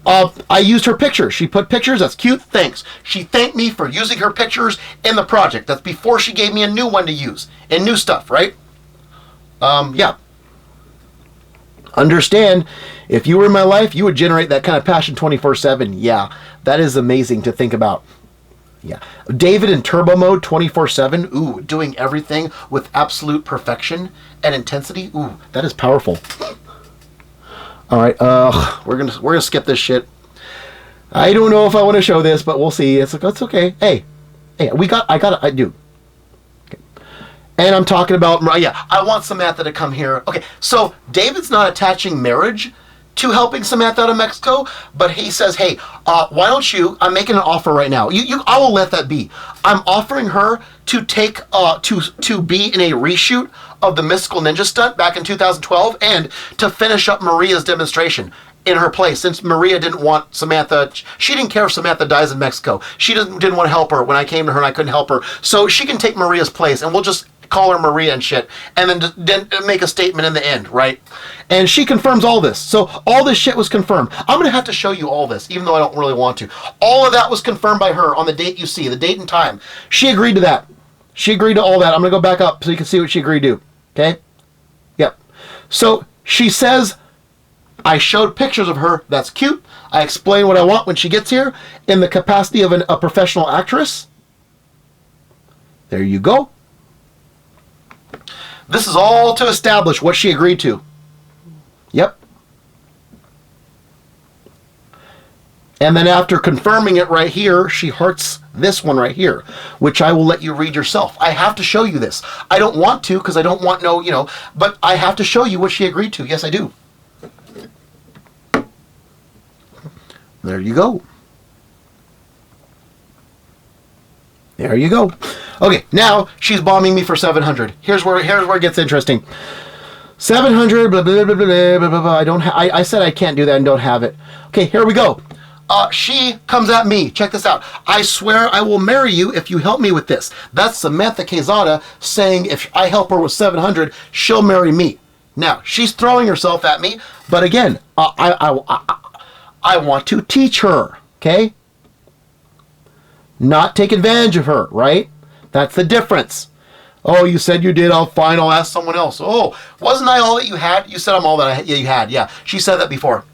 I used her picture. She put pictures. That's cute. Thanks. She thanked me for using her pictures in the project. That's before she gave me a new one to use. And new stuff, right? Yeah. Understand, if you were in my life, you would generate that kind of passion 24/7. Yeah. That is amazing to think about. Yeah. David in turbo mode 24/7. Ooh, doing everything with absolute perfection and intensity. Ooh, that is powerful. All right, we're gonna skip this shit. I don't know if I want to show this, but we'll see. It's okay. Hey, I do. Okay. And I'm talking about, yeah, I want Samantha to come here. Okay, so David's not attaching marriage to helping Samantha out of Mexico, but he says, hey, why don't you, I'm making an offer right now. I will let that be. I'm offering her to take, to be in a reshoot of the Mystical Ninja stunt back in 2012 and to finish up Maria's demonstration in her place, since Maria didn't want Samantha. She didn't care if Samantha dies in Mexico. She didn't want to help her when I came to her and I couldn't help her. So she can take Maria's place and we'll just call her Maria and shit, and then make a statement in the end, right? And she confirms all this. So all this shit was confirmed. I'm going to have to show you all this, even though I don't really want to. All of that was confirmed by her on the date you see, the date and time. She agreed to that. She agreed to all that. I'm going to go back up so you can see what she agreed to. Okay? Yep. So she says, I showed pictures of her. That's cute. I explain what I want when she gets here in the capacity of a professional actress. There you go. This is all to establish what she agreed to. Yep. And then after confirming it right here, she hearts this one right here, which I will let you read yourself. I have to show you this. I don't want to because I don't want but I have to show you what she agreed to. Yes, I do. There you go. There you go. Okay, now she's bombing me for 700. Here's where it gets interesting. 700, blah, blah, blah, blah, blah, blah, blah. I said I can't do that and don't have it. Okay, here we go. She comes at me. Check this out. I swear I will marry you if you help me with this. That's Samantha Quezada saying if I help her with 700, she'll marry me. Now, she's throwing herself at me, but again, I want to teach her, okay? Not take advantage of her, right? That's the difference. Oh, you said you did. Fine. I'll ask someone else. Oh, wasn't I all that you had? You said I'm all that you had. Yeah, she said that before.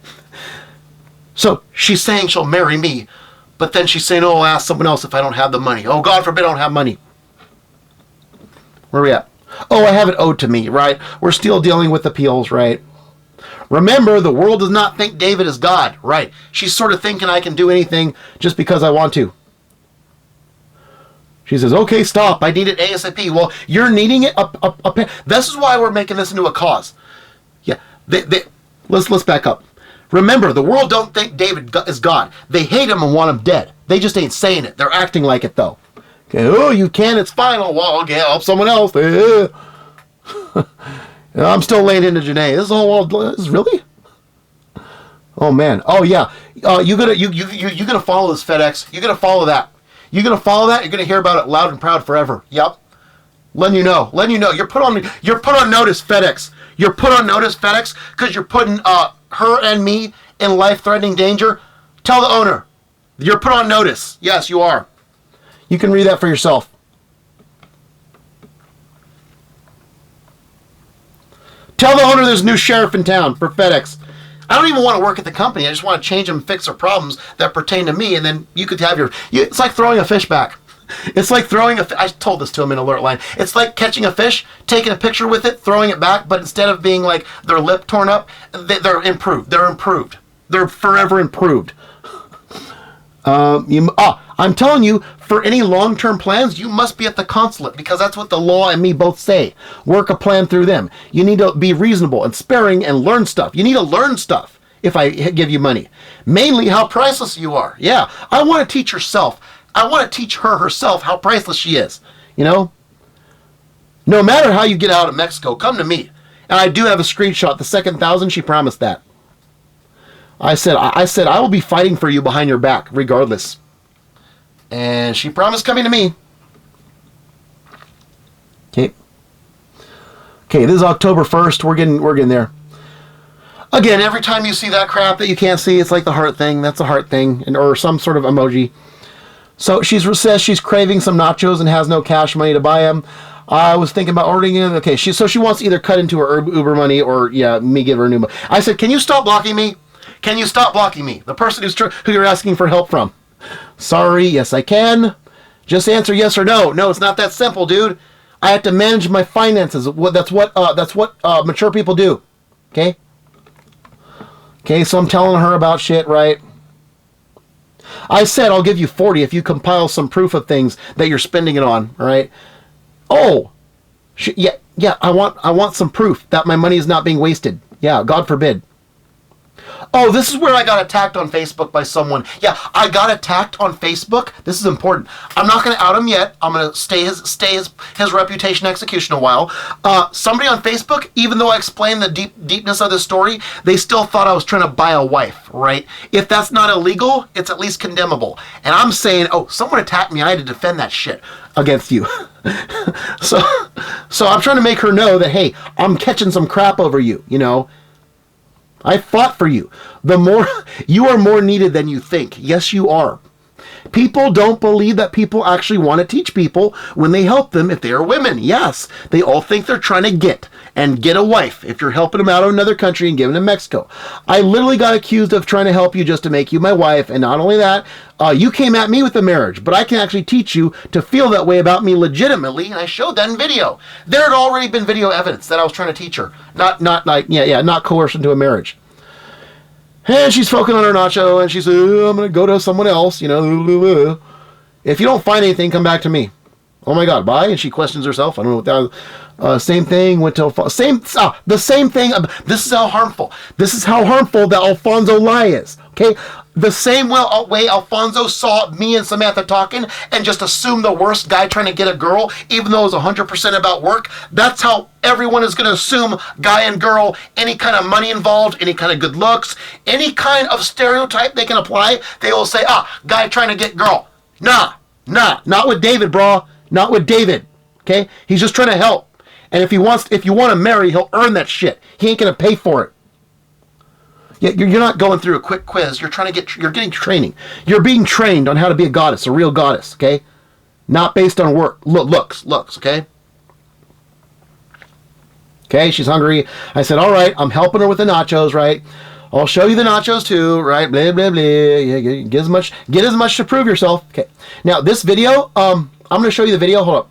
So she's saying she'll marry me, but then she's saying, oh, I'll ask someone else if I don't have the money. Oh, God forbid I don't have money. Where are we at? Oh, I have it owed to me, right? We're still dealing with appeals, right? Remember, the world does not think David is God, right? She's sort of thinking I can do anything just because I want to. She says, okay, stop. I need it ASAP. Well, you're needing it. This is why we're making this into a cause. Yeah. Let's back up. Remember, the world don't think David is God. They hate him and want him dead. They just ain't saying it. They're acting like it, though. Okay. Oh, you can. It's fine. Oh, well, okay. I'll help someone else. I'm still laying into Janae. This is all. This is really? Oh, man. Oh, yeah. You're gonna follow this FedEx. You're gonna follow that. You're going to follow that. You're going to hear about it loud and proud forever. Yep. Letting you know. You're put on notice, FedEx. You're put on notice, FedEx, because you're putting her and me in life-threatening danger Tell the owner. You're put on notice. Yes, you are. You can read that for yourself. Tell the owner there's a new sheriff in town for FedEx. I don't even want to work at the company. I just want to change them and fix their problems that pertain to me, and then you could have it's like throwing a fish back. It's like throwing I told this to him in alert line. It's like catching a fish, taking a picture with it, throwing it back, but instead of being like their lip torn up, they're improved. They're improved. They're forever improved. I'm telling you, for any long-term plans, you must be at the consulate, because that's what the law and me both say. Work a plan through them. You need to be reasonable and sparing and learn stuff. You need to learn stuff if I give you money. Mainly how priceless you are. Yeah, I want to teach herself. I want to teach her herself how priceless she is. You know? No matter how you get out of Mexico, come to me. And I do have a screenshot. The second 1,000, she promised that. I said I will be fighting for you behind your back, regardless. And she promised coming to me. Okay. Okay, this is October 1st. We're getting there. Again, every time you see that crap that you can't see, it's like the heart thing. That's a heart thing, or some sort of emoji. So she says she's craving some nachos and has no cash money to buy them. I was thinking about ordering it. Okay, she wants to either cut into her Uber money or me give her a new money. I said, can you stop blocking me? Can you stop blocking me? The person who you're asking for help from. Sorry, yes I can. Just answer yes or no. No, it's not that simple, dude. I have to manage my finances. That's what mature people do. Okay? Okay, so I'm telling her about shit, right? I said I'll give you 40 if you compile some proof of things that you're spending it on, all right? Oh, yeah, I want some proof that my money is not being wasted. Yeah, God forbid. Oh, this is where I got attacked on Facebook by someone. Yeah, I got attacked on Facebook. This is important. I'm not going to out him yet. I'm going to stay his reputation execution a while. Somebody on Facebook, even though I explained the deepness of the story, they still thought I was trying to buy a wife, right? If that's not illegal, it's at least condemnable. And I'm saying, oh, someone attacked me. I had to defend that shit against you. So I'm trying to make her know that, hey, I'm catching some crap over you, you know? I fought for you. You are more needed than you think. Yes, you are. People don't believe that people actually want to teach people when they help them if they are women. Yes, they all think they're trying to get a wife if you're helping them out of another country and giving them Mexico. I literally got accused of trying to help you just to make you my wife, and not only that, you came at me with the marriage, but I can actually teach you to feel that way about me legitimately, and I showed that in video. There had already been video evidence that I was trying to teach her, not coerce into a marriage. And she's focusing on her nacho, and she said, I'm going to go to someone else, you know. If you don't find anything, come back to me. Oh my God, bye. And she questions herself. I don't know what that was. Same thing, went to the same thing. This is how harmful. This is how harmful the Alfonso lie is. Okay? The same way Alfonso saw me and Samantha talking and just assumed the worst guy trying to get a girl, even though it was 100% about work. That's how everyone is going to assume guy and girl, any kind of money involved, any kind of good looks, any kind of stereotype they can apply. They will say, guy trying to get girl. Nah, not with David, bro. Not with David. Okay? He's just trying to help. And if you want to marry, he'll earn that shit. He ain't going to pay for it. You're not going through a quick quiz. You're getting training. You're being trained on how to be a goddess, a real goddess, okay? Not based on work. Looks, okay? Okay, she's hungry. I said, all right, I'm helping her with the nachos, right? I'll show you the nachos too, right? Blah, blah, blah. Yeah, get as much to prove yourself. Okay. Now, this video, I'm going to show you the video. Hold up.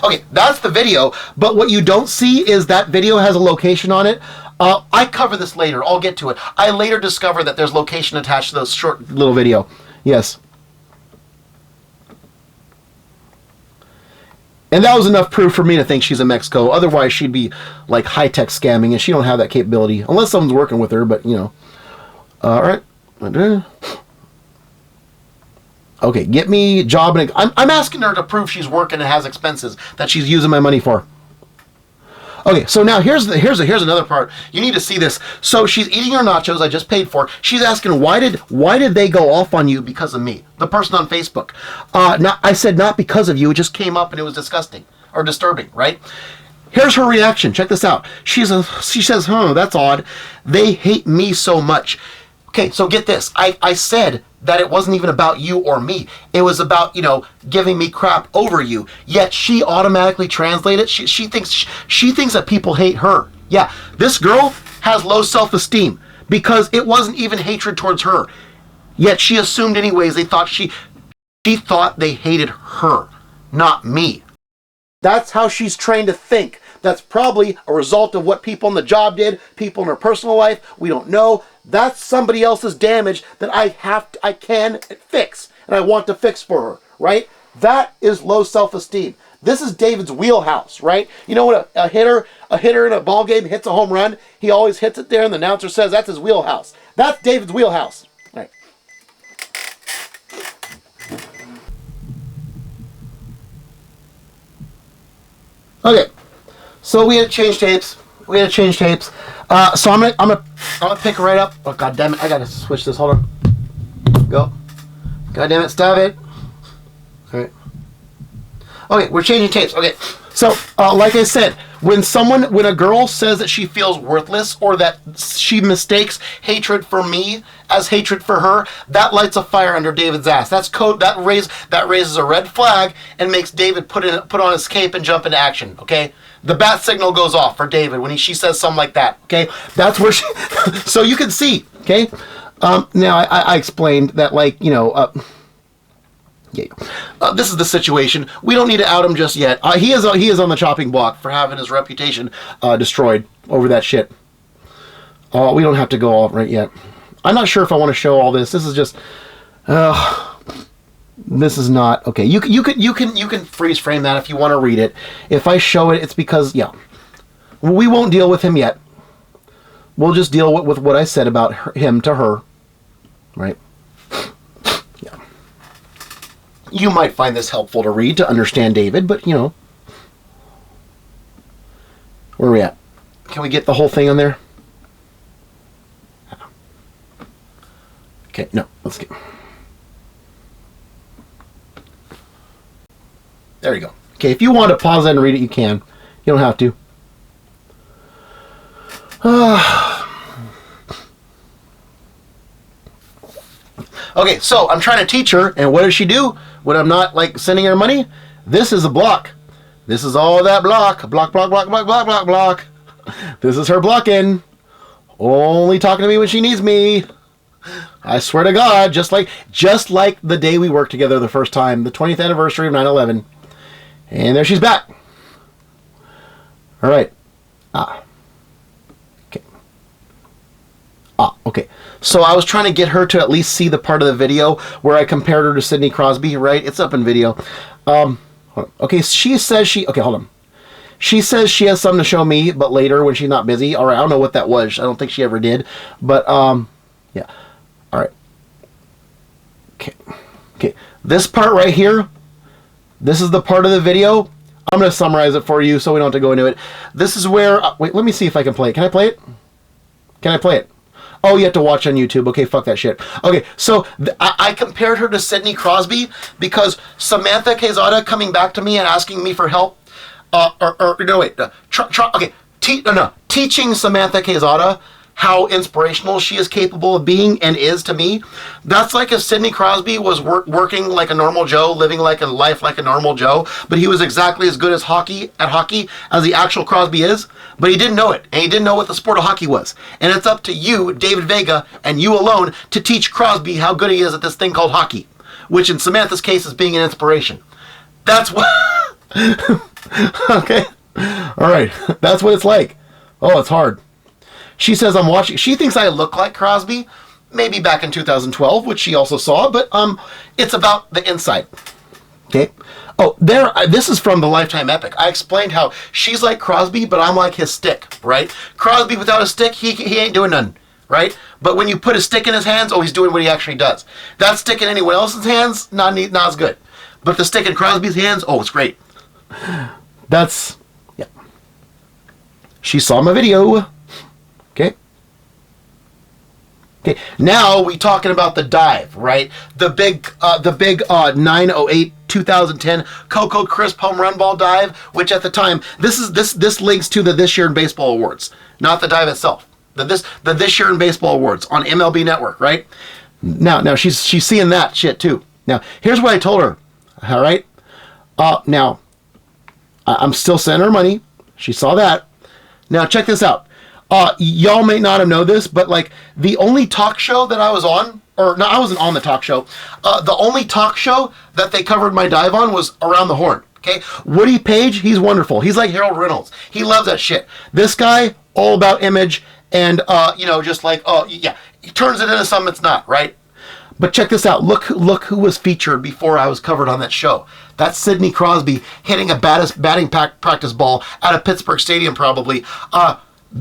Okay, that's the video, but what you don't see is that video has a location on it. I cover this later. I'll get to it. I later discovered that there's location attached to those short little video. Yes. And that was enough proof for me to think she's in Mexico. Otherwise, she'd be like high-tech scamming, and she don't have that capability. Unless someone's working with her, but, you know. All right. Okay, get me job. And I'm asking her to prove she's working and has expenses that she's using my money for. Okay, so now here's another part. You need to see this. So she's eating her nachos I just paid for. She's asking, why did they go off on you because of me? The person on Facebook. I said not because of you. It just came up and it was disgusting or disturbing, right? Here's her reaction. Check this out. She says, that's odd. They hate me so much. Okay, so get this. I said that it wasn't even about you or me. It was about, giving me crap over you. Yet she automatically translated. She thinks that people hate her. Yeah, this girl has low self-esteem because it wasn't even hatred towards her. Yet she assumed anyways she thought they hated her, not me. That's how she's trained to think. That's probably a result of what people on the job did, people in her personal life. We don't know. That's somebody else's damage that I can fix, and I want to fix for her, right? That is low self-esteem. This is David's wheelhouse, right? You know what a hitter in a ball game hits a home run? He always hits it there, and the announcer says that's his wheelhouse. That's David's wheelhouse. All right. Okay, so we had to change tapes. So I'm gonna pick it right up. Oh, god damn it! I gotta switch this. Hold on. Go. God damn it! Stop it. All right. Okay, we're changing tapes. Okay, so like I said, when a girl says that she feels worthless or that she mistakes hatred for me as hatred for her, that lights a fire under David's ass. That's code. That raises a red flag and makes David put on his cape and jump into action. Okay, the bat signal goes off for David when she says something like that. Okay, that's where she. So you can see. Okay, now I explained that this is the situation. We don't need to out him just yet. He is on the chopping block for having his reputation destroyed over that shit. We don't have to go all right yet. I'm not sure if I want to show all this. This is just. This is not okay. You can freeze frame that if you want to read it. If I show it, it's because we won't deal with him yet. We'll just deal with what I said about him to her, right? You might find this helpful to read to understand David, but where are we at? Can we get the whole thing on there? Okay, no, let's get. There you go. Okay, if you want to pause that and read it, you can. You don't have to. Okay, so I'm trying to teach her, and what does she do when I'm not sending her money? This is a block. This is all that block. Block. This is her blocking. Only talking to me when she needs me. I swear to God, just like the day we worked together the first time, the 20th anniversary of 9/11. And there she's back. All right. Okay. So I was trying to get her to at least see the part of the video where I compared her to Sidney Crosby, right? It's up in video. Hold on. Okay, okay, hold on. She says she has something to show me, but later when she's not busy. All right, I don't know what that was. I don't think she ever did. But, yeah. All right. Okay. This part right here, this is the part of the video. I'm going to summarize it for you so we don't have to go into it. This is where, wait, let me see if I can play it. Can I play it? Can I play it? Oh, you have to watch on YouTube. Okay, fuck that shit. Okay, so I compared her to Sidney Crosby because Samantha Quezada coming back to me and asking me for help. Teaching Samantha Quezada how inspirational she is capable of being and is to me. That's like if Sidney Crosby was working like a normal Joe, living like a life like a normal Joe, but he was exactly as good at hockey as the actual Crosby is, but he didn't know it, and he didn't know what the sport of hockey was. And it's up to you, David Vega, and you alone to teach Crosby how good he is at this thing called hockey, which in Samantha's case is being an inspiration. That's what... Okay. All right. That's what it's like. Oh, it's hard. She says I'm watching. She thinks I look like Crosby, maybe back in 2012, which she also saw, but it's about the inside. Okay. Oh, this is from the Lifetime Epic. I explained how she's like Crosby, but I'm like his stick, right? Crosby without a stick, he ain't doing nothing, right? But when you put a stick in his hands, oh, he's doing what he actually does. That stick in anyone else's hands, not as good. But the stick in Crosby's hands, oh, it's great. That's, yeah. She saw my video. Okay, now we talking about the dive, right? The big 908 2010 Coco Crisp home run ball dive, which at the time, this links to the This Year in Baseball Awards, not the dive itself. The This Year in Baseball Awards on MLB Network, right? Now she's seeing that shit too. Now, here's what I told her. All right? Now, I'm still sending her money. She saw that. Now, check this out. Y'all may not have known this, but like the only talk show that I was on, or no, I wasn't on the talk show. The only talk show that they covered my dive on was Around the Horn. Okay? Woody Page, he's wonderful. He's like Harold Reynolds. He loves that shit. This guy, all about image and, just like, oh, yeah, he turns it into something it's not, right? But check this out. Look who was featured before I was covered on that show. That's Sidney Crosby hitting a batting practice ball at a Pittsburgh stadium probably.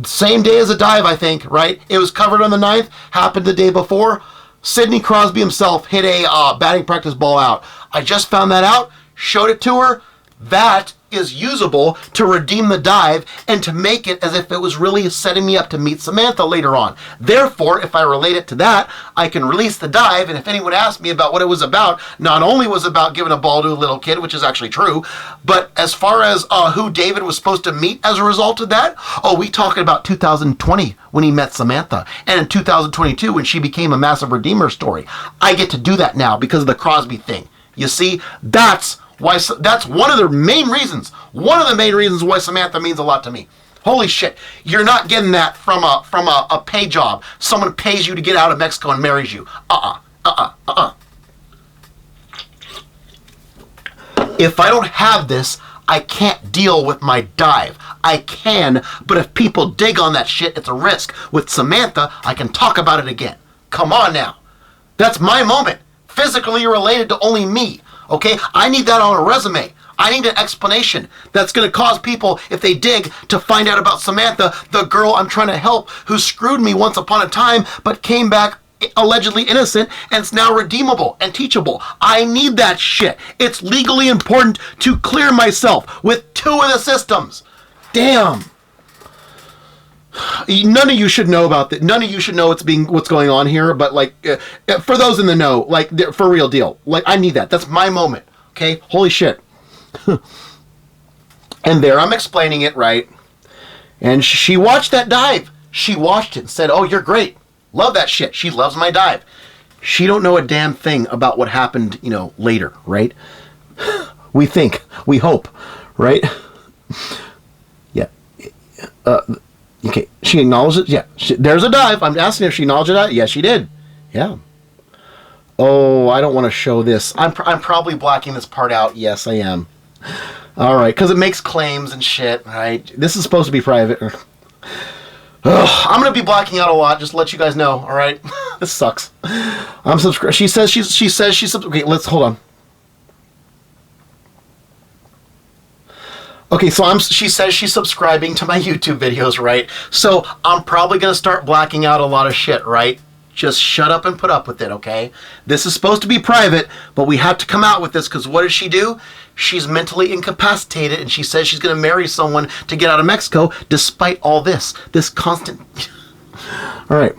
Same day as a dive, I think, right? It was covered on the 9th, happened the day before. Sidney Crosby himself hit a batting practice ball out. I just found that out, showed it to her. That is usable to redeem the dive and to make it as if it was really setting me up to meet Samantha later on. Therefore, if I relate it to that, I can release the dive, and if anyone asks me about what it was about, not only was it about giving a ball to a little kid, which is actually true, but as far as who David was supposed to meet as a result of that, we talking about 2020 when he met Samantha, and in 2022 when she became a massive redeemer story. I get to do that now because of the Crosby thing. You see, that's one of the main reasons. One of the main reasons why Samantha means a lot to me. Holy shit! You're not getting that from a pay job. Someone pays you to get out of Mexico and marries you. If I don't have this, I can't deal with my dive. I can, but if people dig on that shit, it's a risk. With Samantha, I can talk about it again. Come on now. That's my moment. Physically related to only me. Okay, I need that on a resume. I need an explanation that's going to cause people, if they dig, to find out about Samantha, the girl I'm trying to help, who screwed me once upon a time, but came back allegedly innocent, and it's now redeemable and teachable. I need that shit. It's legally important to clear myself with 2 of the systems. Damn. None of you should know about that. None of you should know what's going on here. But like, for those in the know, like for real deal, like I need that. That's my moment. Okay, holy shit. And there I'm explaining it right. And she watched that dive. She watched it and said, "Oh, you're great. Love that shit." She loves my dive. She don't know a damn thing about what happened, later, right? We think, we hope, right? Yeah. Okay, she acknowledged it. Yeah, there's a dive. I'm asking if she acknowledged it. Yeah, she did. Yeah. Oh, I don't want to show this. I'm probably blacking this part out. Yes, I am. All right, because it makes claims and shit. Right. This is supposed to be private. I'm gonna be blacking out a lot. Just to let you guys know. All right. This sucks. I'm subscribed. She says she's okay. Let's hold on. Okay, so she says she's subscribing to my YouTube videos, right? So I'm probably going to start blacking out a lot of shit, right? Just shut up and put up with it, okay? This is supposed to be private, but we have to come out with this because what does she do? She's mentally incapacitated, and she says she's going to marry someone to get out of Mexico despite all this constant... All right.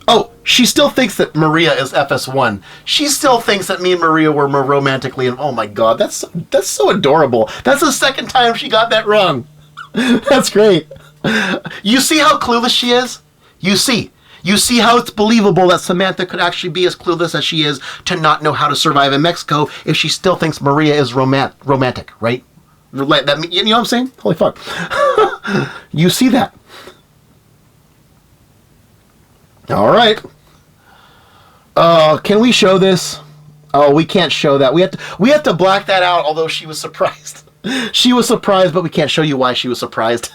Oh, she still thinks that Maria is FS1. She still thinks that me and Maria were more romantically... Oh my god, that's so adorable. That's the second time she got that wrong. That's great. You see how clueless she is? You see how it's believable that Samantha could actually be as clueless as she is to not know how to survive in Mexico if she still thinks Maria is romantic, right? You know what I'm saying? Holy fuck. You see that. All right. Can we show this? Oh, we can't show that. We have to black that out, although she was surprised. She was surprised, but we can't show you why she was surprised.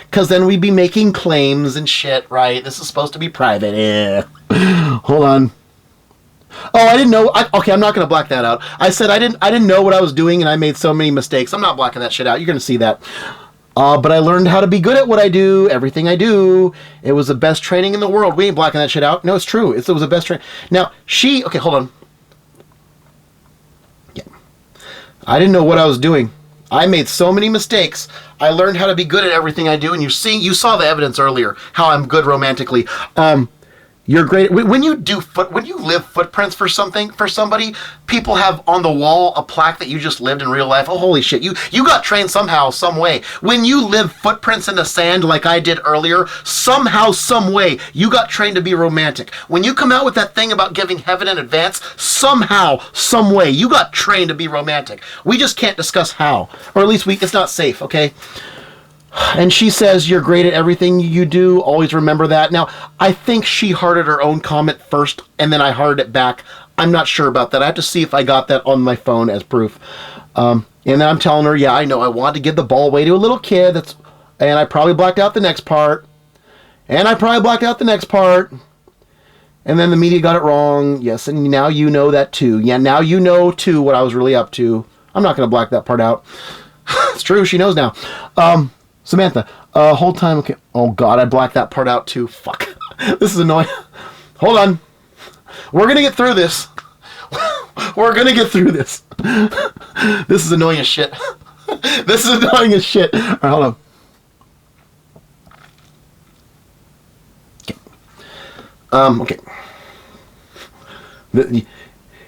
Because then we'd be making claims and shit, right? This is supposed to be private. Yeah. Hold on. Oh, I didn't know. Okay, I'm not going to black that out. I said I didn't know what I was doing, and I made so many mistakes. I'm not blacking that shit out. You're going to see that. But I learned how to be good at what I do, everything I do. It was the best training in the world. We ain't blacking that shit out. No, it's true. It was the best training. Now, okay, hold on. Yeah. I didn't know what I was doing. I made so many mistakes. I learned how to be good at everything I do, and you saw the evidence earlier, how I'm good romantically. You're great. When you live footprints for somebody, people have on the wall a plaque that you just lived in real life. Oh, holy shit. You got trained somehow, some way. When you live footprints in the sand like I did earlier, somehow, some way, you got trained to be romantic. When you come out with that thing about giving heaven in advance, somehow, some way, you got trained to be romantic. We just can't discuss how. Or at least it's not safe, okay? And she says, you're great at everything you do. Always remember that. Now, I think she hearted her own comment first, and then I hearted it back. I'm not sure about that. I have to see if I got that on my phone as proof. And then I'm telling her, yeah, I know. I wanted to give the ball away to a little kid. And I probably blacked out the next part. And I probably blacked out the next part. And then the media got it wrong. Yes, and now you know that too. Yeah, now you know too what I was really up to. I'm not going to black that part out. It's true. She knows now. Samantha, whole time, okay. Oh, God, I blacked that part out, too. Fuck. This is annoying. Hold on. We're going to get through this. We're going to get through this. This is annoying as shit. This is annoying as shit. All right, hold on. Okay.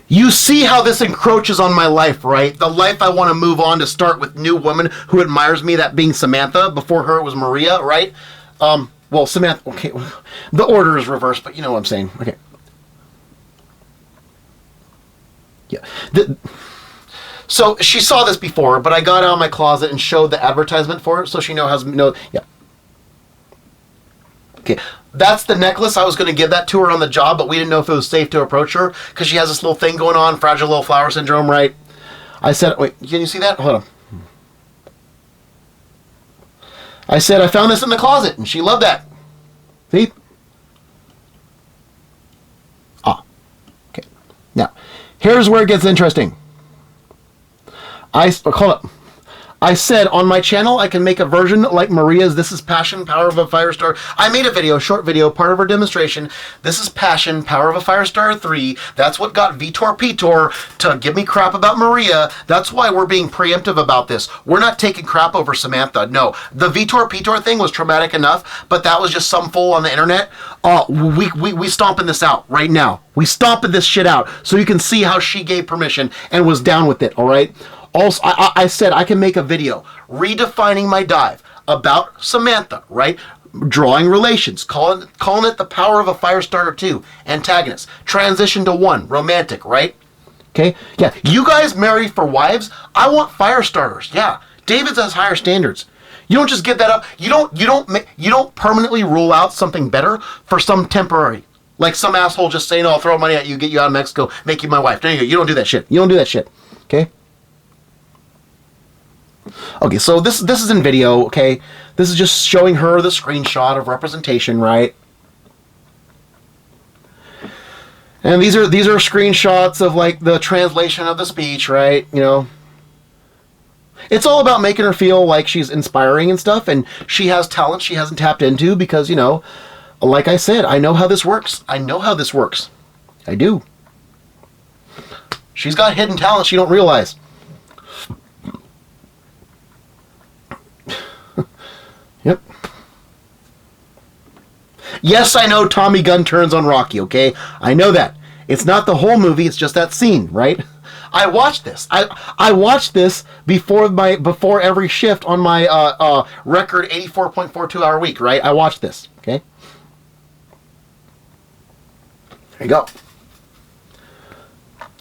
You see how this encroaches on my life, right? The life I want to move on to start with new woman who admires me, that being Samantha. Before her, it was Maria, right? Well, Samantha, okay. The order is reversed, but you know what I'm saying. Okay. Yeah. So she saw this before, but I got out of my closet and showed the advertisement for it, so she knows. Yeah. Okay. That's the necklace. I was going to give that to her on the job, but we didn't know if it was safe to approach her because she has this little thing going on, fragile little flower syndrome, right? I said, wait, can you see that? Hold on. I said, I found this in the closet, and she loved that. See? Okay. Now, here's where it gets interesting. Hold up. I said on my channel I can make a version like Maria's This is Passion, Power of a Firestar. I made a video, short video, part of her demonstration. This is Passion, Power of a Firestar 3. That's what got Vitor Pitor to give me crap about Maria. That's why we're being preemptive about this. We're not taking crap over Samantha. No, the Vitor Pitor thing was traumatic enough, but that was just some fool on the internet. We stomping this out right now. We stomping this shit out so you can see how she gave permission and was down with it, all right? Also, I said I can make a video redefining my dive about Samantha, right? Drawing relations, calling it the Power of a Firestarter 2, antagonist, transition to 1, romantic, right? Okay, yeah, you guys marry for wives. I want fire starters. Yeah, David's has higher standards. You don't just give that up. You don't permanently rule out something better for some temporary. Like some asshole just saying, "Oh, I'll throw money at you, get you out of Mexico, make you my wife." There you go. You don't do that shit. You don't do that shit. Okay. Okay, so this is in video, okay? This is just showing her the screenshot of representation, right? And these are screenshots of like the translation of the speech, right? You know, it's all about making her feel like she's inspiring and stuff, and she has talent she hasn't tapped into because, you know, like I said, I know how this works. I know how this works. I do. She's got hidden talent she don't realize. Yep. Yes, I know Tommy Gunn turns on Rocky, okay? I know that. It's not the whole movie, it's just that scene, right? I watched this. I watched this before every shift on my record 84.42 hour week, right? I watched this, okay? There you go.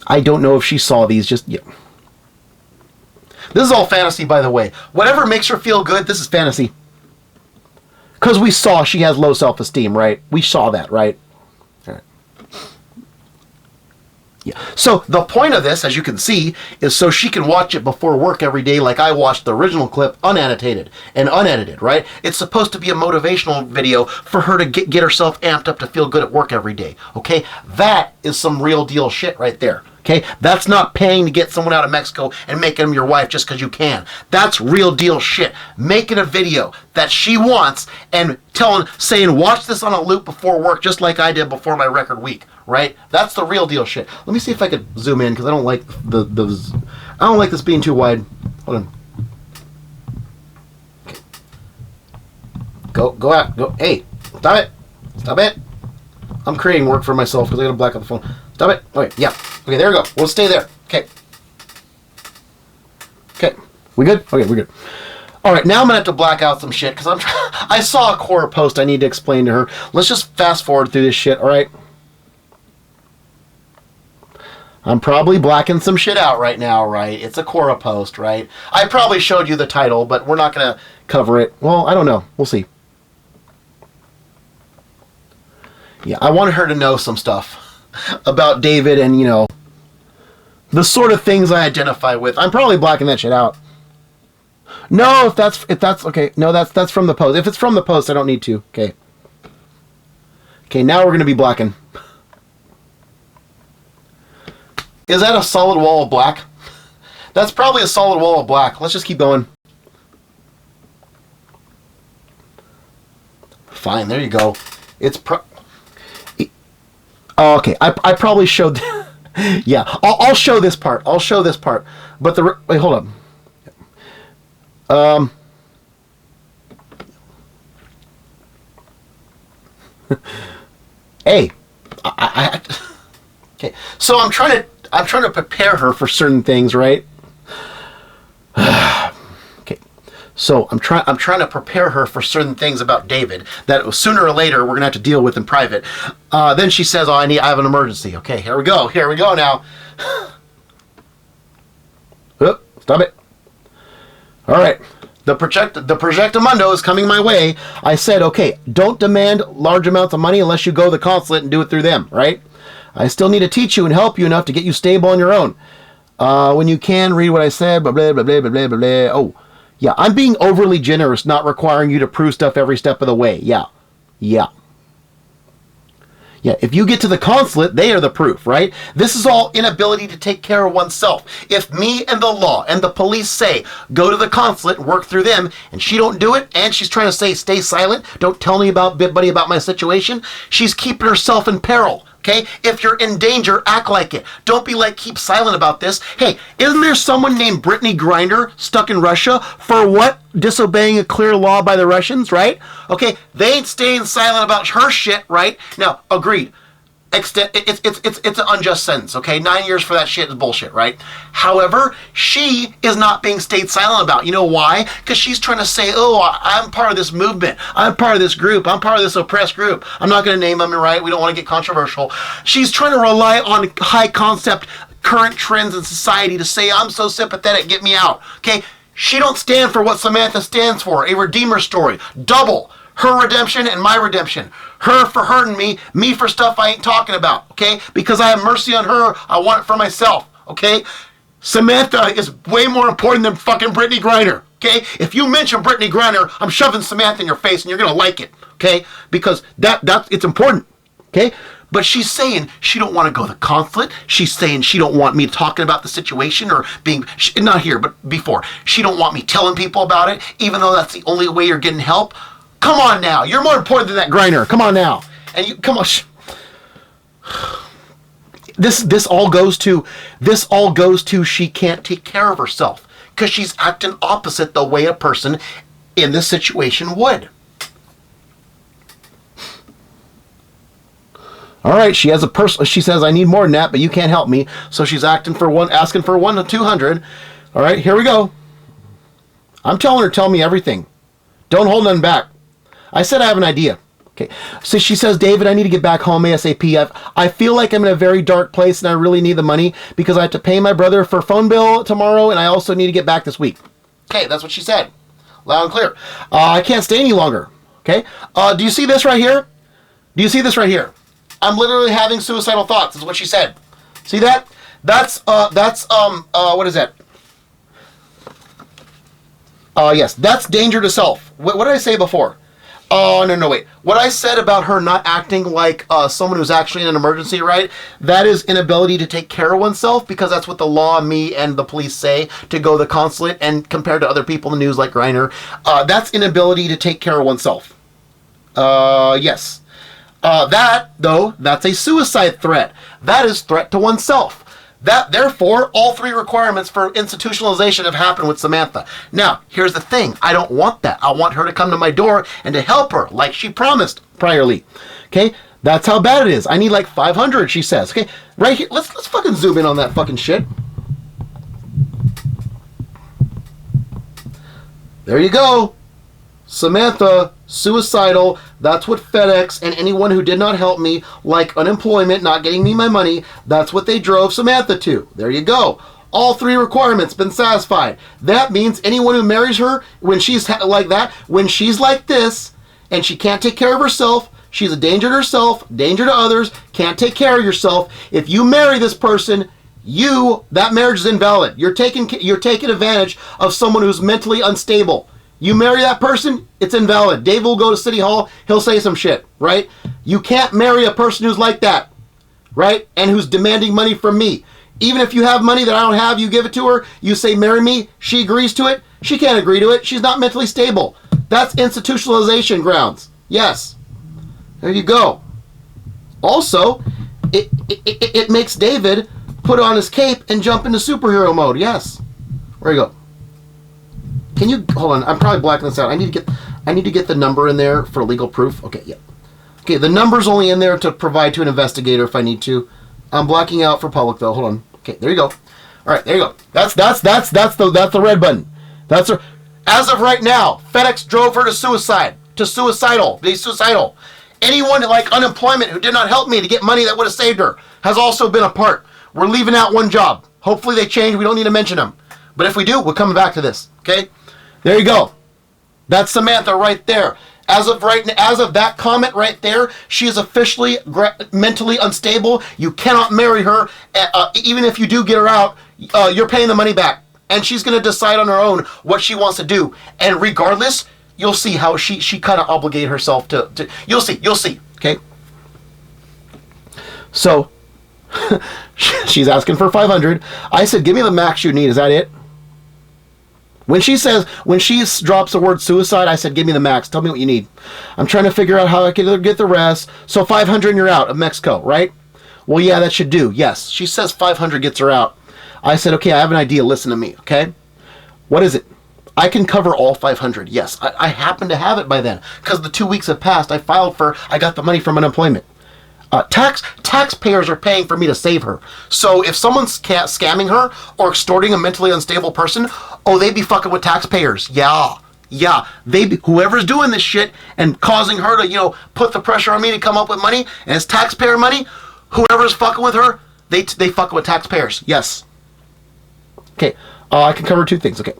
I don't know if she saw these, just... Yeah. This is all fantasy, by the way. Whatever makes her feel good, this is fantasy. Because we saw she has low self-esteem, right? We saw that, right? All right. Yeah. So the point of this, as you can see, is so she can watch it before work every day like I watched the original clip unannotated and unedited, right? It's supposed to be a motivational video for her to get herself amped up to feel good at work every day, okay? That is some real deal shit right there. Okay, that's not paying to get someone out of Mexico and making them your wife just because you can. That's real deal shit. Making a video that she wants and saying, watch this on a loop before work just like I did before my record week, right? That's the real deal shit. Let me see if I could zoom in because I don't like I don't like this being too wide. Hold on. Okay. Go out. Go. Hey, stop it. Stop it. I'm creating work for myself because I gotta black out the phone. Stop it. Okay, yeah. Okay, there we go. We'll stay there. Okay. Okay. We good? Okay, we're good. All right, now I'm gonna have to black out some shit because I saw a Quora post I need to explain to her. Let's just fast forward through this shit. All right. I'm probably blacking some shit out right now, right? It's a Quora post, right? I probably showed you the title, but we're not gonna cover it. Well, I don't know. We'll see. Yeah, I wanted her to know some stuff about David and, you know, the sort of things I identify with. I'm probably blacking that shit out. No, if that's okay. No, that's from the post. If it's from the post, I don't need to. Okay. Okay, now we're gonna be blacking. Is that a solid wall of black? That's probably a solid wall of black. Let's just keep going. Fine, there you go. It's okay, I probably showed... yeah, I'll show this part. I'll show this part. But the... Wait, hold up. Hey. Okay, so I'm trying to prepare her for certain things, right? Okay, so I'm trying to prepare her for certain things about David that sooner or later we're gonna have to deal with in private. Then she says, "Oh, I have an emergency." Okay, here we go now. Oh, stop it. All right. The Projectamundo is coming my way. I said, okay, don't demand large amounts of money unless you go to the consulate and do it through them, right? I still need to teach you and help you enough to get you stable on your own. When you can, read what I said, blah, blah, blah, blah, blah, blah, blah, blah. Oh, yeah, I'm being overly generous, not requiring you to prove stuff every step of the way. Yeah. Yeah, if you get to the consulate, they are the proof, right? This is all inability to take care of oneself. If me and the law and the police say, go to the consulate, work through them, and she don't do it, and she's trying to say, stay silent, don't tell me about my situation, she's keeping herself in peril. Okay? If you're in danger, act like it. Don't be like, keep silent about this. Hey, isn't there someone named Brittany Griner stuck in Russia for what? Disobeying a clear law by the Russians, right? Okay, they ain't staying silent about her shit, right? Now, agreed. It's an unjust sentence, okay? 9 years for that shit is bullshit, right? However, she is not being stayed silent about. You know why? Because she's trying to say, oh, I'm part of this movement. I'm part of this group. I'm part of this oppressed group. I'm not going to name them, right? We don't want to get controversial. She's trying to rely on high concept current trends in society to say, I'm so sympathetic, get me out, okay? She don't stand for what Samantha stands for, a redeemer story. Double. Her redemption and my redemption. Her for hurting me, me for stuff I ain't talking about, okay? Because I have mercy on her, I want it for myself, okay? Samantha is way more important than fucking Brittany Griner, okay? If you mention Brittany Griner, I'm shoving Samantha in your face and you're gonna like it, okay? Because it's important, okay? But she's saying she don't want to go to the consulate. She's saying she don't want me talking about the situation or being, not here, but before. She don't want me telling people about it, even though that's the only way you're getting help. Come on now. You're more important than that Griner. Come on now. And you, come on. This all goes to she can't take care of herself because she's acting opposite the way a person in this situation would. All right, she has a person. She says, "I need more than that, but you can't help me." So she's asking for 1 to 200. All right, here we go. I'm telling her, tell me everything. Don't hold nothing back. I said I have an idea. Okay. So she says, David, I need to get back home ASAP. I feel like I'm in a very dark place and I really need the money because I have to pay my brother for phone bill tomorrow and I also need to get back this week. Okay, that's what she said. Loud and clear. I can't stay any longer. Okay. Do you see this right here? Do you see this right here? I'm literally having suicidal thoughts, is what she said. See that? That's what is that? Yes, that's danger to self. What did I say before? Oh, no, wait. What I said about her not acting like someone who's actually in an emergency, right? That is inability to take care of oneself because that's what the law, me, and the police say to go to the consulate and compared to other people in the news like Griner. That's inability to take care of oneself. Yes. That, though, that's a suicide threat. That is threat to oneself. That, therefore, all 3 requirements for institutionalization have happened with Samantha. Now, here's the thing. I don't want that. I want her to come to my door and to help her, like she promised priorly. Okay? That's how bad it is. I need like 500, she says. Okay, right here. Let's fucking zoom in on that fucking shit. There you go. Samantha, suicidal. That's what FedEx and anyone who did not help me, like unemployment, not getting me my money, that's what they drove Samantha to. There you go. All 3 requirements been satisfied. That means anyone who marries her when she's like that, when she's like this, and she can't take care of herself, she's a danger to herself, danger to others, can't take care of yourself. If you marry this person, that marriage is invalid. You're taking advantage of someone who's mentally unstable. You marry that person, it's invalid. Dave will go to City Hall, he'll say some shit, right? You can't marry a person who's like that, right? And who's demanding money from me. Even if you have money that I don't have, you give it to her, you say marry me, she agrees to it, she can't agree to it, she's not mentally stable. That's institutionalization grounds. Yes. There you go. Also, it makes David put on his cape and jump into superhero mode. Yes. Where you go? Can you hold on? I'm probably blacking this out. I need to get the number in there for legal proof. Okay, yeah. Okay, the number's only in there to provide to an investigator if I need to. I'm blacking out for public though. Hold on. Okay, there you go. All right, there you go. That's the red button. As of right now, FedEx drove her to suicidal. Anyone like unemployment who did not help me to get money that would have saved her has also been a part. We're leaving out one job. Hopefully they change. We don't need to mention them. But if we do, we're coming back to this. Okay? There you go. That's Samantha right there. As of that comment right there, she is officially mentally unstable. You cannot marry her. Even if you do get her out, you're paying the money back. And she's going to decide on her own what she wants to do. And regardless, you'll see how she kind of obligated herself to you'll see. Okay? So, she's asking for 500. I said, give me the max you need. Is that it? When she drops the word suicide, I said, give me the max. Tell me what you need. I'm trying to figure out how I can get the rest. So 500 and you're out of Mexico, right? Well, yeah, that should do. Yes. She says 500 gets her out. I said, okay, I have an idea. Listen to me, okay? What is it? I can cover all 500. Yes. I happen to have it by then because the 2 weeks have passed. I got the money from unemployment. Taxpayers are paying for me to save her. So if someone's scamming her or extorting a mentally unstable person, they be fucking with taxpayers. Yeah. Whoever's doing this shit and causing her to, put the pressure on me to come up with money, and it's taxpayer money, whoever's fucking with her, they fucking with taxpayers. Yes. Okay. I can cover 2 things. Okay.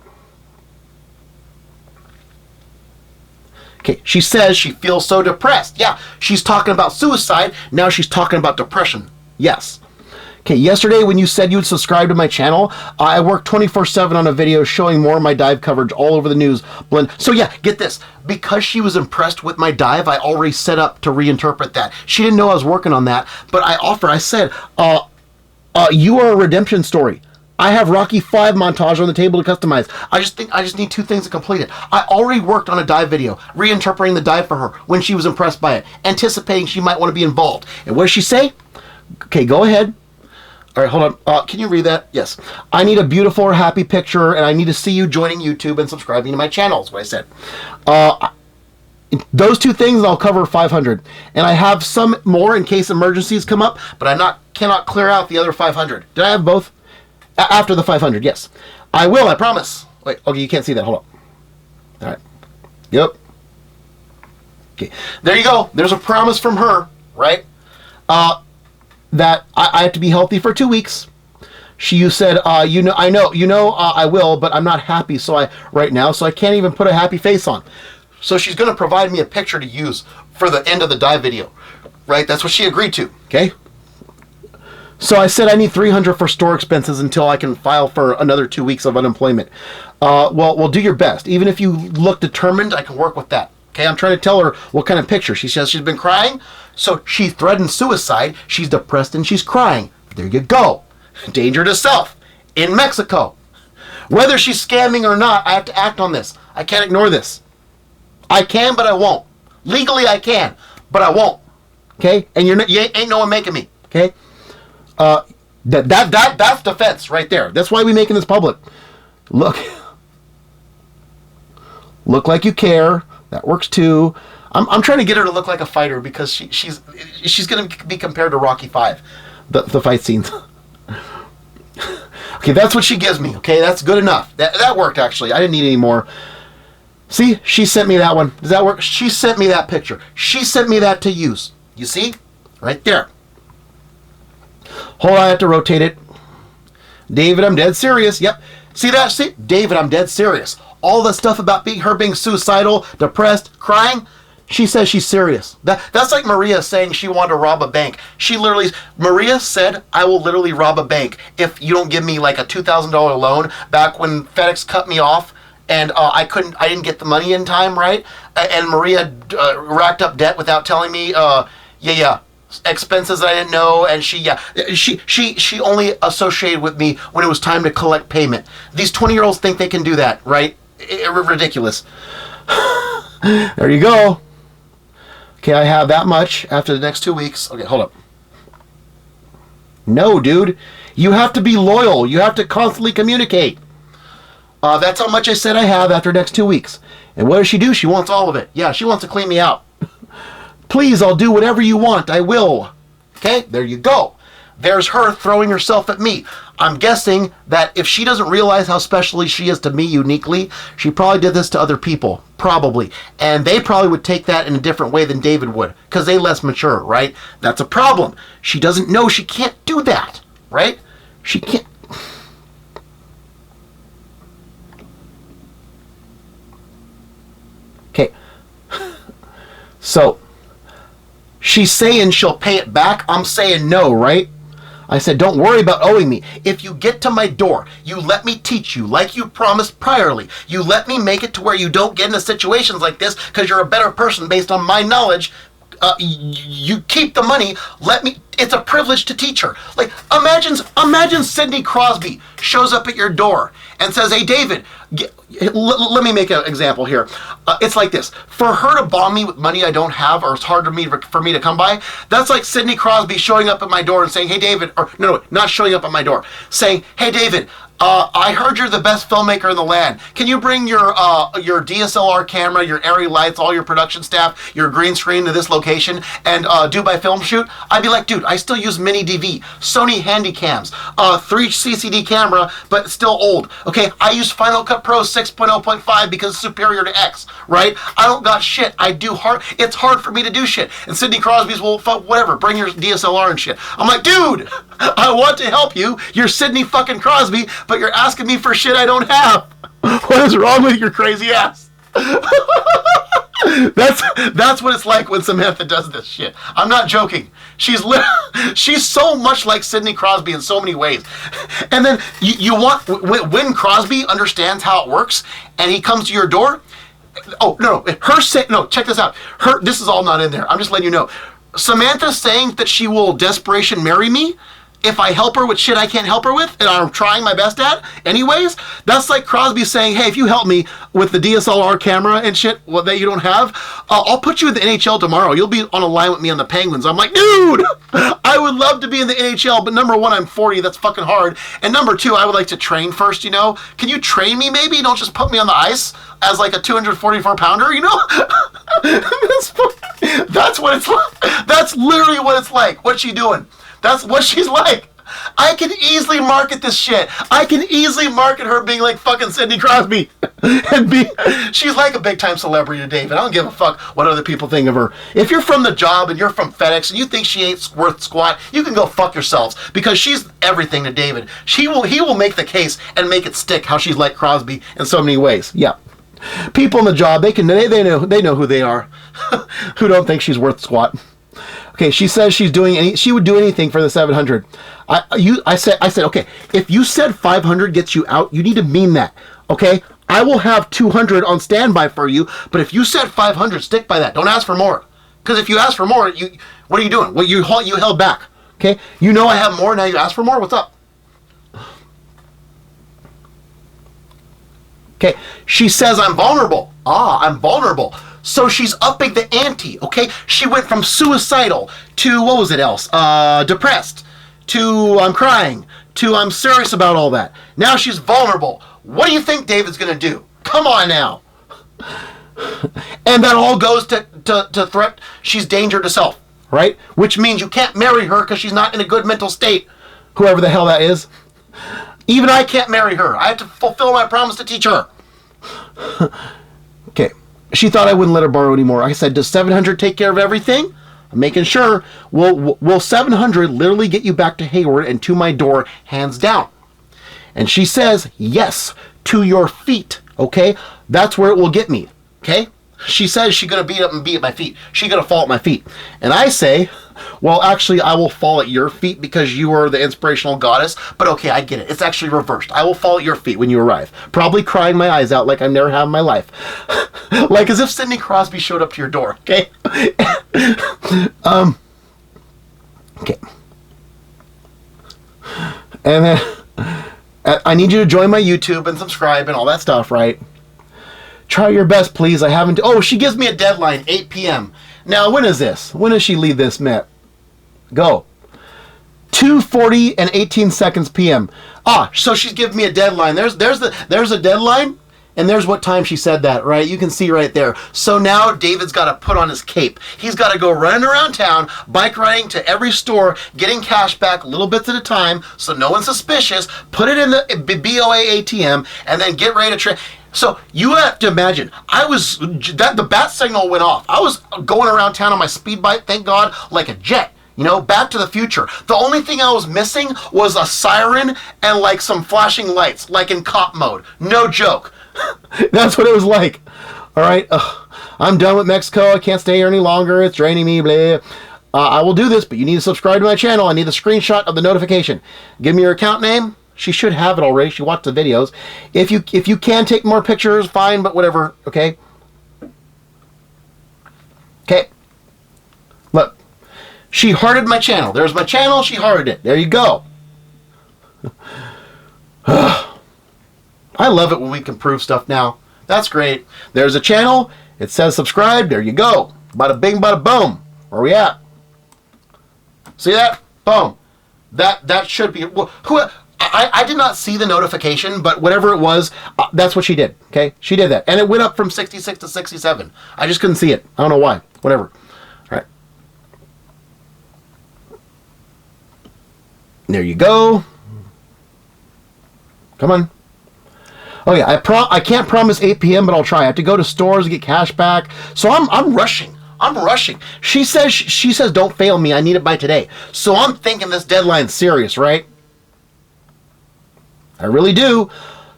Okay, she says she feels so depressed. Yeah, she's talking about suicide. Now she's talking about depression. Yes. Okay, yesterday when you said you would subscribe to my channel, I worked 24/7 on a video showing more of my dive coverage all over the news. So yeah, get this. Because she was impressed with my dive, I already set up to reinterpret that. She didn't know I was working on that, but I said, you are a redemption story. I have Rocky 5 montage on the table to customize. I just need 2 things to complete it. I already worked on a dive video, reinterpreting the dive for her when she was impressed by it, anticipating she might want to be involved. And what does she say? Okay, go ahead. All right, hold on. Can you read that? Yes. I need a beautiful or happy picture, and I need to see you joining YouTube and subscribing to my channel, is what I said. Those 2 things, I'll cover 500. And I have some more in case emergencies come up, but I cannot clear out the other 500. Did I have both? After the 500, yes. I will, I promise. Wait, okay, you can't see that. Hold on. All right. Yep. Okay. There you go. There's a promise from her, right? That I have to be healthy for 2 weeks. You said, I will, but I'm not happy right now, so I can't even put a happy face on. So she's going to provide me a picture to use for the end of the dive video, right? That's what she agreed to, okay? So I said I need 300 for store expenses until I can file for another 2 weeks of unemployment. Well, do your best. Even if you look determined, I can work with that. Okay, I'm trying to tell her what kind of picture. She says she's been crying, so she threatened suicide. She's depressed and she's crying. There you go. Danger to self in Mexico. Whether she's scamming or not, I have to act on this. I can't ignore this. I can, but I won't. Legally, I can, but I won't. Okay, and you ain't no one making me. Okay. That's defense right there. That's why we making this public. Look like you care. That works too. I'm trying to get her to look like a fighter because she's going to be compared to Rocky 5, the fight scenes. Okay, that's what she gives me. Okay, that's good enough. That worked, actually. I didn't need any more. See, she sent me that one. Does that work? She sent me that picture. She sent me that to use. You see? Right there. Hold on, I have to rotate it. David, I'm dead serious. Yep. See that? See? David, I'm dead serious. All the stuff about her being suicidal, depressed, crying, she says she's serious. That's like Maria saying she wanted to rob a bank. Maria said, I will literally rob a bank if you don't give me like a $2,000 loan back when FedEx cut me off and I didn't get the money in time, right? And Maria racked up debt without telling me, expenses I didn't know, and she only associated with me when it was time to collect payment. These 20-year-olds think they can do that, right? Ridiculous. There you go. Okay, I have that much after the next 2 weeks. Okay, hold up. No, dude. You have to be loyal. You have to constantly communicate. That's how much I said I have after the next 2 weeks. And what does she do? She wants all of it. Yeah, she wants to clean me out. Please, I'll do whatever you want. I will. Okay, there you go. There's her throwing herself at me. I'm guessing that if she doesn't realize how special she is to me uniquely, she probably did this to other people. Probably. And they probably would take that in a different way than David would. Because they're less mature, right? That's a problem. She doesn't know she can't do that. Right? She can't. Okay. So, she's saying she'll pay it back. I'm saying no, right? I said, don't worry about owing me. If you get to my door, you let me teach you like you promised priorly. You let me make it to where you don't get into situations like this because you're a better person based on my knowledge. You keep the money. Let me. It's a privilege to teach her. Like, imagine Sidney Crosby shows up at your door and says, hey, David, let me make an example here. It's like this. For her to bomb me with money I don't have, or it's hard for me to come by, that's like Sidney Crosby showing up at my door and saying, hey, David, or no, not showing up at my door, saying, hey, David, I heard you're the best filmmaker in the land. Can you bring your DSLR camera, your airy lights, all your production staff, your green screen to this location and do my film shoot? I'd be like, dude, I still use mini DV, Sony Handycams, 3 CCD camera, but still old. Okay, I use Final Cut Pro 6.0.5 because it's superior to X, right? I don't got shit. I do hard. It's hard for me to do shit. And Sidney Crosby's, well, whatever, bring your DSLR and shit. I'm like, dude, I want to help you. You're Sidney fucking Crosby, but you're asking me for shit I don't have. What is wrong with your crazy ass? That's what it's like when Samantha does this shit. I'm not joking. She's so much like Sidney Crosby in so many ways. And then you want, when Crosby understands how it works and he comes to your door. Oh no, check this out. This is all not in there. I'm just letting you know. Samantha saying that she will desperation marry me if I help her with shit I can't help her with, and I'm trying my best at anyways. That's like Crosby saying, hey, if you help me with the DSLR camera and shit that you don't have, I'll put you in the NHL tomorrow. You'll be on a line with me on the Penguins. I'm like, dude, I would love to be in the NHL, but number one, I'm 40. That's fucking hard. And number two, I would like to train first, you know? Can you train me maybe? Don't just put me on the ice as like a 244-pounder, you know? That's what it's like. That's literally what it's like. What's she doing? That's what she's like. I can easily market this shit. I can easily market her being like fucking Sidney Crosby. She's like a big time celebrity to David. I don't give a fuck what other people think of her. If you're from the job and you're from FedEx and you think she ain't worth squat, you can go fuck yourselves because she's everything to David. He will make the case and make it stick how she's like Crosby in so many ways. Yeah. People in the job, they know who they are. Who don't think she's worth squat. Okay, she says she would do anything for the 700. I said, okay, if you said 500 gets you out, you need to mean that. Okay, I will have 200 on standby for you, but if you said 500, stick by that. Don't ask for more, because if you ask for more, what are you doing? Well, you held back. Okay, you know I have more. Now you ask for more. What's up? Okay, she says I'm vulnerable. I'm vulnerable. So she's upping the ante, okay? She went from suicidal to, what was it else? Depressed, to I'm crying, to I'm serious about all that. Now she's vulnerable. What do you think David's going to do? Come on now. And that all goes to threat. She's danger to self, right? Which means you can't marry her because she's not in a good mental state. Whoever the hell that is. Even I can't marry her. I have to fulfill my promise to teach her. Okay. She thought I wouldn't let her borrow anymore. I said, does 700 take care of everything? I'm making sure. Will 700 literally get you back to Hayward and to my door, hands down? And she says, yes, to your feet. Okay? That's where it will get me. Okay? She says she's going to be at my feet. She's going to fall at my feet. And I say, well, actually, I will fall at your feet because you are the inspirational goddess. But okay, I get it. It's actually reversed. I will fall at your feet when you arrive. Probably crying my eyes out like I've never had in my life. Like as if Sidney Crosby showed up to your door. Okay? Okay. And then I need you to join my YouTube and subscribe and all that stuff, right? Try your best, please. I haven't... Oh, she gives me a deadline, 8 p.m. Now, when is this? When does she leave this, Matt? Go. 2:40 and 18 seconds p.m. So she's giving me a deadline. There's a deadline, and there's what time she said that, right? You can see right there. So now David's got to put on his cape. He's got to go running around town, bike riding to every store, getting cash back little bits at a time, so no one's suspicious. Put it in the BOA ATM, and then get ready to... So you have to imagine, the bat signal went off. I was going around town on my speed bike, thank God, like a jet. You know, Back to the Future. The only thing I was missing was a siren and like some flashing lights, like in cop mode. No joke. That's what it was like. All right. I'm done with Mexico. I can't stay here any longer. It's draining me. Blah. I will do this, but you need to subscribe to my channel. I need the screenshot of the notification. Give me your account name. She should have it already. She watched the videos. If you can take more pictures, fine, but whatever. Okay. Okay. Look. She hearted my channel. There's my channel. She hearted it. There you go. I love it when we can prove stuff now. That's great. There's a channel. It says subscribe. There you go. Bada bing, bada boom. Where we at? See that? Boom. That should be... I did not see the notification, but whatever it was, that's what she did. Okay? She did that. And it went up from 66 to 67. I just couldn't see it. I don't know why. Whatever. All right. There you go. Come on. Oh yeah, I can't promise 8 p.m., but I'll try. I have to go to stores to get cash back. So I'm rushing. I'm rushing. She says don't fail me. I need it by today. So I'm thinking this deadline's serious, right? I really do.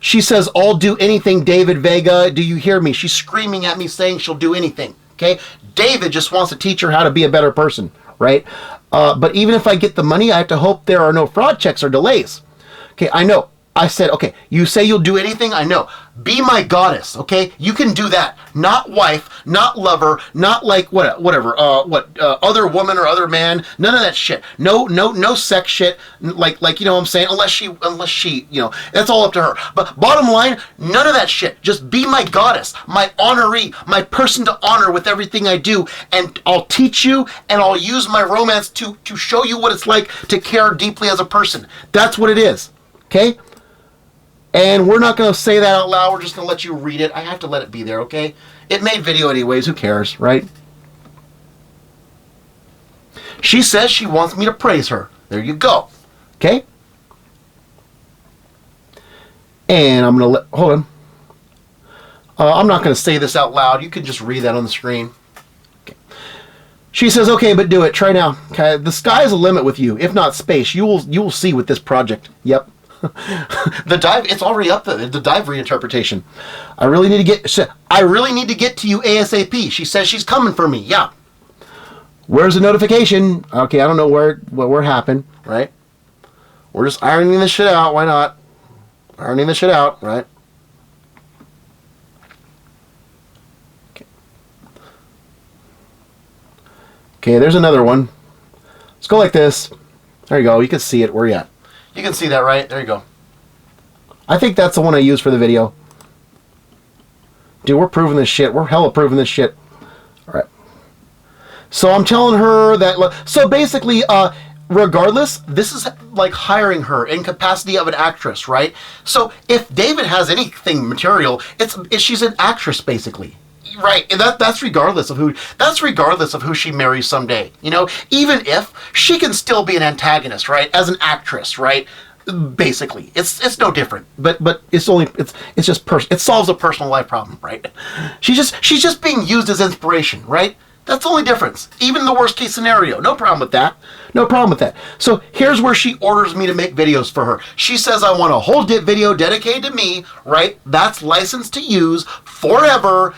She says, I'll do anything, David Vega. Do you hear me? She's screaming at me saying she'll do anything. Okay? David just wants to teach her how to be a better person, right? But even if I get the money, I have to hope there are no fraud checks or delays. Okay, I know. I said, okay, you say you'll do anything? I know. Be my goddess, okay? You can do that. Not wife, not lover, not like whatever, other woman or other man. None of that shit. No sex shit. Like you know what I'm saying? Unless she, you know, that's all up to her. But bottom line, none of that shit. Just be my goddess, my honoree, my person to honor with everything I do, and I'll teach you, and I'll use my romance to show you what it's like to care deeply as a person. That's what it is, okay? And we're not going to say that out loud. We're just going to let you read it. I have to let it be there, okay? It made video anyways. Who cares, right? She says she wants me to praise her. There you go. Okay? And I'm going to let... Hold on. I'm not going to say this out loud. You can just read that on the screen. Okay. She says, okay, but do it. Try now. Okay? The sky's the limit with you. If not space, you will see with this project. Yep. The dive, it's already up there. The dive reinterpretation. I really need to get to you ASAP. She says she's coming for me. Yeah. Where's the notification? Okay, I don't know where happened, right? We're just ironing this shit out. Why not? Ironing this shit out, right? Okay, there's another one. Let's go like this. There you go. You can see it. Where you at? You can see that, right? There you go. I think that's the one I used for the video. Dude, we're proving this shit. We're hella proving this shit. All right. So I'm telling her that... So basically, regardless, this is like hiring her in capacity of an actress, right? So if David has anything material, she's an actress, basically. Right, and that's regardless of who she marries someday. You know, even if she can still be an antagonist, right? As an actress, right? Basically, it's no different. But it's just it solves a personal life problem, right? She's just being used as inspiration, right? That's the only difference. Even the worst case scenario, no problem with that. No problem with that. So here's where she orders me to make videos for her. She says I want a whole video dedicated to me, right? That's licensed to use forever.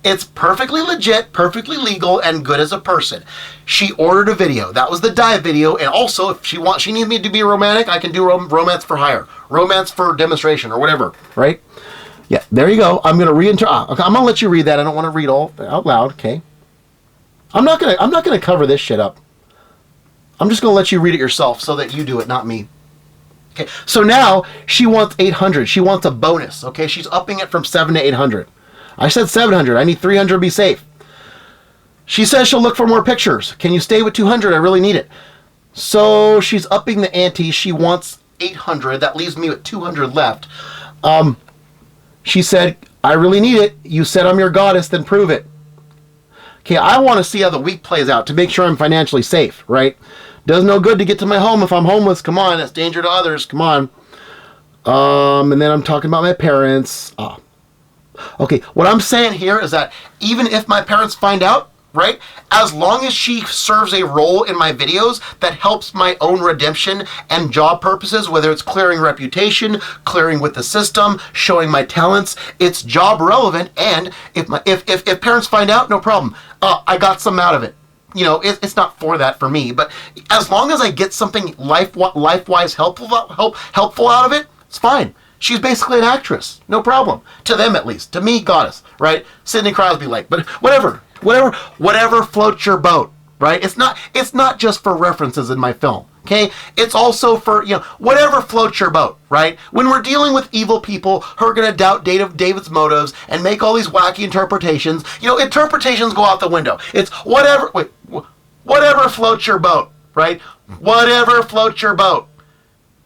It's perfectly legit, perfectly legal, and good as a person. She ordered a video. That was the dive video. And also, if she needs me to be romantic, I can do romance for hire, romance for demonstration, or whatever, right? Yeah, there you go. I'm gonna okay, I'm gonna let you read that. I don't want to read all out loud. Okay. I'm not gonna cover this shit up. I'm just gonna let you read it yourself so that you do it, not me. Okay. So now she wants 800. She wants a bonus. Okay. She's upping it from 7 to 800. I said 700. I need 300 to be safe. She says she'll look for more pictures. Can you stay with 200? I really need it. So she's upping the ante. She wants 800. That leaves me with 200 left. She said, I really need it. You said I'm your goddess, then prove it. Okay, I want to see how the week plays out to make sure I'm financially safe, right? Does no good to get to my home if I'm homeless. Come on, that's danger to others. Come on. And then I'm talking about my parents. Okay, what I'm saying here is that even if my parents find out, right, as long as she serves a role in my videos that helps my own redemption and job purposes, whether it's clearing reputation, clearing with the system, showing my talents, it's job relevant. And if parents find out, no problem. I got some out of it. You know, it's not for that for me, but as long as I get something life-wise helpful out of it, it's fine. She's basically an actress, no problem. To them, at least. To me, goddess, right? Sidney Crosby like, but whatever floats your boat, right? It's not just for references in my film, okay? It's also for, you know, whatever floats your boat, right? When we're dealing with evil people who are going to doubt David's motives and make all these wacky interpretations, you know, interpretations go out the window. It's whatever floats your boat, right? Whatever floats your boat.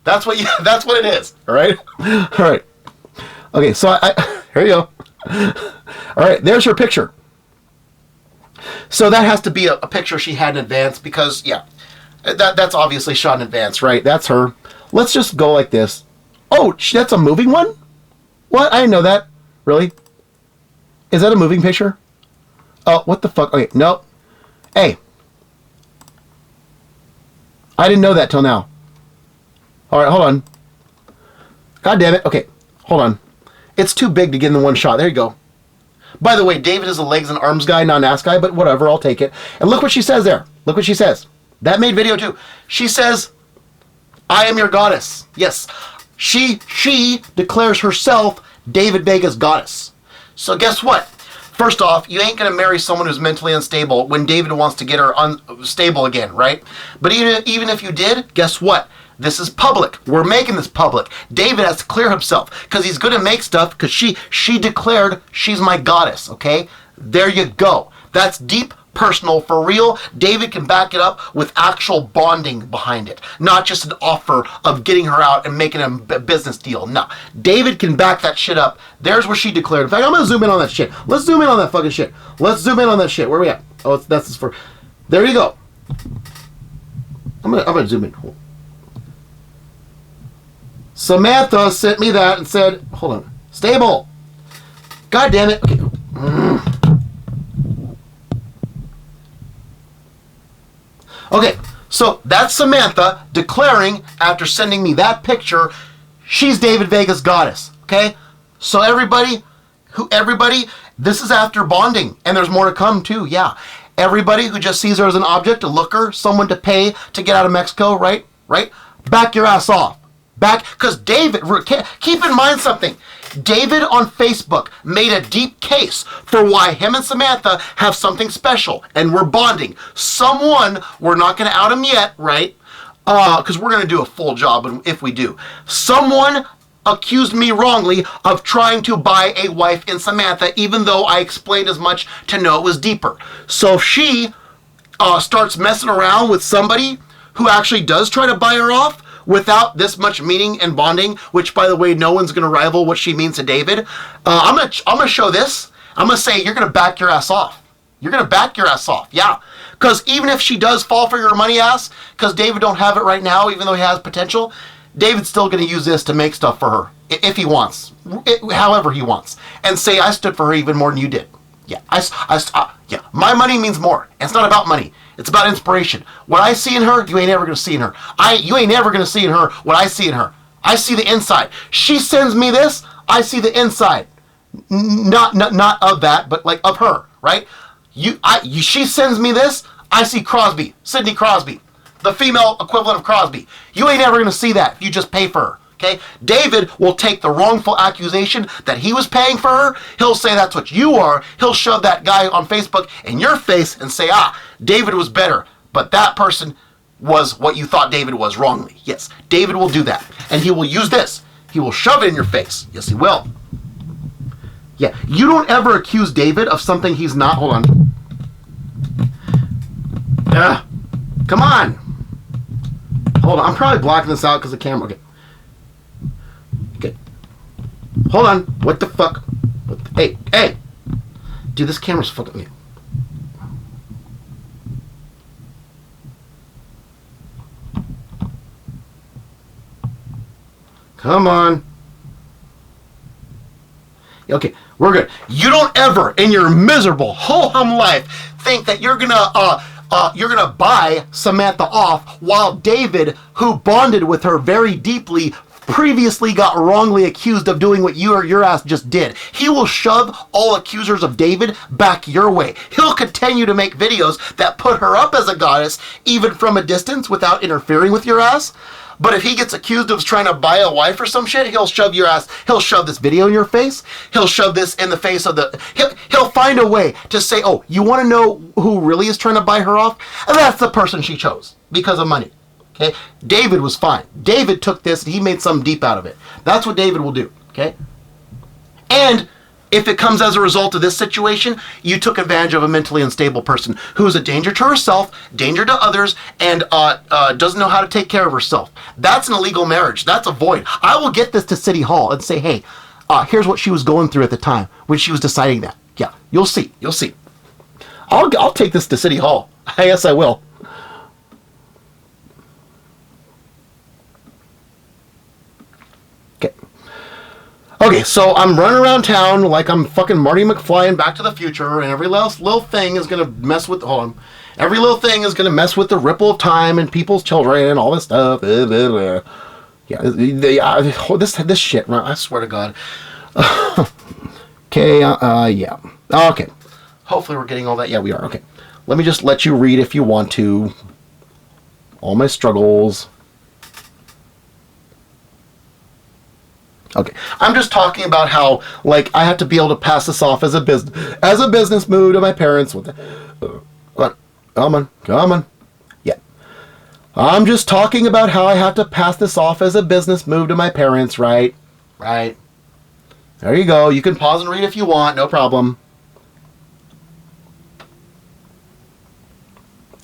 That's what it is, all right? All right. Okay, so here you go. All right, there's her picture. So that has to be a picture she had in advance because, yeah, that's obviously shot in advance, right? That's her. Let's just go like this. Oh, that's a moving one? What? I didn't know that. Really? Is that a moving picture? Oh, what the fuck? Okay, nope. Hey. I didn't know that till now. All right, hold on. God damn it. Okay, hold on. It's too big to get in the one shot. There you go. By the way, David is a legs and arms guy, not an ass guy, but whatever, I'll take it. And look what she says there. Look what she says. That made video too. She says, I am your goddess. Yes. She declares herself David Vega's goddess. So guess what? First off, you ain't going to marry someone who's mentally unstable when David wants to get her unstable again, right? But even if you did, guess what? This is public. We're making this public. David has to clear himself because he's going to make stuff because she declared she's my goddess, okay? There you go. That's deep, personal, for real. David can back it up with actual bonding behind it, not just an offer of getting her out and making a business deal. No. David can back that shit up. There's where she declared. In fact, I'm going to zoom in on that shit. Let's zoom in on that fucking shit. Let's zoom in on that shit. Where are we at? Oh, that's for... There you go. I'm gonna zoom in. Samantha sent me that and said, hold on, stable. God damn it. Okay. Okay, so that's Samantha declaring after sending me that picture, she's David Vega's goddess. Okay? So everybody, this is after bonding, and there's more to come too, yeah. Everybody who just sees her as an object, a looker, someone to pay to get out of Mexico, right? Back your ass off. Because David, keep in mind something. David on Facebook made a deep case for why him and Samantha have something special, and we're bonding. We're not going to out him yet, right? Because we're going to do a full job if we do. Someone accused me wrongly of trying to buy a wife in Samantha, even though I explained as much to know it was deeper. So if she starts messing around with somebody who actually does try to buy her off, without this much meaning and bonding, which, by the way, no one's going to rival what she means to David, I'm gonna show this. I'm going to say, you're going to back your ass off. You're going to back your ass off, yeah. Because even if she does fall for your money ass, because David don't have it right now, even though he has potential, David's still going to use this to make stuff for her, if he wants, however he wants, and say, I stood for her even more than you did. Yeah, yeah. My money means more. It's not about money. It's about inspiration. What I see in her, you ain't ever going to see in her. You ain't ever going to see in her what I see in her. I see the inside. She sends me this, I see the inside. Not of that, but like of her, right? She sends me this, I see Crosby, Sidney Crosby, the female equivalent of Crosby. You ain't ever going to see that if you just pay for her. Okay? David will take the wrongful accusation that he was paying for her. He'll say that's what you are. He'll shove that guy on Facebook in your face and say, David was better, but that person was what you thought David was wrongly. Yes, David will do that. And he will use this. He will shove it in your face. Yes, he will. Yeah, you don't ever accuse David of something he's not. Hold on. Come on. Hold on. I'm probably blocking this out because the camera. Okay. Hold on. What the fuck? Hey. Dude, this camera's fucking me. Come on. Okay, we're good. You don't ever in your miserable ho-hum life think that you're gonna buy Samantha off while David, who bonded with her very deeply, previously got wrongly accused of doing what you or your ass just did. He will shove all accusers of David back your way. He'll continue to make videos that put her up as a goddess, even from a distance, without interfering with your ass. But if he gets accused of trying to buy a wife or some shit, he'll shove your ass. He'll shove this video in your face. He'll shove this in the face of the... He'll find a way to say, oh, you want to know who really is trying to buy her off? And that's the person she chose because of money. Okay? David was fine. David took this and he made something deep out of it. That's what David will do. Okay? And if it comes as a result of this situation, you took advantage of a mentally unstable person who's a danger to herself, danger to others, and doesn't know how to take care of herself. That's an illegal marriage. That's a void. I will get this to City Hall and say, hey, here's what she was going through at the time when she was deciding that. Yeah, you'll see. You'll see. I'll take this to City Hall. Yes, I will. Okay, so I'm running around town like I'm fucking Marty McFly in Back to the Future, and every little thing is gonna mess with. Every little thing is gonna mess with the ripple of time and people's children and all this stuff. Yeah, this shit. I swear to God. Okay. Yeah. Okay. Hopefully we're getting all that. Yeah, we are. Okay. Let me just let you read if you want to. All my struggles. Okay, I'm just talking about how, like, I have to be able to pass this off as a business move to my parents. Come on. Yeah. I'm just talking about how I have to pass this off as a business move to my parents, right? Right. There you go. You can pause and read if you want, no problem.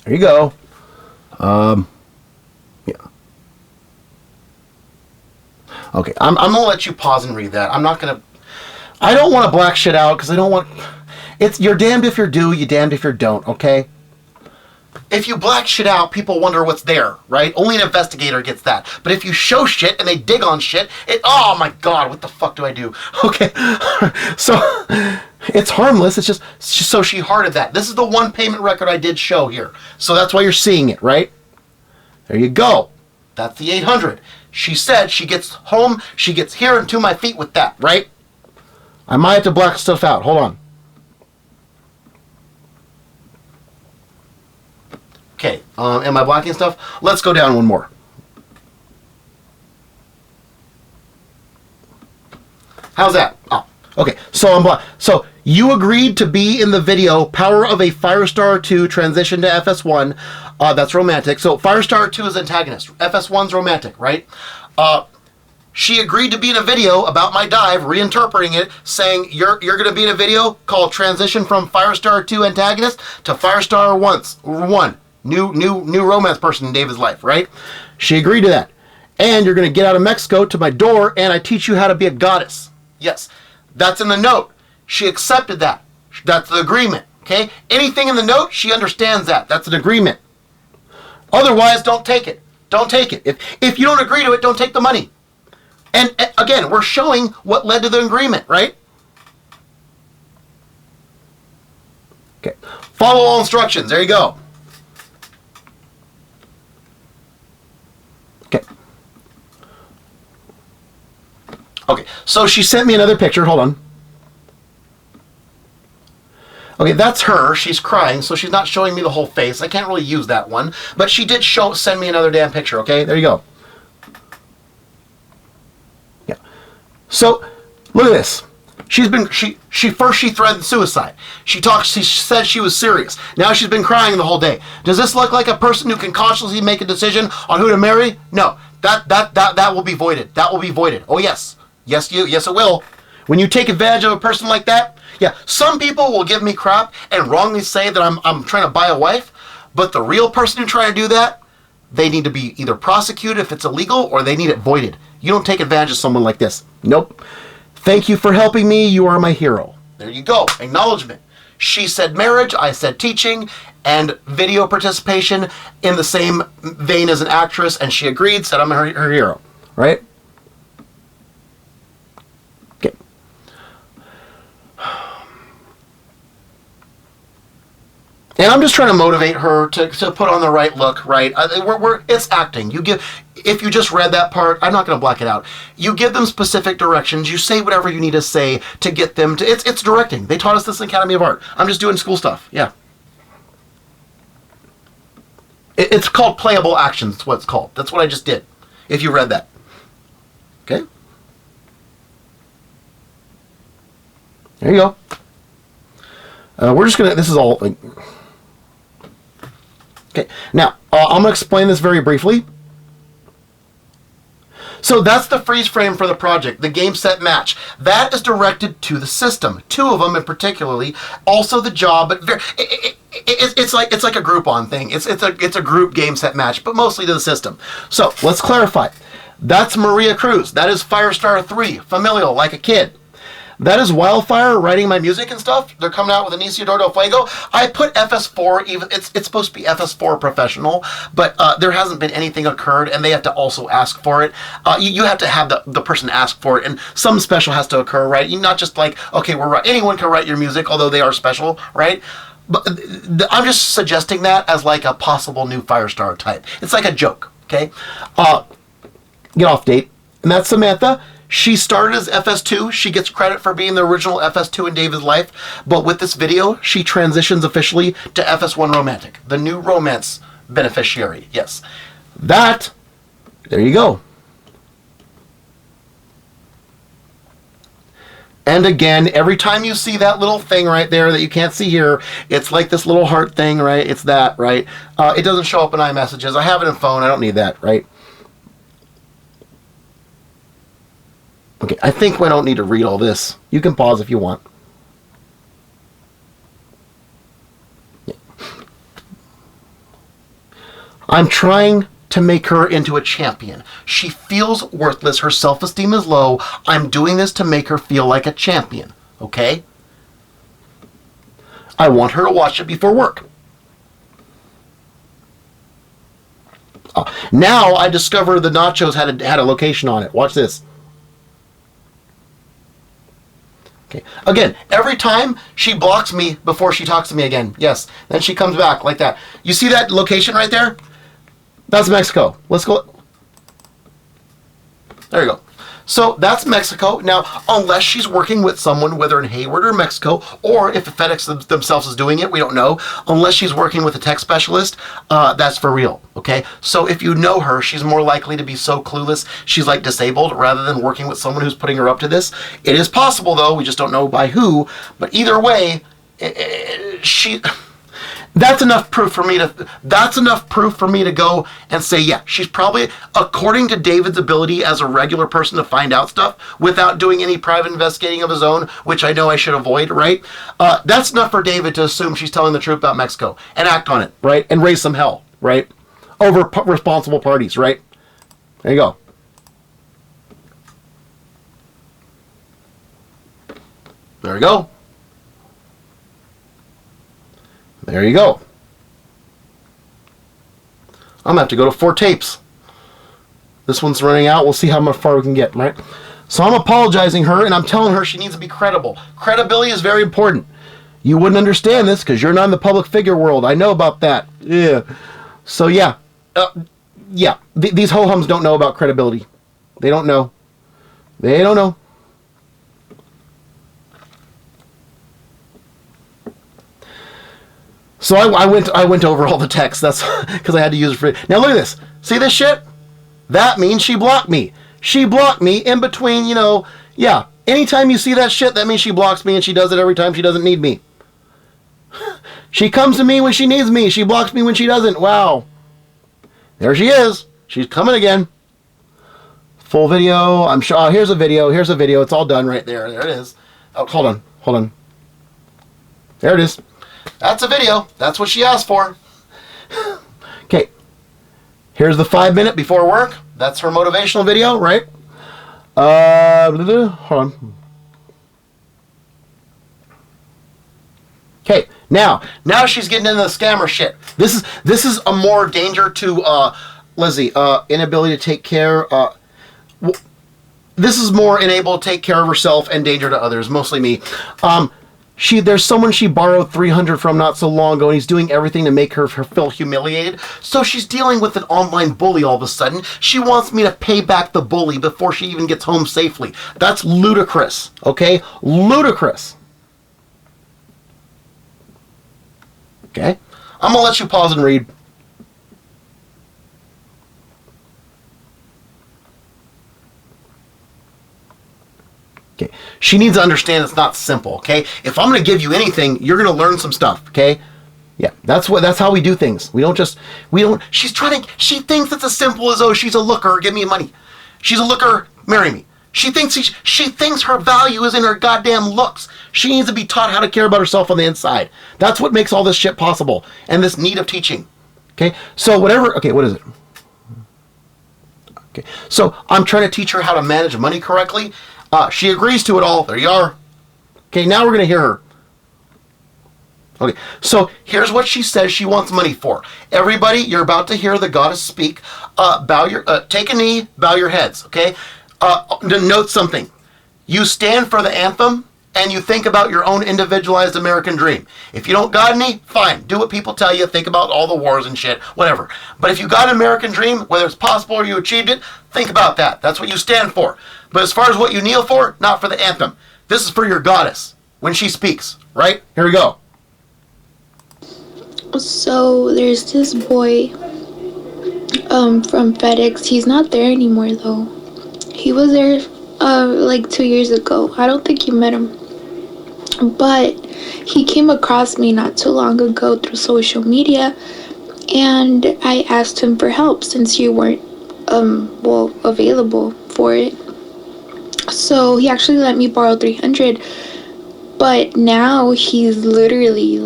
There you go. Yeah. Okay, I'm gonna let you pause and read that. I don't want to black shit out because I don't want. You're damned if you do, you're damned if you don't. Okay. If you black shit out, people wonder what's there, right? Only an investigator gets that. But if you show shit and they dig on shit, oh my God, what the fuck do I do? Okay, so it's harmless. It's just so she hearted that. This is the one payment record I did show here, so that's why you're seeing it, right? There you go. That's the 800. She said she gets home, she gets here and to my feet with that, right? I might have to black stuff out. Hold on. Okay, am I blocking stuff? Let's go down one more. How's that? Oh, okay. So you agreed to be in the video Power of a Firestar 2 Transition to FS1. That's romantic. So Firestar 2 is antagonist. FS1's romantic, right? She agreed to be in a video about my dive, reinterpreting it, saying you're going to be in a video called Transition from Firestar 2 Antagonist to Firestar 1. New romance person in David's life, right? She agreed to that. And you're going to get out of Mexico to my door, and I teach you how to be a goddess. Yes, that's in the note. She accepted that. That's the agreement, okay? Anything in the note, she understands that. That's an agreement. Otherwise, don't take it. Don't take it. If you don't agree to it, don't take the money. And again, we're showing what led to the agreement, right? Okay. Follow all instructions. There you go. Okay. Okay, so she sent me another picture. Hold on. Okay, that's her. She's crying, so she's not showing me the whole face. I can't really use that one. But she did send me another damn picture, okay? There you go. Yeah. So, look at this. She threatened suicide. She said she was serious. Now she's been crying the whole day. Does this look like a person who can consciously make a decision on who to marry? No. That will be voided. That will be voided. Oh, yes. Yes, it will. When you take advantage of a person like that, yeah, some people will give me crap and wrongly say that I'm trying to buy a wife, but the real person who's trying to do that, they need to be either prosecuted if it's illegal or they need it voided. You don't take advantage of someone like this. Nope. Thank you for helping me. You are my hero. There you go. Acknowledgement. She said marriage, I said teaching, and video participation in the same vein as an actress, and she agreed, said I'm her hero. Right? Okay. And I'm just trying to motivate her to put on the right look, right? It's acting. If you just read that part, I'm not going to black it out. You give them specific directions. You say whatever you need to say to get them to. It's directing. They taught us this in Academy of Art. I'm just doing school stuff. Yeah. It's called playable actions. That's what it's called. That's what I just did. If you read that. Okay. There you go. We're just going to. This is all. Okay, now, I'm going to explain this very briefly. So that's the freeze frame for the project, the game, set, match. That is directed to the system. 2 of them in particularly. Also the job, but it's like a Groupon thing. It's a group game, set, match, but mostly to the system. So let's clarify. That's Maria Cruz. That is Firestar 3, familial, like a kid. That is Wildfire writing my music and stuff. They're coming out with Inicio del Fuego. I put FS4, even it's supposed to be FS4 professional, but there hasn't been anything occurred, and they have to also ask for it. You have to have the person ask for it, and some special has to occur, right? You're not just like, okay, anyone can write your music, although they are special, right? But I'm just suggesting that as like a possible new Firestar type. It's like a joke, okay? Get off date. And that's Samantha. She started as FS2. She gets credit for being the original FS2 in David's life. But with this video, she transitions officially to FS1 Romantic, the new romance beneficiary. Yes. There you go. And again, every time you see that little thing right there that you can't see here, it's like this little heart thing, right? It's that, right? It doesn't show up in iMessages. I have it in phone. I don't need that, right? Okay, I think I don't need to read all this. You can pause if you want. Yeah. I'm trying to make her into a champion. She feels worthless. Her self-esteem is low. I'm doing this to make her feel like a champion. Okay? I want her to watch it before work. Now I discover the nachos had a location on it. Watch this. Okay. Again, every time she blocks me before she talks to me again. Yes. Then she comes back like that. You see that location right there? That's Mexico. Let's go. There you go. So that's Mexico. Now, unless she's working with someone, whether in Hayward or Mexico, or if FedEx themselves is doing it, we don't know. Unless she's working with a tech specialist, that's for real, okay? So if you know her, she's more likely to be so clueless, she's like disabled, rather than working with someone who's putting her up to this. It is possible, though. We just don't know by who. But either way, that's enough proof for me to go and say, yeah, she's probably, according to David's ability as a regular person to find out stuff without doing any private investigating of his own, which I know I should avoid, right? That's enough for David to assume she's telling the truth about Mexico and act on it, right? And raise some hell, right? Over responsible parties, right? There you go. There we go. There you go. I'm going to have to go to 4 tapes. This one's running out. We'll see how far we can get, right? So I'm apologizing her, and I'm telling her she needs to be credible. Credibility is very important. You wouldn't understand this because you're not in the public figure world. I know about that. Yeah. So, yeah. These ho-hums don't know about credibility. They don't know. They don't know. So I went over all the text. That's because I had to use it for... Now look at this. See this shit? That means she blocked me. She blocked me in between, yeah. Anytime you see that shit, that means she blocks me, and she does it every time she doesn't need me. She comes to me when she needs me. She blocks me when she doesn't. Wow. There she is. She's coming again. Full video. I'm sure. Oh, here's a video. Here's a video. It's all done right there. There it is. Oh, hold on. There it is. That's a video. That's what she asked for. Okay. Here's the 5-minute before work. That's her motivational video, right? Hold on. Okay. Now she's getting into the scammer shit. This is a more danger to Lizzie. Inability to take care. This is more unable to take care of herself and danger to others, mostly me. There's someone she borrowed $300 from not so long ago, and he's doing everything to make her feel humiliated. So she's dealing with an online bully all of a sudden. She wants me to pay back the bully before she even gets home safely. That's ludicrous, okay? Ludicrous. Okay? I'm going to let you pause and read. Okay. She needs to understand it's not simple, okay? If I'm going to give you anything, you're going to learn some stuff, okay? Yeah, that's how we do things. She thinks it's as simple as, oh, she's a looker, give me money. She's a looker, marry me. She thinks her value is in her goddamn looks. She needs to be taught how to care about herself on the inside. That's what makes all this shit possible, and this need of teaching. Okay? So whatever, okay, what is it? Okay. So I'm trying to teach her how to manage money correctly. She agrees to it all. There you are. Okay, now we're going to hear her. Okay, so here's what she says she wants money for. Everybody, you're about to hear the goddess speak. Take a knee, bow your heads, okay? Note something. You stand for the anthem, and you think about your own individualized American dream. If you don't got any, fine. Do what people tell you. Think about all the wars and shit, whatever. But if you got an American dream, whether it's possible or you achieved it, think about that. That's what you stand for. But as far as what you kneel for, not for the anthem. This is for your goddess when she speaks, right? Here we go. So there's this boy from FedEx. He's not there anymore though. He was there like 2 years ago. I don't think you met him. But he came across me not too long ago through social media, and I asked him for help since you weren't available for it. So he actually let me borrow $300, but now he's literally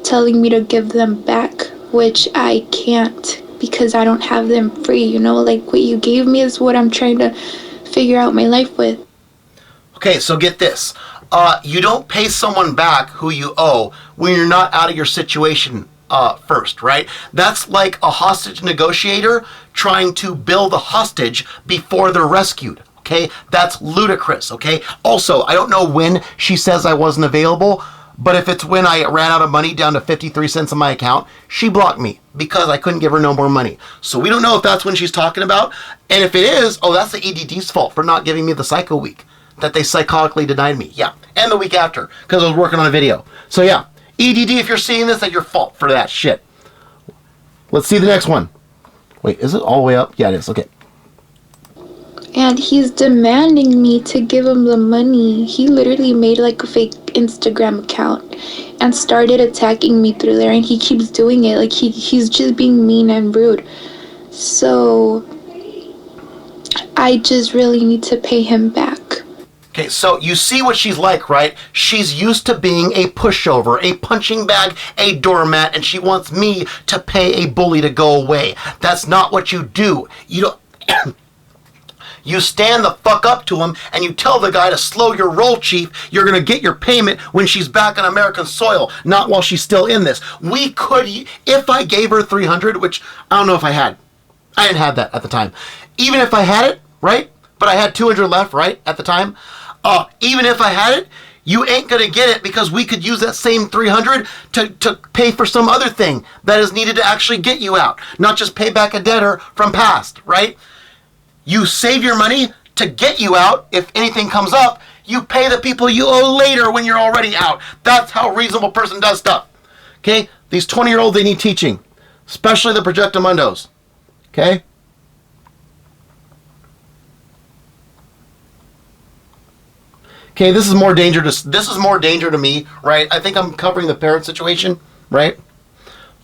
telling me to give them back, which I can't because I don't have them free. Like what you gave me is what I'm trying to figure out my life with. Okay, so get this. You don't pay someone back who you owe when you're not out of your situation first, right? That's like a hostage negotiator trying to build a hostage before they're rescued, okay? That's ludicrous, okay? Also, I don't know when she says I wasn't available, but if it's when I ran out of money down to 53 cents on my account, she blocked me because I couldn't give her no more money. So we don't know if that's when she's talking about. And if it is, that's the EDD's fault for not giving me the psycho week that they psychotically denied me. Yeah, and the week after because I was working on a video. So yeah, EDD, if you're seeing this, that's your fault for that shit. Let's see the next one. Wait, is it all the way up? Yeah, it is. Okay. And he's demanding me to give him the money. He literally made like a fake Instagram account and started attacking me through there, and he keeps doing it. Like he's just being mean and rude. So I just really need to pay him back. Okay, so you see what she's like, right? She's used to being a pushover, a punching bag, a doormat, and she wants me to pay a bully to go away. That's not what you do. You You stand the fuck up to him and you tell the guy to slow your roll, chief. You're going to get your payment when she's back on American soil, not while she's still in this. We could, if I gave her 300, which I don't know if I had. I didn't have that at the time. Even if I had it, right? But I had 200 left, right, at the time. Even if I had it, you ain't going to get it because we could use that same 300 to pay for some other thing that is needed to actually get you out. Not just pay back a debtor from past, right? You save your money to get you out. If anything comes up, you pay the people you owe later when you're already out. That's how a reasonable person does stuff. Okay? These 20-year-olds, they need teaching. Especially the Projectamundos. Okay? Okay, this is more danger to me, right? I think I'm covering the parent situation, right?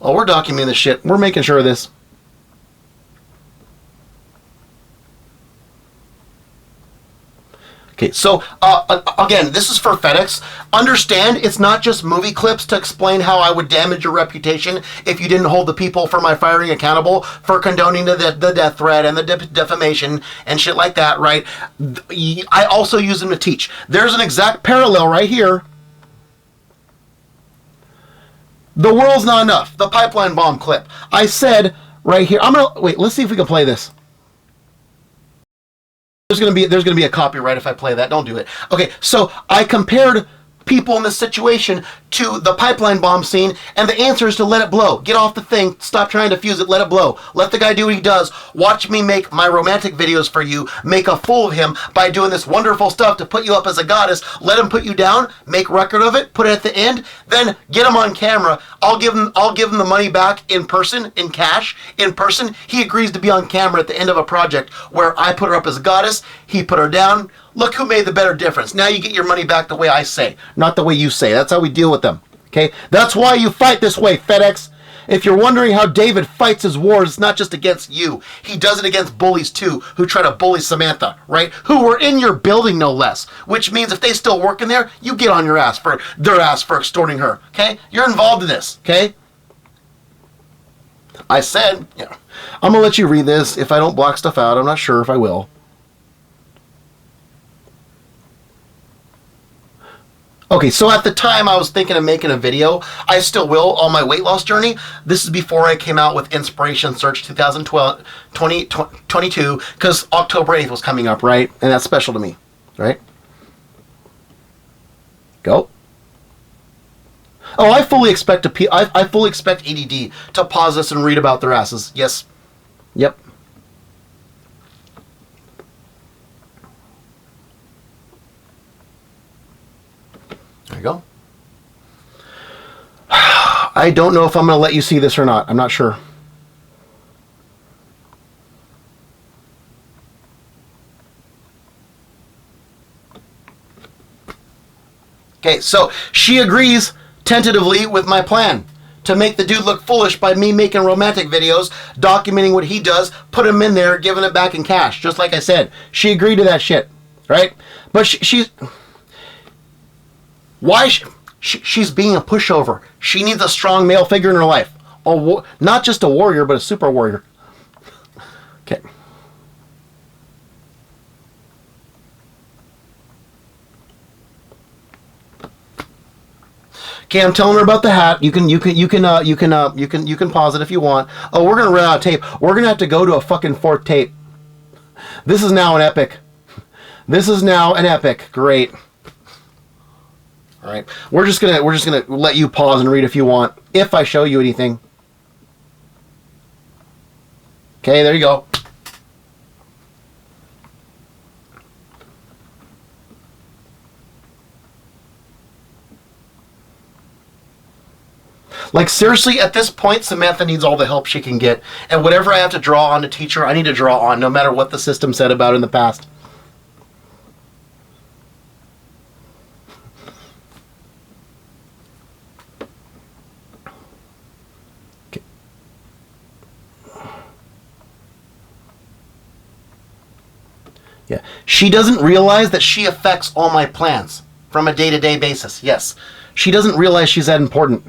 Oh, we're documenting this shit. We're making sure of this. Okay, so again, this is for FedEx. Understand, it's not just movie clips to explain how I would damage your reputation if you didn't hold the people for my firing accountable for condoning the death threat and the defamation and shit like that, right? I also use them to teach. There's an exact parallel right here. The world's not enough. The pipeline bomb clip. I said right here. Wait. Let's see if we can play this. There's gonna be a copyright if I play that. Don't do it. Okay, so I compared people in this situation to the pipeline bomb scene, and the answer is to let it blow. Get off the thing, stop trying to fuse it, let it blow. Let the guy do what he does. Watch me make my romantic videos for you, make a fool of him by doing this wonderful stuff to put you up as a goddess. Let him put you down, make record of it, put it at the end, then get him on camera. I'll give him the money back in person, in cash, in person. He agrees to be on camera at the end of a project where I put her up as a goddess, he put her down. Look who made the better difference. Now you get your money back the way I say, not the way you say. That's how we deal with them. Okay? That's why you fight this way, FedEx. If you're wondering how David fights his wars, it's not just against you. He does it against bullies too, who try to bully Samantha, right? Who were in your building, no less. Which means if they still work in there, you get on their ass for extorting her. Okay? You're involved in this. Okay? I said, I'm gonna let you read this. If I don't block stuff out, I'm not sure if I will. Okay, so at the time I was thinking of making a video. I still will on my weight loss journey. This is before I came out with Inspiration Search 2022, because October 8th was coming up, right? And that's special to me, right? Go. Oh, I fully expect ADD to pause this and read about their asses. Yes. Yep. There you go. I don't know if I'm going to let you see this or not. I'm not sure. Okay, so she agrees tentatively with my plan to make the dude look foolish by me making romantic videos, documenting what he does, put him in there, giving it back in cash, just like I said. She agreed to that shit, right? But she's... Why? She's being a pushover. She needs a strong male figure in her life. Not just a warrior, but a super warrior. Okay. Okay, I'm telling her about the hat. You can pause it if you want. Oh, we're gonna run out of tape. We're gonna have to go to a fucking fourth tape. This is now an epic. This is now an epic. Great. All right, we're just gonna let you pause and read if you want, if I show you anything. Okay, there you go. Like, seriously, at this point, Samantha needs all the help she can get, and whatever I have to draw on to teach her, I need to draw on, no matter what the system said about it in the past. Yeah, she doesn't realize that she affects all my plans from a day-to-day basis. Yes, she doesn't realize she's that important.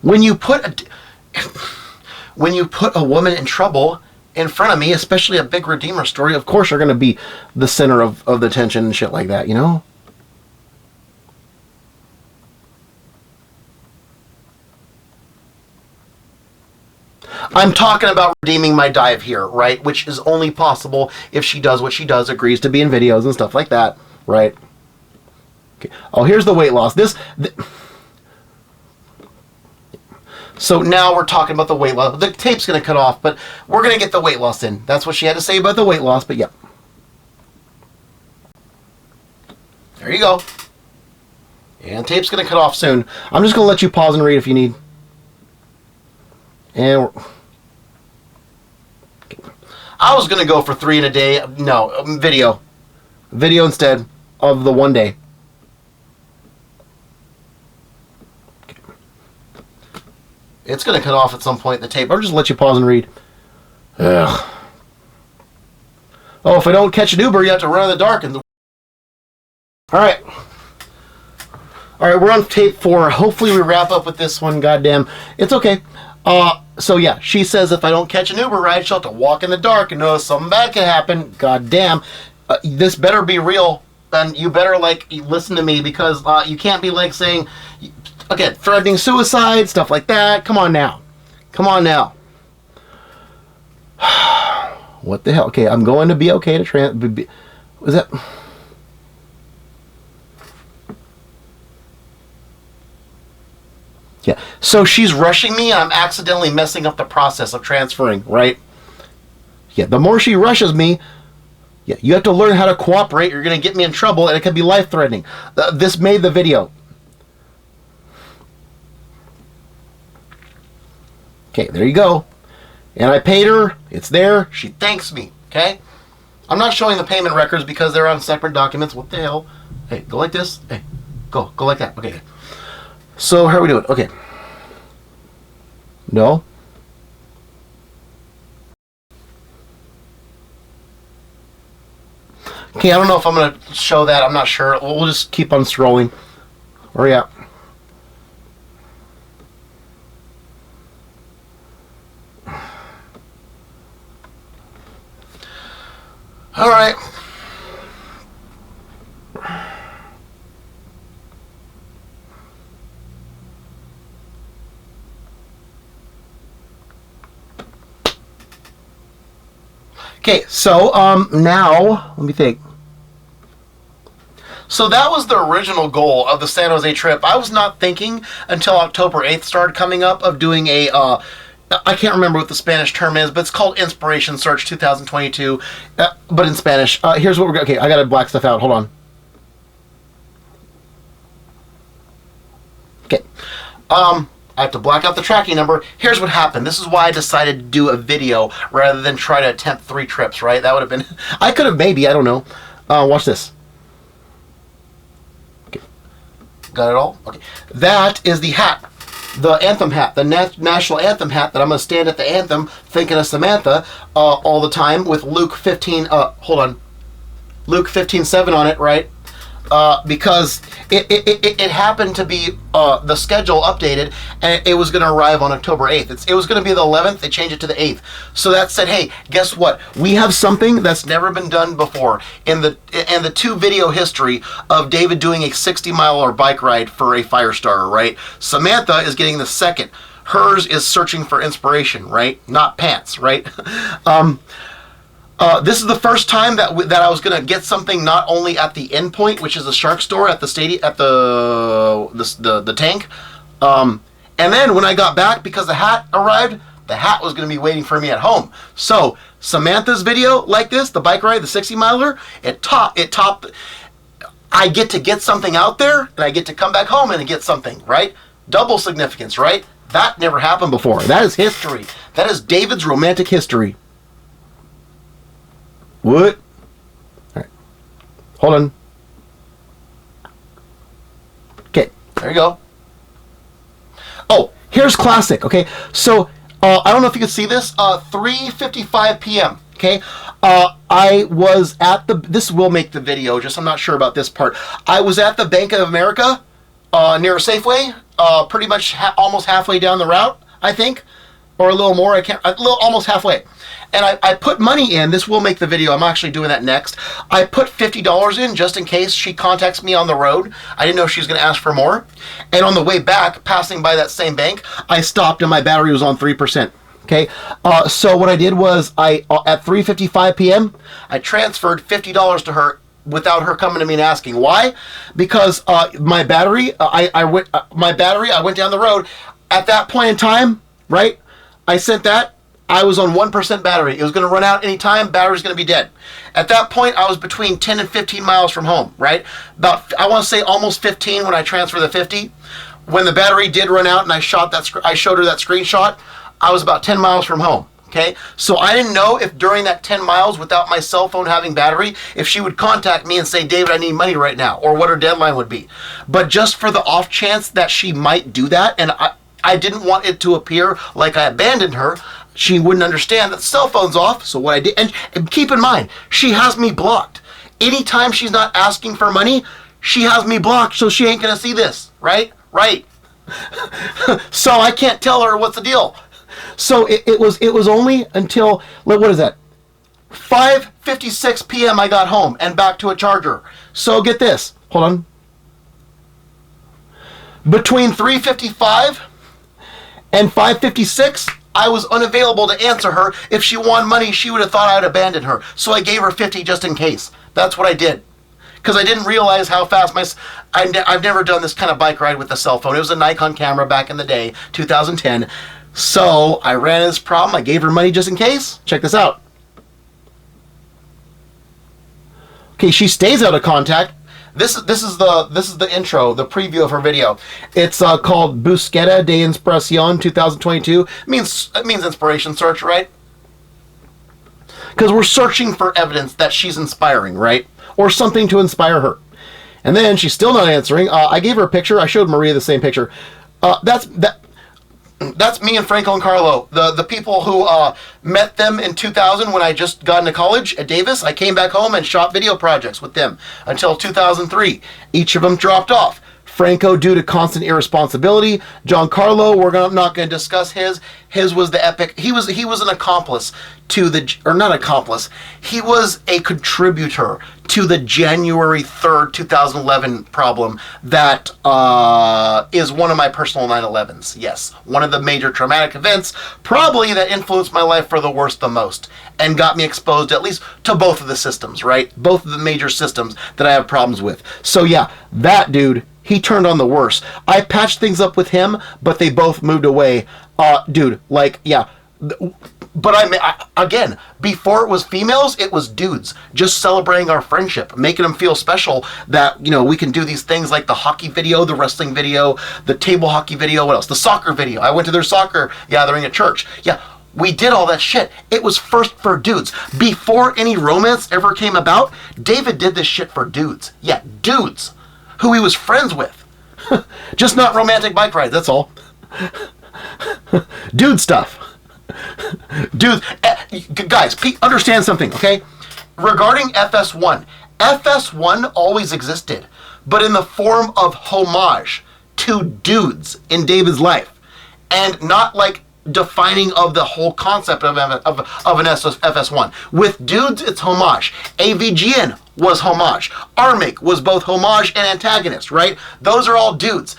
when you put a woman in trouble in front of me, especially a big Redeemer story, of course you're going to be the center of the tension and shit like that, you know? I'm talking about redeeming my dive here, right? Which is only possible if she does what she does, agrees to be in videos and stuff like that, right? Okay. Oh, here's the weight loss. So now we're talking about the weight loss. The tape's going to cut off, but we're going to get the weight loss in. That's what she had to say about the weight loss, but yeah. There you go. And tape's going to cut off soon. I'm just going to let you pause and read if you need. And I was going to go for 3 in a day. No, video. Video instead of the 1 day. Okay. It's going to cut off at some point in the tape. I'll just let you pause and read. Ugh. Oh, if I don't catch an Uber, you have to run in the dark. All right. All right, we're on tape 4. Hopefully we wrap up with this one. Goddamn. It's okay. So yeah, she says if I don't catch an Uber ride, she'll have to walk in the dark and know something bad can happen. God damn. This better be real. And you better, like, listen to me, because you can't be, like, saying, okay, threatening suicide, stuff like that. Come on now. Come on now. What the hell? Okay, I'm going to be okay to was that... Yeah, so she's rushing me and I'm accidentally messing up the process of transferring, right? Yeah, the more she rushes me, yeah, you have to learn how to cooperate. You're going to get me in trouble and it could be life-threatening. This made the video. Okay, there you go. And I paid her. It's there. She thanks me, okay? I'm not showing the payment records because they're on separate documents. What the hell? Hey, go like this. Hey, go like that. Okay. So how are we doing? Okay. No. Okay, I don't know if I'm going to show that. I'm not sure. We'll just keep on scrolling. Where are we at? All right. Okay, so now, let me think. So that was the original goal of the San Jose trip. I was not thinking until October 8th started coming up of doing a, I can't remember what the Spanish term is, but it's called Inspiration Search 2022, but in Spanish. Here's what we're going to, okay, I got to black stuff out. Hold on. Okay. I have to black out the tracking number. Here's what happened. This is why I decided to do a video rather than try to attempt 3 trips, right? That would have been... I could have maybe, I don't know. Watch this. Okay. Got it all? Okay. That is the hat. The anthem hat. The national anthem hat that I'm going to stand at the anthem thinking of Samantha all the time with Luke 15... hold on. Luke 15:7 on it, right? Because it happened to be the schedule updated, and it was going to arrive on October 8th. It was going to be the 11th. They changed it to the 8th. So that said, hey, guess what? We have something that's never been done before in the 2 video history of David doing a 60-mile or bike ride for a fire starter, right? Samantha is getting the 2nd. Hers is searching for inspiration, right? Not pants, right? This is the first time that I was gonna get something not only at the end point, which is the shark store at the stadium, at the tank, and then when I got back, because the hat arrived, the hat was gonna be waiting for me at home. So Samantha's video like this, the bike ride, the 60-miler, it topped. I get to get something out there, and I get to come back home and get something, right? Double significance, right? That never happened before. That is history. That is David's romantic history. What? All right. Hold on. Okay, there you go. Oh, here's classic, okay? So, I don't know if you can see this. 3:55 p.m., okay? I was at this will make the video, just I'm not sure about this part. I was at the Bank of America near Safeway pretty much almost halfway down the route, I think, or a little more. Almost halfway. And I put money in. This will make the video. I'm actually doing that next. I put $50 in just in case she contacts me on the road. I didn't know she was going to ask for more. And on the way back, passing by that same bank, I stopped and my battery was on 3%. Okay, so what I did was at 3:55 p.m. I transferred $50 to her without her coming to me and asking why. Because my battery, I went down the road. At that point in time, right? I sent that. I was on 1% battery. It was going to run out any time. Battery's going to be dead. At that point, I was between 10 and 15 miles from home, right? About, I want to say almost 15 when I transferred the 50. When the battery did run out and I showed her that screenshot, I was about 10 miles from home, okay? So I didn't know if during that 10 miles without my cell phone having battery, if she would contact me and say, David, I need money right now, or what her deadline would be. But just for the off chance that she might do that, and I didn't want it to appear like I abandoned her, she wouldn't understand that the cell phone's off. So what I did, and keep in mind, she has me blocked. Anytime she's not asking for money, she has me blocked, so she ain't gonna see this, right? Right. So I can't tell her what's the deal. So it was only until, what is that? 5:56 p.m. I got home and back to a charger. So get this. Hold on. Between 3:55 and 5:56, I was unavailable to answer her. If she wanted money, she would have thought I would abandon her. So I gave her 50 just in case. That's what I did. Because I didn't realize how fast I've never done this kind of bike ride with a cell phone. It was a Nikon camera back in the day, 2010. So I ran into this problem. I gave her money just in case. Check this out. Okay, she stays out of contact. This is the intro, the preview of her video. It's called Búsqueda de Inspiración 2022. It means inspiration search, right? Because we're searching for evidence that she's inspiring, right? Or something to inspire her. And then she's still not answering. I gave her a picture. I showed Maria the same picture. That's me and Franco and Carlo, the people who met them in 2000 when I just got into college at Davis. I came back home and shot video projects with them until 2003. Each of them dropped off. Franco due to constant irresponsibility. Giancarlo, not going to discuss his. His was the epic. He was an accomplice to the, or not accomplice. He was a contributor to the January 3rd, 2011 problem that is one of my personal 9/11s. Yes, one of the major traumatic events, probably that influenced my life for the worst the most, and got me exposed at least to both of the systems, right? Both of the major systems that I have problems with. So yeah, that dude, he turned on the worst. I patched things up with him, but they both moved away. Dude, like, yeah. But again, before it was females, it was dudes. Just celebrating our friendship, making them feel special that, we can do these things like the hockey video, the wrestling video, the table hockey video, what else? The soccer video. I went to their soccer gathering at church. Yeah, we did all that shit. It was first for dudes. Before any romance ever came about, David did this shit for dudes. Yeah, dudes. Who he was friends with. Just not romantic bike rides, that's all. Dude stuff. Dude, guys, understand something, okay? Regarding FS1, FS1 always existed, but in the form of homage to dudes in David's life, and not like defining of the whole concept of an FS1. With dudes, it's homage. AVGN was homage. Armic was both homage and antagonist, right? Those are all dudes.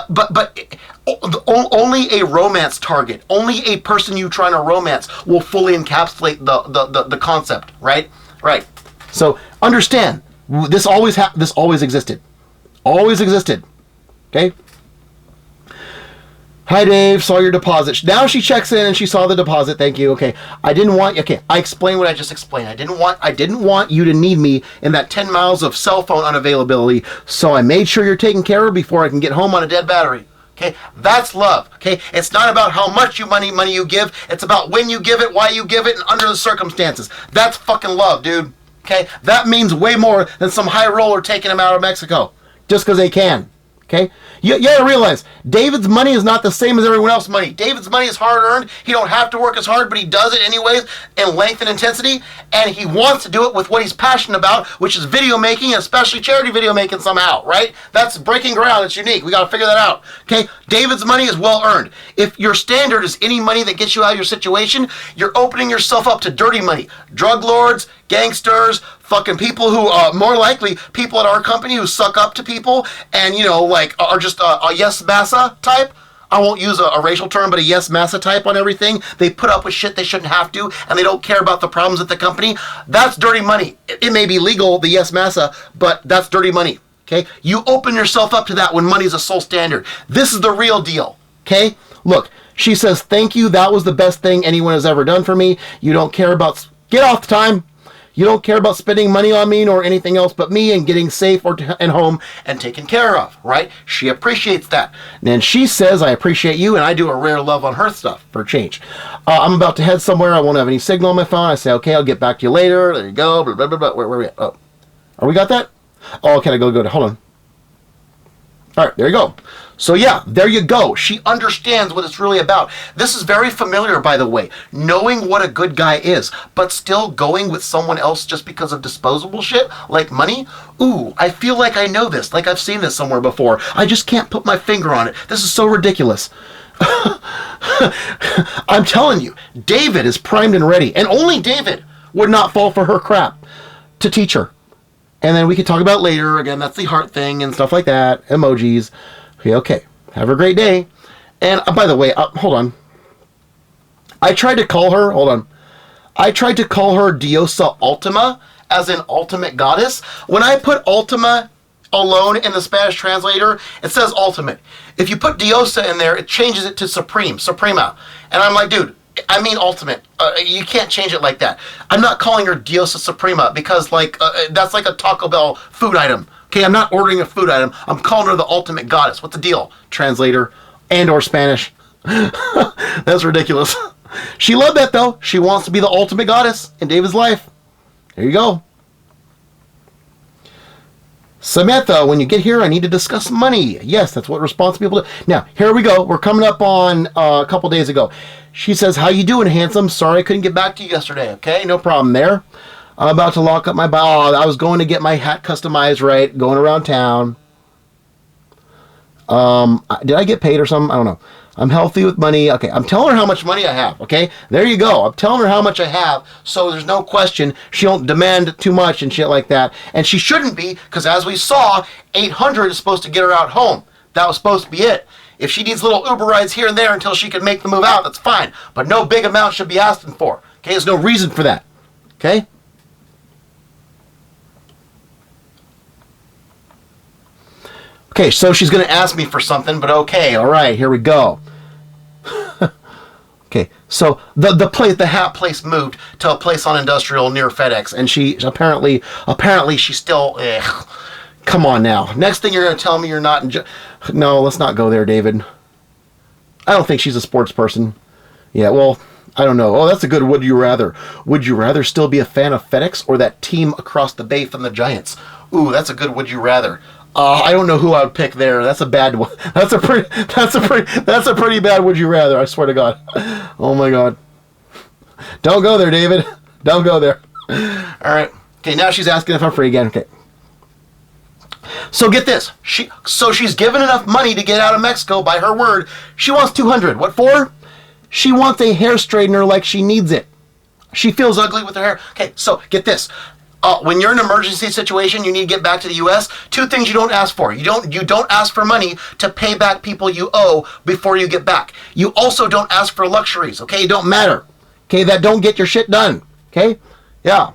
But only a romance target, only a person you trying to romance will fully encapsulate the concept, right? Right. So understand, this always existed. Always existed. Okay? Hi Dave, saw your deposit. Now she checks in and she saw the deposit. Thank you. Okay. I explained what I just explained. I didn't want you to need me in that 10 miles of cell phone unavailability. So I made sure you're taken care of before I can get home on a dead battery. Okay? That's love. Okay? It's not about how much money you give. It's about when you give it, why you give it, and under the circumstances. That's fucking love, dude. Okay? That means way more than some high roller taking him out of Mexico just because they can. Okay? You gotta realize, David's money is not the same as everyone else's money. David's money is hard earned. He don't have to work as hard, but he does it anyways in length and intensity. And he wants to do it with what he's passionate about, which is video making, and especially charity video making somehow, right? That's breaking ground. It's unique. We gotta figure that out. Okay? David's money is well earned. If your standard is any money that gets you out of your situation, you're opening yourself up to dirty money. Drug lords, gangsters, fucking people who, more likely, people at our company who suck up to people and, you know, like, are just a yes massa type. I won't use a racial term, but a yes massa type on everything. They put up with shit they shouldn't have to, and they don't care about the problems at the company. That's dirty money. It may be legal, the yes massa, but that's dirty money, okay? You open yourself up to that when money's a sole standard. This is the real deal, okay? Look, she says, thank you, that was the best thing anyone has ever done for me. You don't care about... Get off the time. You don't care about spending money on me nor anything else but me and getting safe and home and taken care of, right? She appreciates that. And then she says, I appreciate you, and I do a rare love on her stuff for change. I'm about to head somewhere. I won't have any signal on my phone. I say, okay, I'll get back to you later. There you go. Blah, blah, blah, blah. Where are we at? Oh, are we got that? Oh, okay, go. Hold on. All right, there you go. So yeah, there you go. She understands what it's really about. This is very familiar, by the way. Knowing what a good guy is, but still going with someone else just because of disposable shit, like money. Ooh, I feel like I know this, like I've seen this somewhere before. I just can't put my finger on it. This is so ridiculous. I'm telling you, David is primed and ready, and only David would not fall for her crap to teach her. And then we can talk about later. Again, that's the heart thing and stuff like that. Emojis. Okay. Have a great day. And by the way, hold on. I tried to call her. Hold on. I tried to call her Diosa Ultima, as in ultimate goddess. When I put Ultima alone in the Spanish translator, it says ultimate. If you put Diosa in there, it changes it to supreme, suprema. And I'm like, dude, I mean ultimate. You can't change it like that. I'm not calling her Diosa Suprema because like that's like a Taco Bell food item. Okay, I'm not ordering a food item. I'm calling her the ultimate goddess. What's the deal? Translator and or Spanish. That's ridiculous. She loved that though. She wants to be the ultimate goddess in David's life. There you go. Samantha, when you get here, I need to discuss money. Yes, that's what responsible people do. Now, here we go. We're coming up on a couple days ago. She says, how you doing, handsome? Sorry I couldn't get back to you yesterday. Okay, no problem there. I'm about to lock up my... Oh, I was going to get my hat customized right, going around town. Did I get paid or something? I don't know. I'm healthy with money. Okay, I'm telling her how much money I have. Okay, there you go. I'm telling her how much I have, so there's no question she don't demand too much and shit like that. And she shouldn't be, because as we saw, 800 is supposed to get her out home. That was supposed to be it. If she needs little Uber rides here and there until she can make the move out, that's fine. But no big amount should be asking for. Okay, there's no reason for that. Okay? Okay, so she's going to ask me for something, but okay, all right, here we go. Okay, so the hat place moved to a place on Industrial near FedEx, and she apparently she's still. Come on now. Next thing you're going to tell me you're not. No, let's not go there, David. I don't think she's a sports person. Yeah, well, I don't know. Oh, that's a good would you rather. Would you rather still be a fan of FedEx or that team across the bay from the Giants? Ooh, that's a good would you rather. I don't know who I would pick there. That's a bad one. That's a pretty bad would you rather, I swear to God. Oh my God. Don't go there, David. Don't go there. All right. Okay, now she's asking if I'm free again. Okay. So get this. She's given enough money to get out of Mexico by her word. She wants 200. What for? She wants a hair straightener like she needs it. She feels ugly with her hair. Okay, so get this. When you're in an emergency situation, you need to get back to the U.S. Two things you don't ask for. You don't ask for money to pay back people you owe before you get back. You also don't ask for luxuries, okay? It don't matter, okay? That don't get your shit done, okay? Yeah.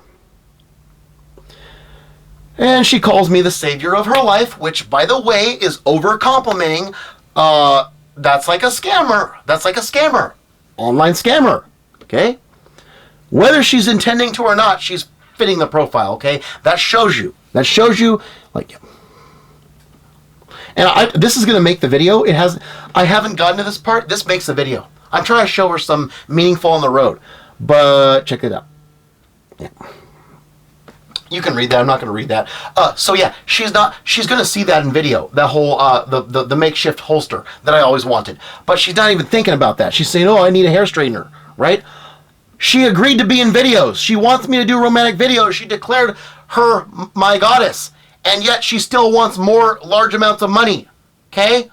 And she calls me the savior of her life, which, by the way, is over-complimenting. That's like a scammer. That's like a scammer. Online scammer, okay? Whether she's intending to or not, she's fitting the profile, okay? That shows you, like, and this is going to make the video. I haven't gotten to this part. This makes the video. I'm trying to show her some meaningful on the road, but check it out. Yeah. You can read that. I'm not going to read that. So yeah, she's going to see that in video, that whole, the makeshift holster that I always wanted. But she's not even thinking about that. She's saying, oh, I need a hair straightener, right? She agreed to be in videos. She wants me to do romantic videos. She declared her my goddess. And yet she still wants more large amounts of money, okay?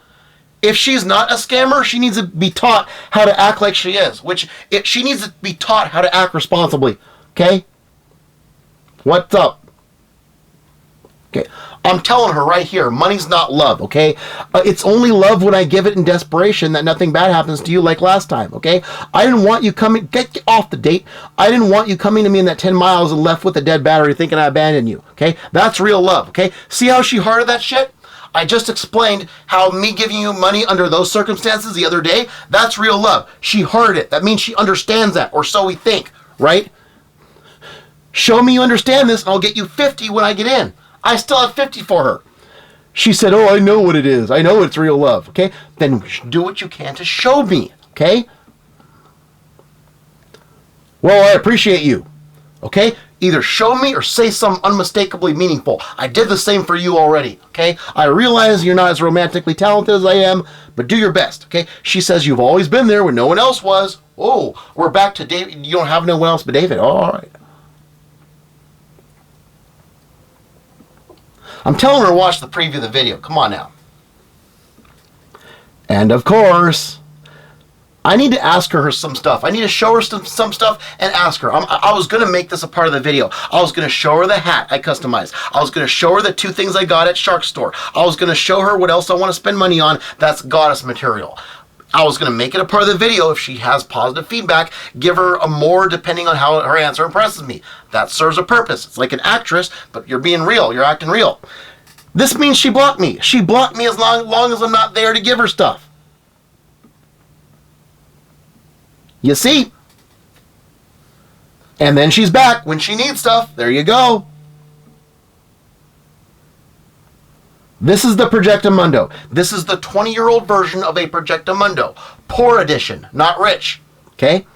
If she's not a scammer, she needs to be taught how to act like she is, she needs to be taught how to act responsibly, okay? What's up? Okay, I'm telling her right here, money's not love, okay? It's only love when I give it in desperation that nothing bad happens to you like last time, okay? I didn't want you coming, get off the date. I didn't want you coming to me in that 10 miles and left with a dead battery thinking I abandoned you, okay? That's real love, okay? See how she hearted that shit? I just explained how me giving you money under those circumstances the other day, that's real love. She heard it. That means she understands that, or so we think, right? Show me you understand this, and I'll get you 50 when I get in. I still have 50 for her. She said, oh, I know what it is. I know it's real love, okay? Then do what you can to show me, okay? Well, I appreciate you, okay? Either show me or say something unmistakably meaningful. I did the same for you already, okay? I realize you're not as romantically talented as I am, but do your best, okay? She says you've always been there when no one else was. Oh, we're back to David. You don't have no one else but David. All right. I'm telling her to watch the preview of the video. Come on now. And of course, I need to ask her some stuff. I need to show her some stuff and ask her. I was going to make this a part of the video. I was going to show her the hat I customized. I was going to show her the 2 things I got at Shark Store. I was going to show her what else I want to spend money on that's goddess material. I was going to make it a part of the video. If she has positive feedback, give her a more depending on how her answer impresses me. That serves a purpose. It's like an actress, but you're being real. You're acting real. This means she blocked me. She blocked me as long as I'm not there to give her stuff. You see? And then she's back when she needs stuff. There you go. This is the Projectamundo. This is the 20-year-old version of a Projectamundo. Poor edition, not rich. Okay?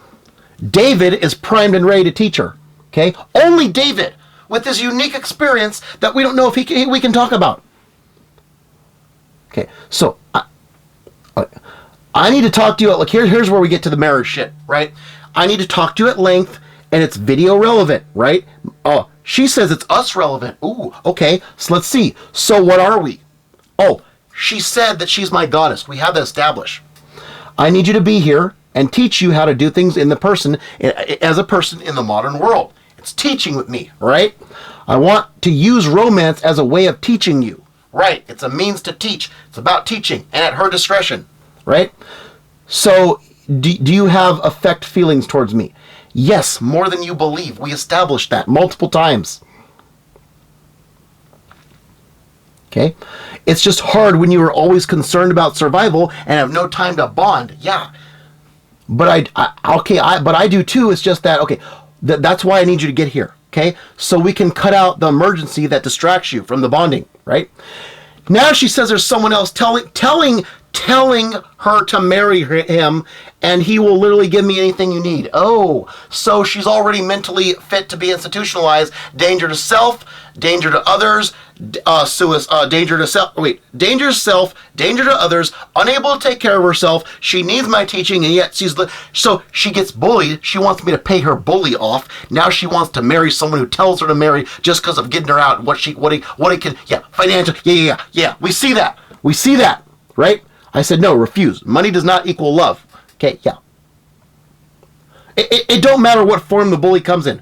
David is primed and ready to teach her. Okay? Only David, with this unique experience that we don't know if we can talk about. Okay, so I need to talk to you. Like here's where we get to the marriage shit, right? I need to talk to you at length, and it's video relevant, right? Oh, she says it's us relevant. Ooh, okay, so let's see. So what are we? Oh, she said that she's my goddess. We have that established. I need you to be here and teach you how to do things as a person in the modern world. It's teaching with me, right? I want to use romance as a way of teaching you, right? It's a means to teach. It's about teaching and at her discretion, right? So do you have affect feelings towards me? Yes, more than you believe. We established that multiple times. Okay? It's just hard when you are always concerned about survival and have no time to bond. Yeah. But I do too. It's just that, okay, that's why I need you to get here. Okay? So we can cut out the emergency that distracts you from the bonding, right? Now she says there's someone else telling her to marry him, and he will literally give me anything you need. Oh, so she's already mentally fit to be institutionalized. Danger to self, danger to others, danger to self. Wait, danger to self, danger to others. Unable to take care of herself. She needs my teaching, and yet so she gets bullied. She wants me to pay her bully off. Now she wants to marry someone who tells her to marry just because of getting her out. What he can. Yeah, financial. Yeah. We see that, right? I said, no, refuse. Money does not equal love. Okay, yeah. It don't matter what form the bully comes in.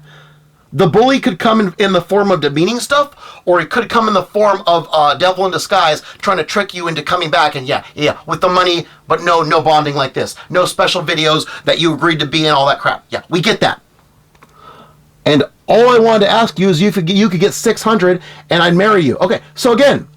The bully could come in the form of demeaning stuff, or it could come in the form of devil in disguise trying to trick you into coming back and yeah, with the money, but no bonding like this. No special videos that you agreed to be in, all that crap. Yeah, we get that. And all I wanted to ask you is you could get 600 and I'd marry you. Okay, so again,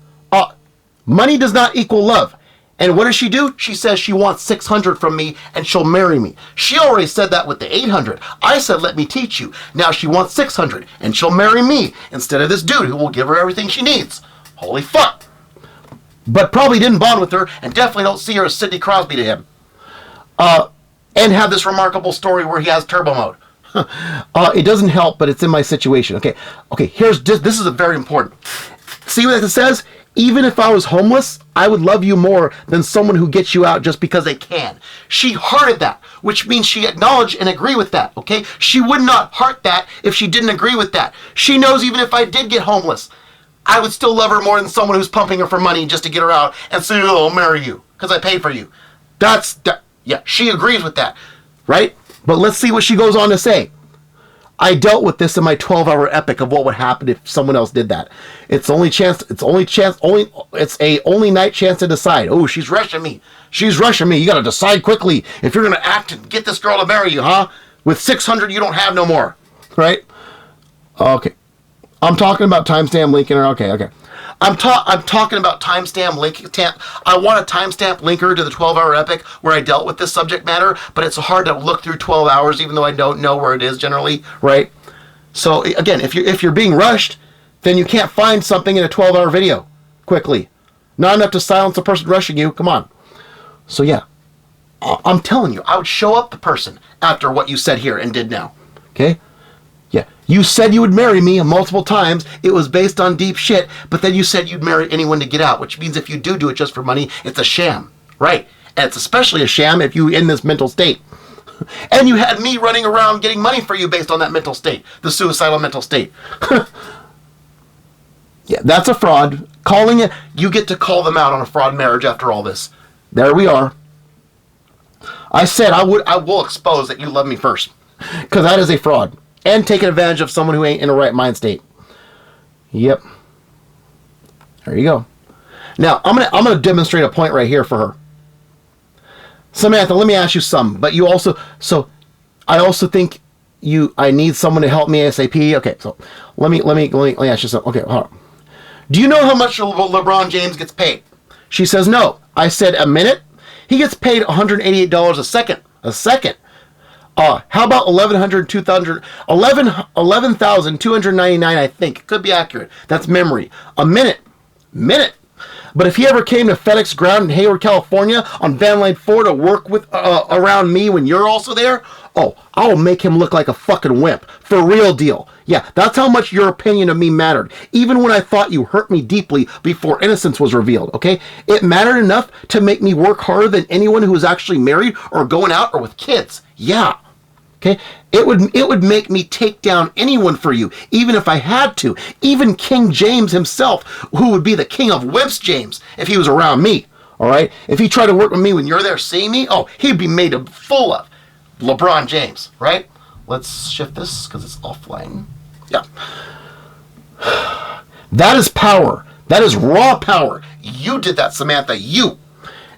money does not equal love. And what does she do? She says she wants 600 from me and she'll marry me. She already said that with the 800. I said, let me teach you. Now she wants 600 and she'll marry me instead of this dude who will give her everything she needs. Holy fuck. But probably didn't bond with her and definitely don't see her as Sidney Crosby to him. And have this remarkable story where he has turbo mode. It doesn't help, but it's in my situation. Okay, this is a very important. See what it says? Even if I was homeless, I would love you more than someone who gets you out just because they can. She hearted that, which means she acknowledged and agree with that, okay? She would not heart that if she didn't agree with that. She knows even if I did get homeless, I would still love her more than someone who's pumping her for money just to get her out and say, oh, I'll marry you because I paid for you. Yeah, she agrees with that, right? But let's see what she goes on to say. I dealt with this in my 12-hour epic of what would happen if someone else did that. It's a only night chance to decide. Oh, she's rushing me. You got to decide quickly if you're going to act and get this girl to marry you, huh? With 600, you don't have no more, right? Okay. I'm talking about timestamp linking her. Okay. I'm talking about timestamp link. I want a timestamp linker to the 12-hour epic where I dealt with this subject matter, but it's hard to look through 12 hours even though I don't know where it is generally, right? So again, if you're being rushed, then you can't find something in a 12-hour video quickly. Not enough to silence the person rushing you. Come on. So yeah, I'm telling you, I would show up the person after what you said here and did now. Okay? Yeah, you said you would marry me multiple times. It was based on deep shit, but then you said you'd marry anyone to get out, which means if you do it just for money, it's a sham, right? And it's especially a sham if you're in this mental state. And you had me running around getting money for you based on that mental state, the suicidal mental state. Yeah, that's a fraud. Calling it, you get to call them out on a fraud marriage after all this. There we are. I said I will expose that you love me first, because that is a fraud. And taking advantage of someone who ain't in a right mind state. Yep. There you go. Now, I'm gonna demonstrate a point right here for her. Samantha, let me ask you something. But you also, I also think I need someone to help me ASAP. Okay, so let me ask you something. Okay, hold on. Do you know how much LeBron James gets paid? She says no. I said a minute. He gets paid $188 a second. A second. How about 11,299, I think. Could be accurate. That's memory. A minute. But if he ever came to FedEx ground in Hayward, California on Van Line 4 to work with around me when you're also there, I'll make him look like a fucking wimp. For real deal. Yeah, that's how much your opinion of me mattered. Even when I thought you hurt me deeply before innocence was revealed, okay? It mattered enough to make me work harder than anyone who was actually married or going out or with kids. Yeah. Okay, it would make me take down anyone for you, even if I had to. Even King James himself, who would be the king of wimps, James, if he was around me. All right, if he tried to work with me when you're there seeing me, he'd be made a fool of. LeBron James, right? Let's shift this because it's offline. Yeah, that is power. That is raw power. You did that, Samantha. You.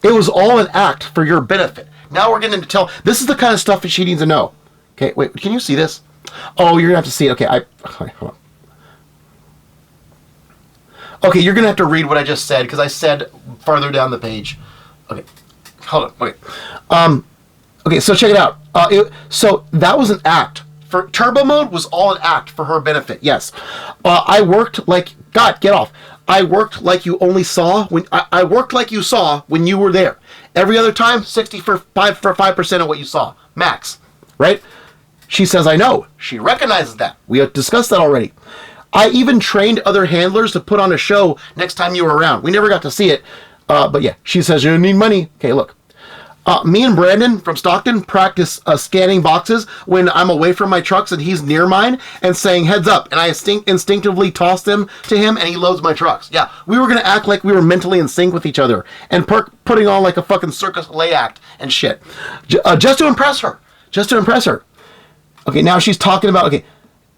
It was all an act for your benefit. Now we're getting into this is the kind of stuff that she needs to know. Okay, wait, can you see this? Oh, you're going to have to see it. Okay, hold on. Okay, you're going to have to read what I just said, because I said farther down the page. Okay, hold on. Okay, so check it out. So that was an act. For turbo mode was all an act for her benefit, yes. I worked like, God, get off. I worked like you only saw when, I worked like you saw when you were there. Every other time, 65% of what you saw, max, right? She says, I know. She recognizes that. We have discussed that already. I even trained other handlers to put on a show next time you were around. We never got to see it. But yeah, she says, you need money. Okay, look. Me and Brandon from Stockton practice scanning boxes when I'm away from my trucks and he's near mine and saying, heads up. And I instinctively toss them to him and he loads my trucks. Yeah, we were going to act like we were mentally in sync with each other and putting on like a fucking circus lay act and shit. Just to impress her. Okay, now she's talking about, okay,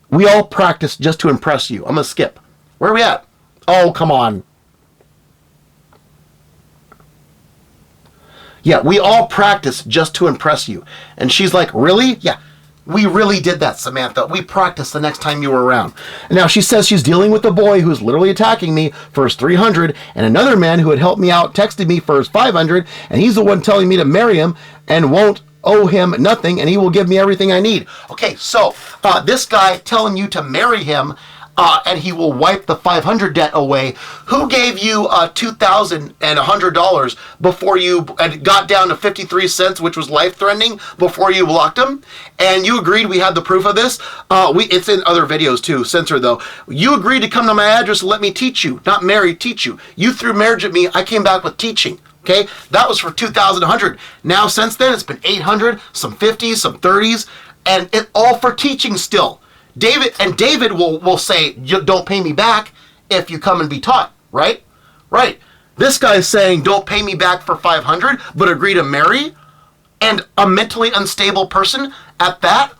we all practice just to impress you. I'm going to skip. Where are we at? Oh, come on. Yeah, we all practice just to impress you. And she's like, really? Yeah, we really did that, Samantha. We practiced the next time you were around. And now she says she's dealing with a boy who's literally attacking me for his 300, and another man who had helped me out texted me for his 500, and he's the one telling me to marry him and won't owe him nothing, and he will give me everything I need. Okay, so this guy telling you to marry him, and he will wipe the $500 debt away. Who gave you $2,100 before you got down to 53 cents, which was life-threatening, before you blocked him? And you agreed we had the proof of this. It's in other videos too, censor though. You agreed to come to my address and let me teach you, not marry, teach you. You threw marriage at me, I came back with teaching. Okay, that was for 2,100. Now since then it's been 800, some 50s, some 30s, and it all for teaching still. David will say, don't pay me back if you come and be taught, right? Right. This guy's saying, don't pay me back for 500, but agree to marry, and a mentally unstable person at that.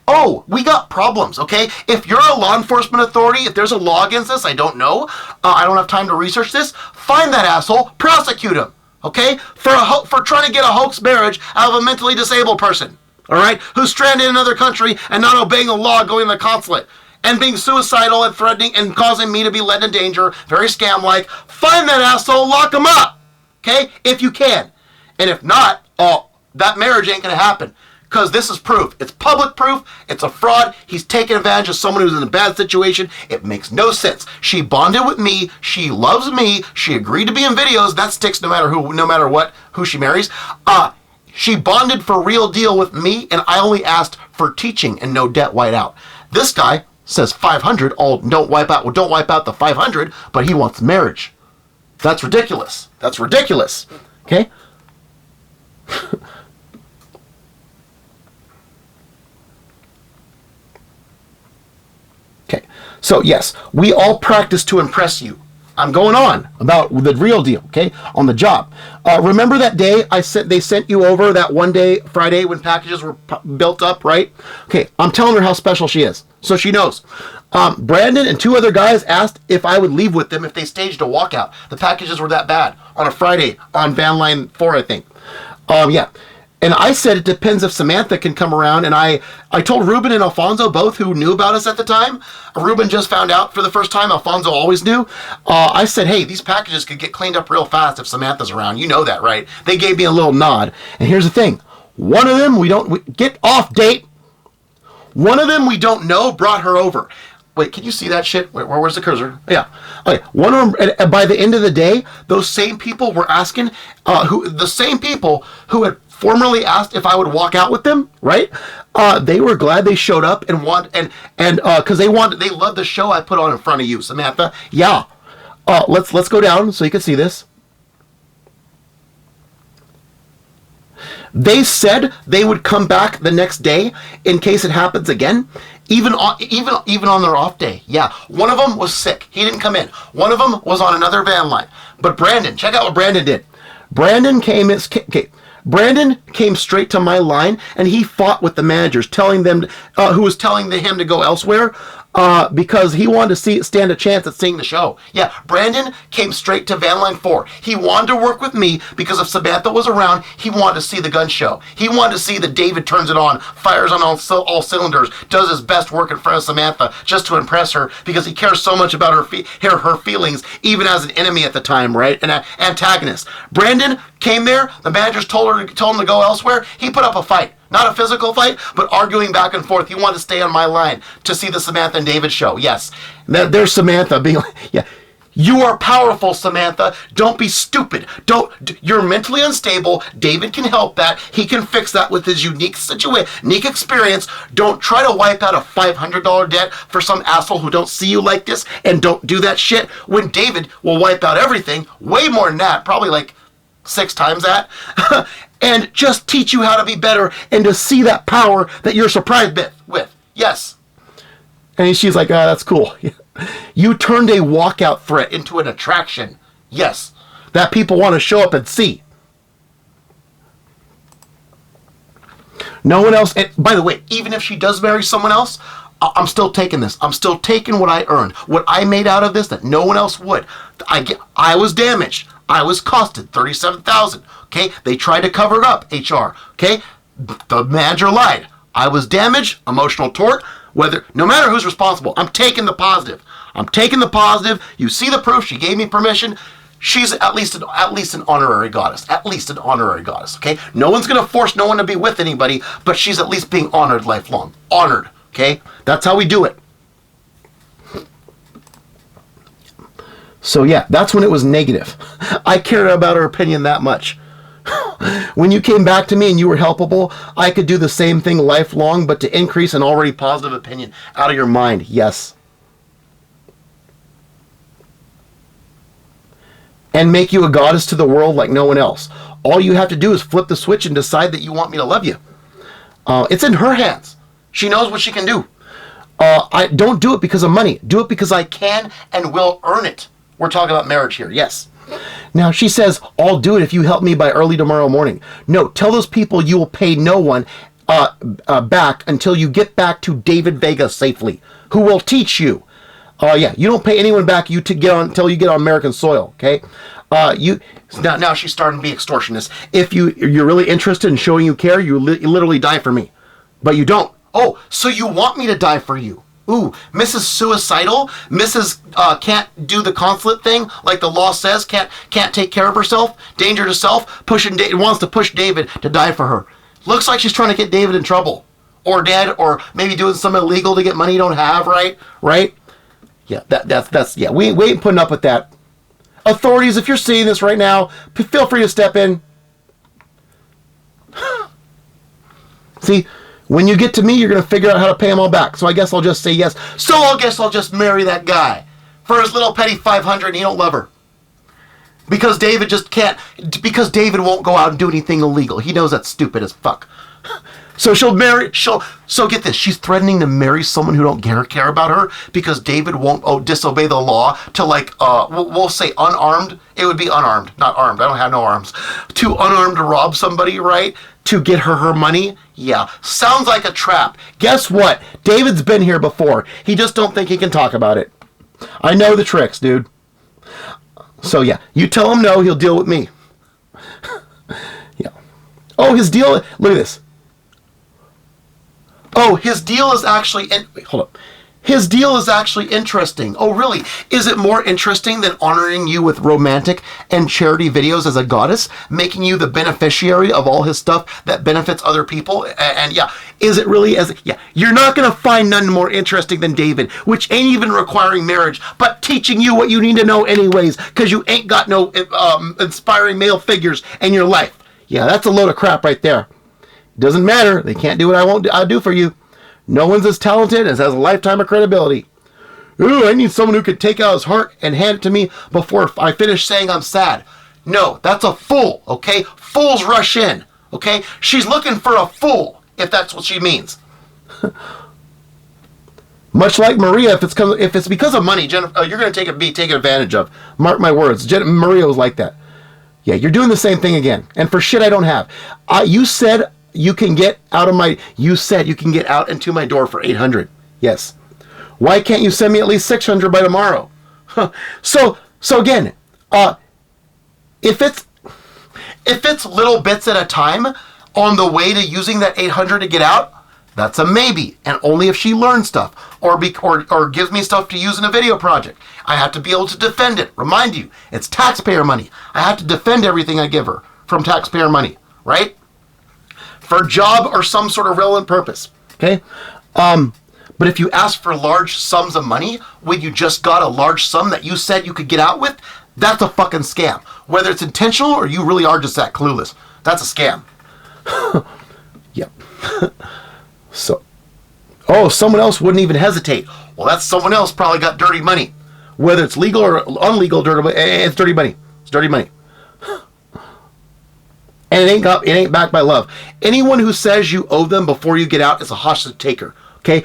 Oh, we got problems, okay? If you're a law enforcement authority, if there's a law against this, I don't know. I don't have time to research this. Find that asshole, prosecute him, okay? For trying to get a hoax marriage out of a mentally disabled person, all right? Who's stranded in another country and not obeying the law, going to the consulate, and being suicidal and threatening and causing me to be led in danger, very scam-like. Find that asshole, lock him up, okay? If you can. And if not, that marriage ain't gonna happen. Because this is proof. It's public proof. It's a fraud. He's taking advantage of someone who's in a bad situation. It makes no sense. She bonded with me. She loves me. She agreed to be in videos. That sticks no matter who she marries. She bonded for real deal with me, and I only asked for teaching and no debt wiped out. This guy says 500. Don't wipe out the 500, but he wants marriage. That's ridiculous. That's ridiculous. Okay. Okay, so yes, we all practice to impress you. I'm going on about the real deal, okay, on the job. Remember that day they sent you over that one day, Friday, when packages were built up, right? Okay, I'm telling her how special she is, so she knows. Brandon and 2 other guys asked if I would leave with them if they staged a walkout. The packages were that bad on a Friday on van line 4, I think. Yeah. And I said it depends if Samantha can come around. And I told Ruben and Alfonso, both who knew about us at the time. Ruben just found out for the first time. Alfonso always knew. I said, hey, these packages could get cleaned up real fast if Samantha's around. You know that, right? They gave me a little nod. And here's the thing. One of them, we get off date. One of them we don't know brought her over. Wait, can you see that shit? Where's the cursor? Yeah. Okay. One of them, and by the end of the day, those same people were asking, the same people who had formerly asked if I would walk out with them, right? They were glad they showed up and because they loved the show I put on in front of you, Samantha. Yeah. Let's go down so you can see this. They said they would come back the next day in case it happens again, even on their off day. Yeah, one of them was sick. He didn't come in. One of them was on another van line. But Brandon, check out what Brandon did. Brandon came straight to my line, and he fought with the managers, telling them, who was telling him to go elsewhere, because he wanted to stand a chance at seeing the show. Yeah, Brandon came straight to van line 4. He wanted to work with me because if Samantha was around, he wanted to see the gun show. He wanted to see that David turns it on, fires on all cylinders, does his best work in front of Samantha just to impress her because he cares so much about her feelings, even as an enemy at the time, right? An antagonist. Brandon came there. The managers told him to go elsewhere. He put up a fight. Not a physical fight, but arguing back and forth. He wanted to stay on my line to see the Samantha and David show. Yes. There's Samantha being like, yeah. You are powerful, Samantha. Don't be stupid. You're mentally unstable. David can help that. He can fix that with his unique experience. Don't try to wipe out a $500 debt for some asshole who don't see you like this, and don't do that shit when David will wipe out everything. Way more than that. Probably like 6 times that. And just teach you how to be better and to see that power that you're surprised with. Yes. And she's like, that's cool. You turned a walkout threat into an attraction. Yes. That people want to show up and see. No one else. And by the way, even if she does marry someone else, I'm still taking this. I'm still taking what I earned. What I made out of this that no one else would. I was damaged. I was costed $37,000. Okay, they tried to cover it up. HR. Okay, the manager lied. I was damaged. Emotional tort. No matter who's responsible, I'm taking the positive. I'm taking the positive. You see the proof. She gave me permission. She's at least an honorary goddess. At least an honorary goddess. Okay, no one's gonna force no one to be with anybody, but she's at least being honored lifelong. Honored. Okay, that's how we do it. So yeah, that's when it was negative. I cared about her opinion that much. When you came back to me and you were helpable, I could do the same thing lifelong, but to increase an already positive opinion out of your mind. Yes. And make you a goddess to the world like no one else. All you have to do is flip the switch and decide that you want me to love you. It's in her hands. She knows what she can do. I don't do it because of money. Do it because I can and will earn it. We're talking about marriage here. Yes. Now, she says, I'll do it if you help me by early tomorrow morning. No, tell those people you will pay no one back until you get back to David Vega safely, who will teach you. Yeah, you don't pay anyone back until you get on American soil, okay? Now she's starting to be extortionist. If you're really interested in showing you care, you literally die for me. But you don't. Oh, so you want me to die for you? Ooh, Mrs. Suicidal, Mrs. Can't do the consulate thing like the law says, can't take care of herself, danger to self, wants to push David to die for her. Looks like she's trying to get David in trouble, or dead, or maybe doing something illegal to get money you don't have, right? Yeah, that's yeah. We ain't putting up with that. Authorities, if you're seeing this right now, feel free to step in. See. When you get to me, you're going to figure out how to pay them all back. So I guess I'll just say yes. So I guess I'll just marry that guy for his little petty 500 and he don't love her. Because David just can't, because David won't go out and do anything illegal. He knows that's stupid as fuck. So so get this, she's threatening to marry someone who don't care about her because David won't disobey the law to we'll say unarmed. It would be unarmed, not armed. I don't have no arms. To unarmed rob somebody, right? To get her money? Yeah, sounds like a trap. Guess what? David's been here before. He just don't think he can talk about it. I know the tricks, dude. So yeah, you tell him no, he'll deal with me. Yeah. Oh, his deal, look at this. Oh, his deal is actually, hold up. His deal is actually interesting. Oh, really? Is it more interesting than honoring you with romantic and charity videos as a goddess, making you the beneficiary of all his stuff that benefits other people? And yeah, is it really yeah, you're not going to find none more interesting than David, which ain't even requiring marriage, but teaching you what you need to know anyways, because you ain't got no inspiring male figures in your life. Yeah, that's a load of crap right there. Doesn't matter. They can't do what I'll do for you. No one's as talented as has a lifetime of credibility. Ooh, I need someone who could take out his heart and hand it to me before I finish saying I'm sad. No, that's a fool, okay? Fools rush in, okay? She's looking for a fool, if that's what she means. Much like Maria, if it's because of money, Jennifer, you're going to be taken advantage of. Mark my words. Maria was like that. Yeah, you're doing the same thing again. And for shit I don't have. You said you can get out into my door for 800. Yes. Why can't you send me at least 600 by tomorrow? So again, if it's little bits at a time on the way to using that 800 to get out, that's a maybe, and only if she learns stuff or gives me stuff to use in a video project. I have to be able to defend it. Remind you, it's taxpayer money. I have to defend everything I give her from taxpayer money, right? For a job or some sort of relevant purpose, okay? But if you ask for large sums of money when you just got a large sum that you said you could get out with, that's a fucking scam. Whether it's intentional or you really are just that clueless, that's a scam. Yep. So, someone else wouldn't even hesitate. Well, that's someone else probably got dirty money. Whether it's legal or unlegal, it's dirty money. It's dirty money. And it ain't backed by love. Anyone who says you owe them before you get out is a hostage taker. Okay?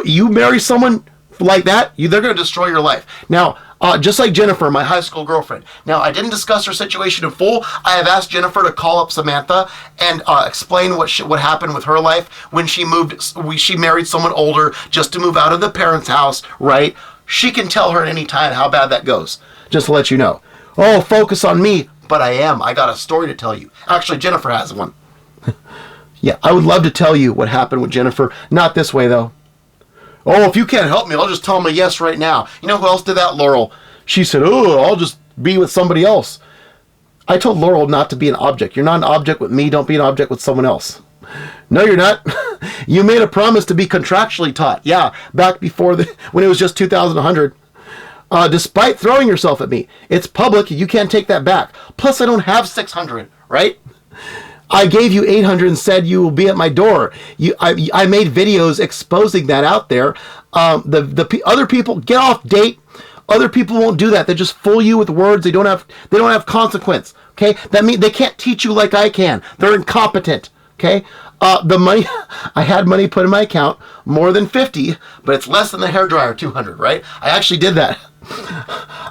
You marry someone like that, they're going to destroy your life. Now, just like Jennifer, my high school girlfriend. Now, I didn't discuss her situation in full. I have asked Jennifer to call up Samantha and explain what happened with her life when she married someone older just to move out of the parents' house, right? She can tell her at any time how bad that goes, just to let you know. Oh, focus on me. But I got a story to tell you. Actually, Jennifer has one. Yeah, I would love to tell you what happened with Jennifer. Not this way, though. Oh, if you can't help me, I'll just tell him a yes right now. You know who else did that? Laurel. She said, oh, I'll just be with somebody else. I told Laurel not to be an object. You're not an object with me. Don't be an object with someone else. No, you're not. You made a promise to be contractually taught. Yeah, back before when it was just 2,100. despite throwing yourself at me. It's public. You can't take that back. Plus, I don't have 600, right? I gave you 800 and said you will be at my door. I made videos exposing that out there. Other people get off date. Other people won't do that. They just fool you with words. They don't have consequence. Okay, that means they can't teach you like I can. They're incompetent. Okay, the money I had money put in my account more than 50, but it's less than the hairdryer 200. Right? I actually did that.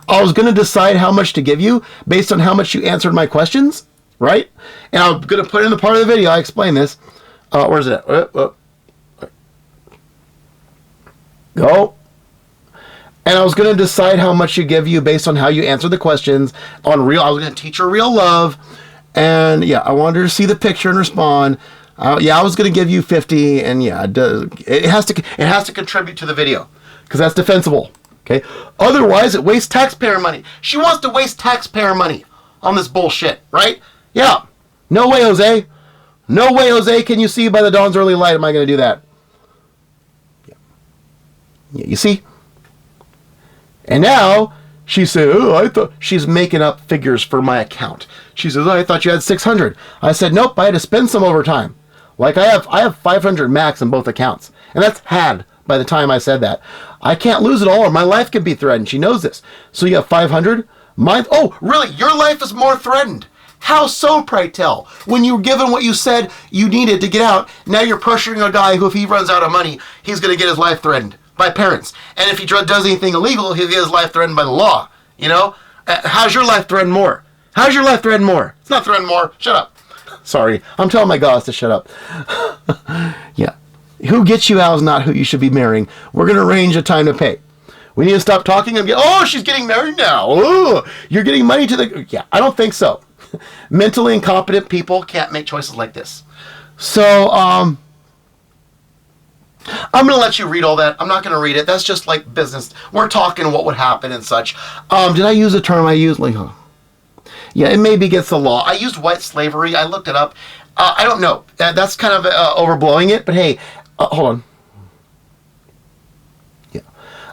I was going to decide how much to give you based on how much you answered my questions. Right? And I'm going to put in the part of the video I explain this. Where's it at? Go. And I was going to decide how much to give you based on how you answered the questions on real. I was going to teach her real love. And yeah, I wanted her to see the picture and respond. Yeah, I was going to give you 50. And yeah, it has to contribute to the video because that's defensible. Okay. Otherwise, it wastes taxpayer money. She wants to waste taxpayer money on this bullshit, right? Yeah. No way, Jose. No way, Jose. Can you see by the dawn's early light? Am I going to do that? Yeah, you see? And now she said, oh, I thought she's making up figures for my account. She says, oh, I thought you had 600. I said, nope, I had to spend some overtime. Like I have 500 max in both accounts. And that's had by the time I said that. I can't lose it all or my life can be threatened. She knows this. So you have 500. Mine, oh, really? Your life is more threatened. How so, pray tell? When you were given what you said you needed to get out, now you're pressuring a guy who, if he runs out of money, he's going to get his life threatened by parents. And if he does anything illegal, he'll get his life threatened by the law. You know? How's your life threatened more? How's your life threatened more? It's not threatened more. Shut up. Sorry. I'm telling my gods to shut up. Yeah. Who gets you out is not who you should be marrying. We're going to arrange a time to pay. We need to stop talking and get, oh, she's getting married now. Oh, you're getting money to the... Yeah, I don't think so. Mentally incompetent people can't make choices like this. So, I'm going to let you read all that. I'm not going to read it. That's just like business. We're talking what would happen and such. Did I use a term I used? Like, yeah, it maybe against the law. I used white slavery. I looked it up. I don't know. That's kind of overblowing it. But hey, hold on.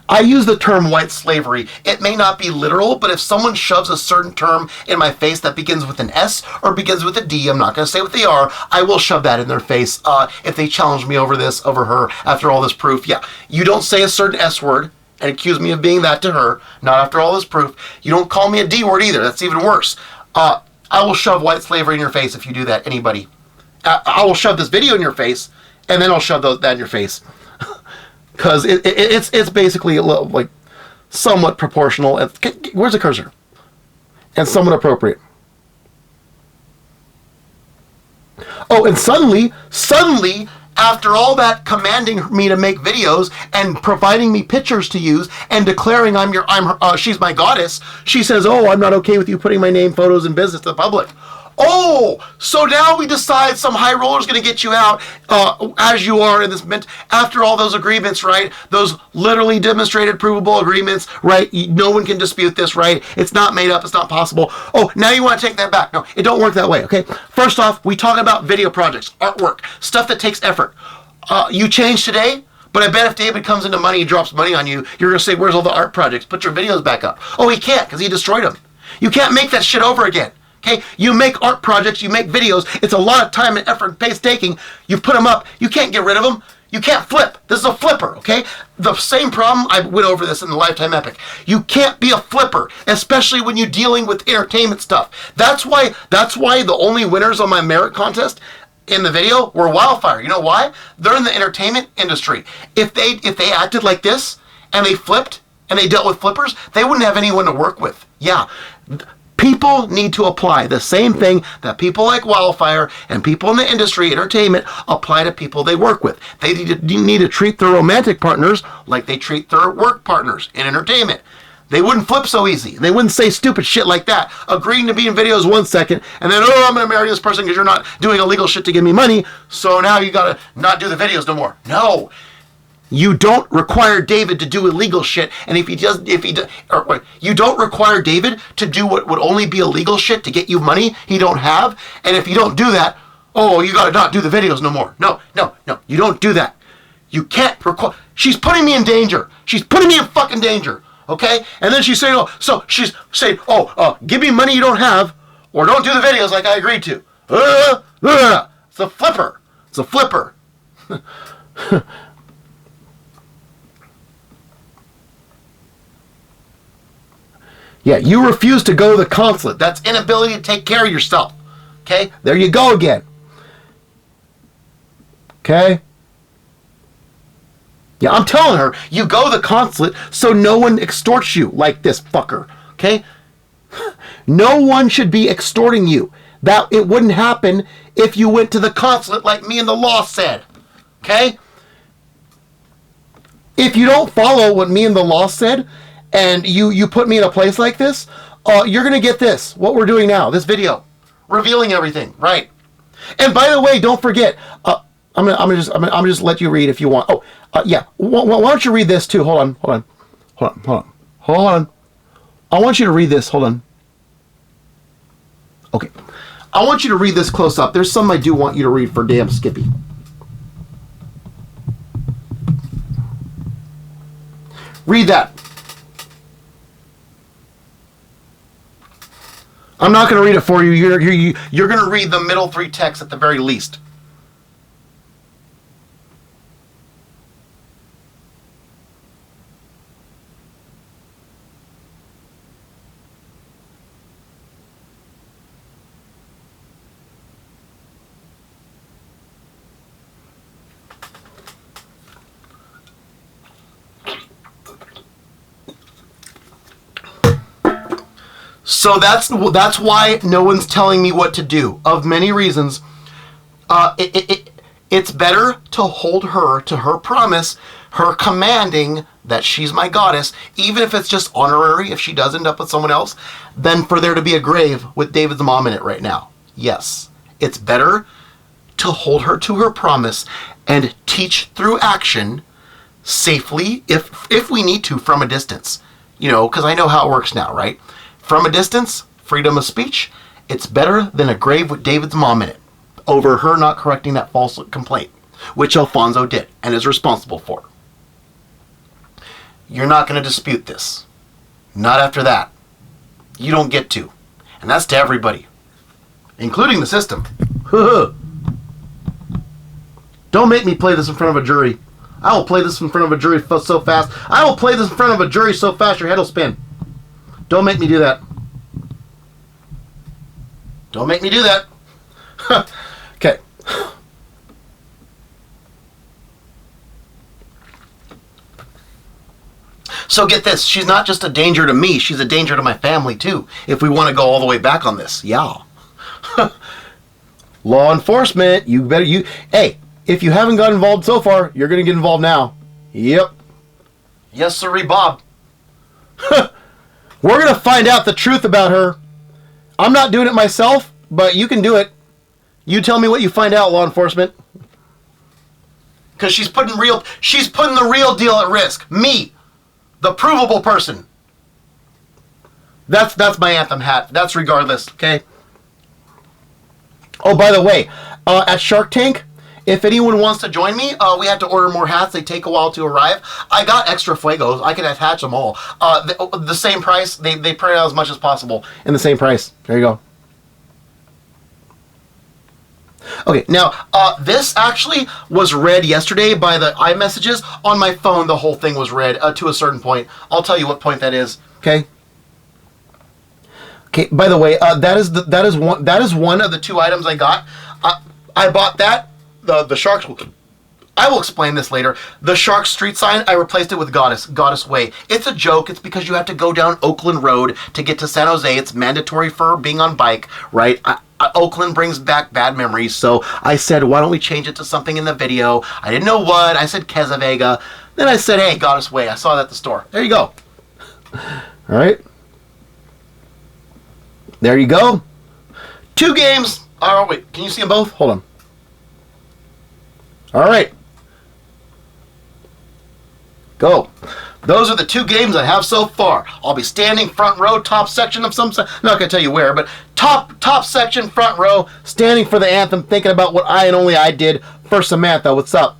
I use the term white slavery. It may not be literal, but if someone shoves a certain term in my face that begins with an S or begins with a D, I'm not going to say what they are, I will shove that in their face if they challenge me over this, over her, after all this proof. Yeah, you don't say a certain S word and accuse me of being that to her, not after all this proof. You don't call me a D word either. That's even worse. I will shove white slavery in your face if you do that, anybody. I will shove this video in your face, and then I'll shove that in your face. Because it's basically a little, like, somewhat proportional. Where's the cursor? And somewhat appropriate. Oh, and suddenly, after all that commanding me to make videos and providing me pictures to use and declaring she's my goddess, she says, oh, I'm not okay with you putting my name, photos, and business to the public. Oh, so now we decide some high roller's going to get you out as you are in this after all those agreements, right? Those literally demonstrated provable agreements, right? No one can dispute this, right? It's not made up. It's not possible. Oh, now you want to take that back. No, it don't work that way, okay? First off, we talk about video projects, artwork, stuff that takes effort. You change today, but I bet if David comes into money and drops money on you, you're going to say, where's all the art projects? Put your videos back up. Oh, he can't because he destroyed them. You can't make that shit over again. Okay, you make art projects, you make videos. It's a lot of time and effort and painstaking. You put them up. You can't get rid of them. You can't flip. This is a flipper, okay? The same problem, I went over this in the Lifetime Epic. You can't be a flipper, especially when you're dealing with entertainment stuff. That's why the only winners on my merit contest in the video were Wildfire. You know why? They're in the entertainment industry. If they acted like this and they flipped and they dealt with flippers, they wouldn't have anyone to work with. Yeah. People need to apply the same thing that people like Wildfire and people in the industry, entertainment, apply to people they work with. They need to treat their romantic partners like they treat their work partners in entertainment. They wouldn't flip so easy. They wouldn't say stupid shit like that, agreeing to be in videos 1 second, and then, oh, I'm going to marry this person because you're not doing illegal shit to give me money, so now you got to not do the videos no more. No. You don't require David to do illegal shit, and you don't require David to do what would only be illegal shit to get you money he don't have, and if you don't do that, oh, you gotta not do the videos no more. No, you don't do that. You can't require. She's putting me in danger. She's putting me in fucking danger. Okay? And then she's saying, oh, so she's saying, give me money you don't have, or don't do the videos like I agreed to. It's a flipper. It's a flipper. Yeah, you refuse to go to the consulate. That's inability to take care of yourself. Okay? There you go again. Okay? Yeah, I'm telling her, you go to the consulate so no one extorts you like this fucker. Okay? No one should be extorting you. That it wouldn't happen if you went to the consulate like me and the law said. Okay? If you don't follow what me and the law said, and you put me in a place like this, you're going to get this, what we're doing now, this video, revealing everything, right? And by the way, don't forget, I'm gonna just let you read if you want. Yeah, why don't you read this too? Hold on. I want you to read this. Hold on. Okay, I want you to read this close up. There's some I do want you to read for damn Skippy. Read that. I'm not going to read it for you. You're going to read the middle three texts at the very least. So that's why no one's telling me what to do. Of many reasons, it's better to hold her to her promise, her commanding that she's my goddess, even if it's just honorary, if she does end up with someone else, than for there to be a grave with David's mom in it right now. Yes, it's better to hold her to her promise and teach through action safely, if we need to, from a distance. You know, because I know how it works now, right? From a distance, freedom of speech, it's better than a grave with David's mom in it, over her not correcting that false complaint, which Alfonso did and is responsible for. You're not going to dispute this. Not after that. You don't get to. And that's to everybody, including the system. Don't make me play this in front of a jury. I will play this in front of a jury so fast. I will play this in front of a jury so fast your head will spin. Don't make me do that. Don't make me do that. Okay. So get this. She's not just a danger to me. She's a danger to my family, too. If we want to go all the way back on this. Yeah. Law enforcement. Hey, if you haven't got involved so far, you're going to get involved now. Yep. Yes, sirree, Bob. We're going to find out the truth about her. I'm not doing it myself, but you can do it. You tell me what you find out, law enforcement. Because she's putting the real deal at risk. Me, the provable person. That's my anthem hat. That's regardless, okay? Oh, by the way, at Shark Tank, if anyone wants to join me, we had to order more hats. They take a while to arrive. I got extra fuegos. I can attach them all. The same price. They print out as much as possible in the same price. There you go. Okay, now, this actually was read yesterday by the iMessages. On my phone, the whole thing was read to a certain point. I'll tell you what point that is, okay? Okay, by the way, that is one of the two items I got. I bought that. The Sharks, I will explain this later. The Sharks street sign, I replaced it with Goddess Way. It's a joke. It's because you have to go down Oakland Road to get to San Jose. It's mandatory for being on bike, right? Oakland brings back bad memories, so I said, why don't we change it to something in the video? I didn't know what. I said Quezada. Then I said, hey, Goddess Way. I saw that at the store. There you go. All right. There you go. 2 games. Oh, wait. Can you see them both? Hold on. All right. Go. Those are the 2 games I have so far. I'll be standing front row, top section of some... I'm not going to tell you where, but top section, front row, standing for the anthem, thinking about what I and only I did for Samantha. What's up?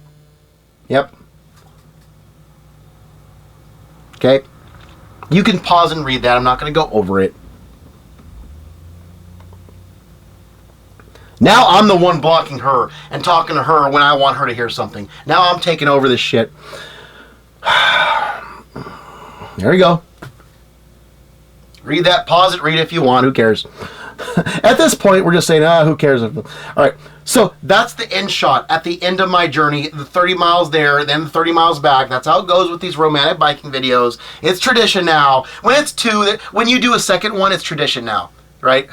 Yep. Okay. You can pause and read that. I'm not going to go over it. Now I'm the one blocking her and talking to her when I want her to hear something. Now I'm taking over this shit. There you go. Read that, pause it, read it if you want. Who cares? At this point, we're just saying, who cares? All right. So that's the end shot at the end of my journey. The 30 miles there, then the 30 miles back. That's how it goes with these romantic biking videos. It's tradition now. When it's two, when you do a second one, it's tradition now, right?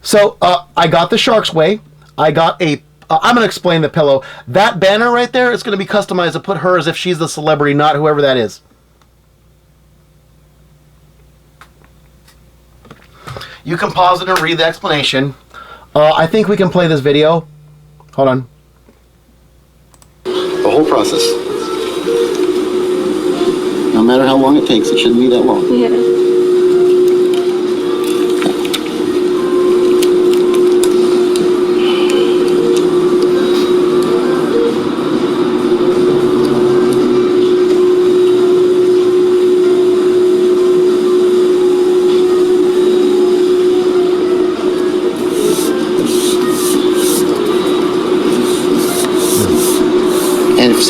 So I got the Shark's Way. I got a. I'm going to explain the pillow. That banner right there is going to be customized to put her as if she's the celebrity, not whoever that is. You can pause it and read the explanation. I think we can play this video. Hold on. The whole process. No matter how long it takes, it shouldn't be that long. Yeah.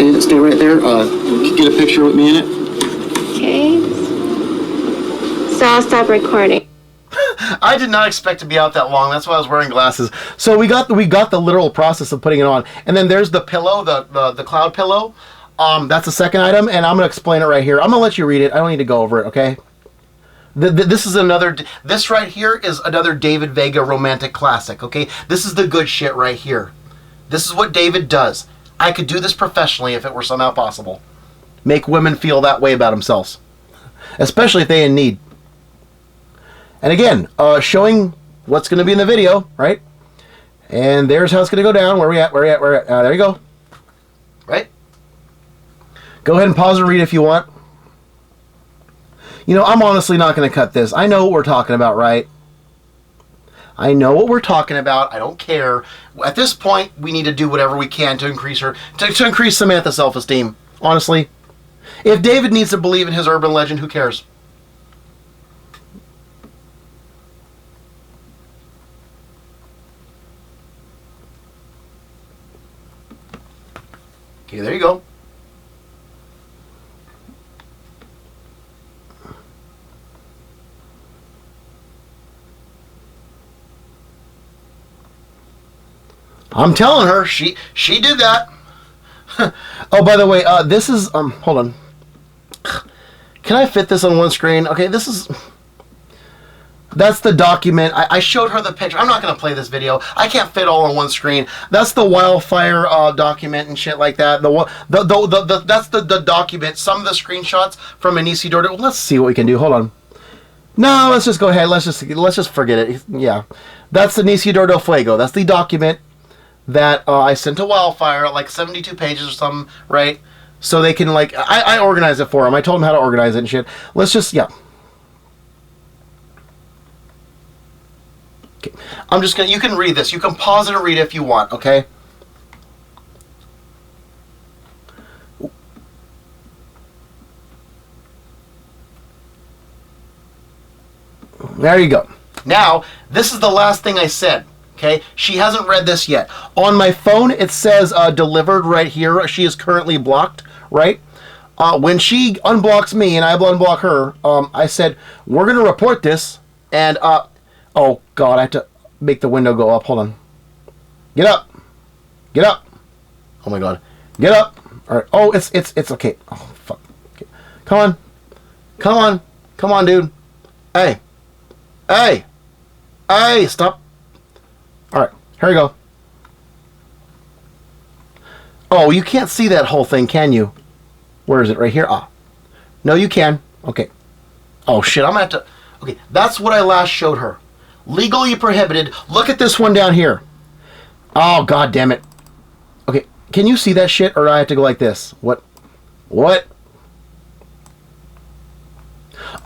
And stay right there. Get a picture with me in it. Okay. So I'll stop recording. I did not expect to be out that long. That's why I was wearing glasses. So we got the literal process of putting it on, and then there's the pillow, the cloud pillow. That's the second item, and I'm gonna explain it right here. I'm gonna let you read it. I don't need to go over it. Okay. This is another. This right here is another David Vega romantic classic. Okay. This is the good shit right here. This is what David does. I could do this professionally if it were somehow possible. Make women feel that way about themselves, especially if they're in need. And again, showing what's going to be in the video, right? And there's how it's going to go down. Where we at? There you go. Right? Go ahead and pause and read if you want. You know, I'm honestly not going to cut this. I know what we're talking about, right? I know what we're talking about. I don't care. At this point, we need to do whatever we can to increase her, to increase Samantha's self-esteem. Honestly, if David needs to believe in his urban legend, who cares? Okay, there you go. I'm telling her, she did that. Oh, by the way, this is, hold on. Can I fit this on one screen? Okay, that's the document. I showed her the picture. I'm not going to play this video. I can't fit all on one screen. That's the wildfire document and shit like that. That's the document. Some of the screenshots from Isidore. Well, let's see what we can do. Hold on. No, let's just go ahead. Let's just forget it. Yeah. That's the Isidore del Fuego. That's the document that I sent to Wildfire, like 72 pages or something, right? So they can, like, I organize it for them. I told them how to organize it and shit. Let's just, yeah. Okay. I'm just gonna, you can read this. You can pause it and read it if you want, okay? There you go. Now, this is the last thing I said. Okay, she hasn't read this yet. On my phone, it says delivered right here. She is currently blocked, right? When she unblocks me and I unblock her, I said, we're going to report this. And, oh, God, I have to make the window go up. Hold on. Get up. Get up. Oh, my God. Get up. All right. Oh, it's okay. Oh, fuck. Okay. Come on. Come on. Come on, dude. Hey. Hey. Hey, stop. All right, here we go. Oh, you can't see that whole thing, can you? Where is it? Right here? Ah. No, you can. Okay. Oh, shit, I'm going to have to... Okay, that's what I last showed her. Legally prohibited. Look at this one down here. Oh, God damn it. Okay, can you see that shit, or do I have to go like this? What? What?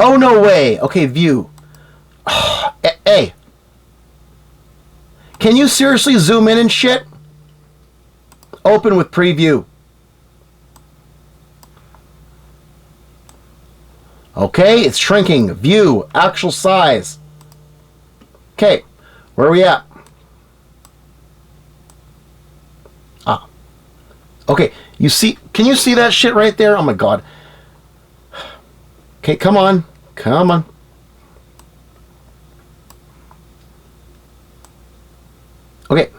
Oh, no way. Okay, view. Hey. Can you seriously zoom in and shit? Open with preview. Okay, it's shrinking. View, actual size. Okay, where are we at? Ah. Okay, you see, can you see that shit right there? Oh my god. Okay, come on. Come on. Okay,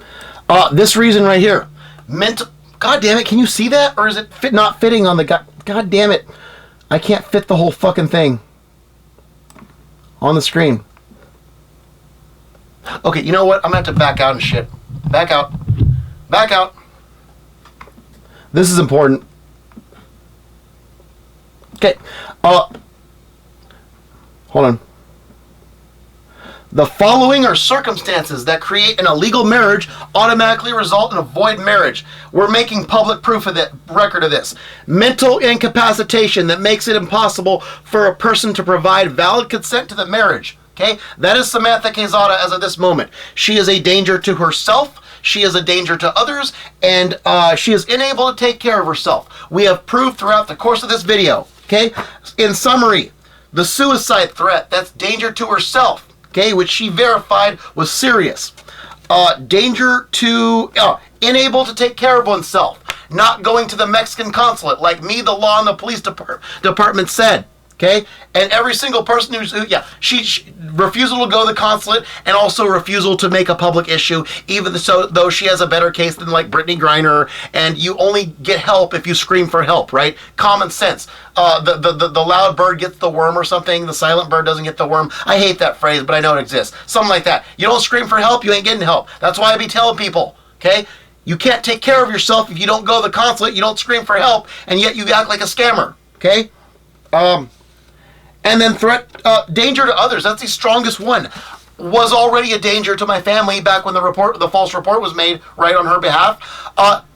this reason right here. Mental, god damn it, can you see that? Or is it not fitting on the god damn it. I can't fit the whole fucking thing on the screen. Okay, you know what? I'm gonna have to back out and shit. Back out. Back out. This is important. Okay. Hold on. The following are circumstances that create an illegal marriage automatically result in a void marriage. We're making public proof of that record of this. Mental incapacitation that makes it impossible for a person to provide valid consent to the marriage. Okay? That is Samantha Quezada as of this moment. She is a danger to herself. She is a danger to others. And she is unable to take care of herself. We have proved throughout the course of this video. Okay? In summary, the suicide threat, that's danger to herself. Okay, which she verified was serious. Danger to unable to take care of oneself, not going to the Mexican consulate, like me, the law, and the police department said. Okay, and every single person she refusal to go to the consulate, and also refusal to make a public issue, even though she has a better case than like Brittany Griner, and you only get help if you scream for help, right? Common sense. The loud bird gets the worm or something. The silent bird doesn't get the worm. I hate that phrase, but I know it exists. Something like that. You don't scream for help, you ain't getting help. That's why I be telling people, okay? You can't take care of yourself if you don't go to the consulate, you don't scream for help, and yet you act like a scammer, okay? And then danger to others. That's the strongest one. Was already a danger to my family back when the false report was made right on her behalf.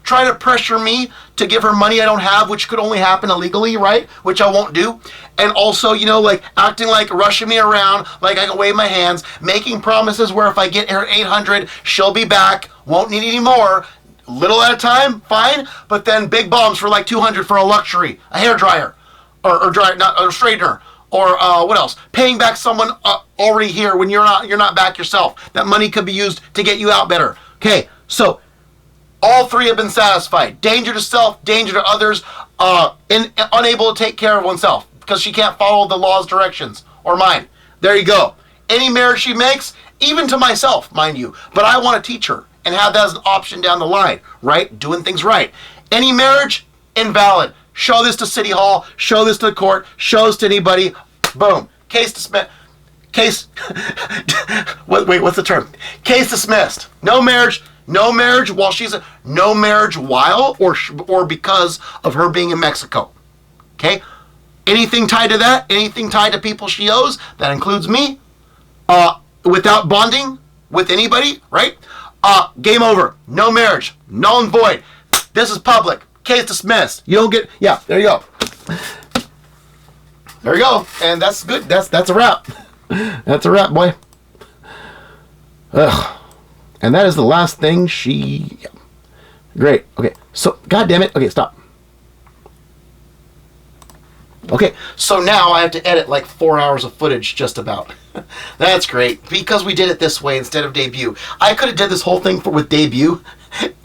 Try to pressure me to give her money I don't have, which could only happen illegally, right? Which I won't do. And also, like acting like rushing me around, like I can wave my hands, making promises where if I get her 800, she'll be back, won't need any more. Little at a time, fine. But then big bombs for like 200 for a luxury, a hair dryer, or straightener. Or what else? Paying back someone already here when you're not back yourself. That money could be used to get you out better. Okay, so all three have been satisfied. Danger to self, danger to others, unable to take care of oneself because she can't follow the law's directions or mine. There you go. Any marriage she makes, even to myself, mind you, but I want to teach her and have that as an option down the line, right? Doing things right. Any marriage, invalid. Show this to City Hall, show this to the court, show this to anybody, boom. Case dismissed. What's the term? Case dismissed. No marriage while she's no marriage while or because of her being in Mexico. Okay? Anything tied to that, anything tied to people she owes, that includes me, without bonding with anybody, right? Game over. No marriage. Null and void. This is public. Case dismissed. You don't get... Yeah, there you go. There you go. And that's good. That's a wrap. That's a wrap, boy. Ugh. And that is the last thing she... Yeah. Great. Okay. So, God damn it. Okay, stop. Okay, so now I have to edit like 4 hours of footage just about. That's great. Because we did it this way instead of debut. I could have did this whole thing with debut,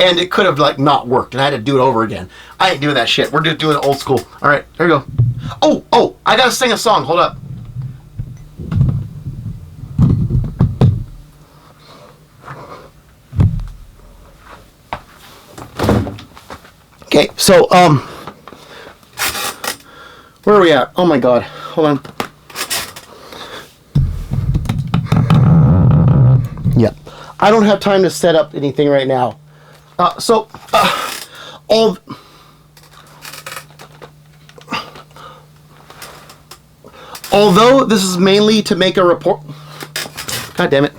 and it could have like not worked, and I had to do it over again. I ain't doing that shit. We're just doing it old school. All right, there you go. Oh, I gotta sing a song. Hold up. Okay, so where are we at? Oh my god. Hold on. Yeah. I don't have time to set up anything right now. Although this is mainly to make a report... God damn it.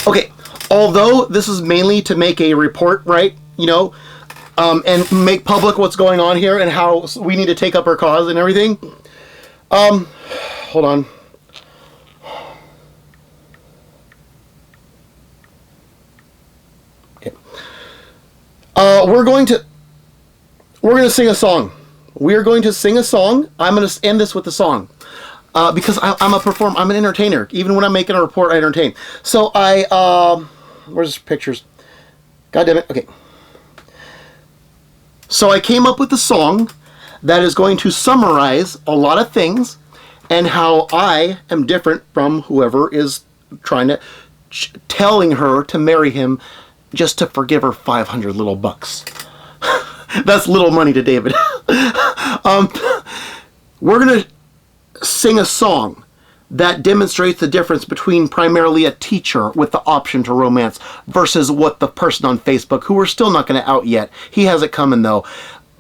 Okay. Although this is mainly to make a report, right? And make public what's going on here and how we need to take up our cause and everything. Hold on. Okay. We're going to... we're going to sing a song. We are going to sing a song. I'm going to end this with a song. Because I'm a performer. I'm an entertainer. Even when I'm making a report, I entertain. So where's pictures? God damn it. Okay. So I came up with a song that is going to summarize a lot of things and how I am different from whoever is trying to telling her to marry him just to forgive her 500 little bucks. That's little money to David. We're going to sing a song that demonstrates the difference between primarily a teacher with the option to romance versus what the person on Facebook, who we're still not going to out yet, he has it coming though,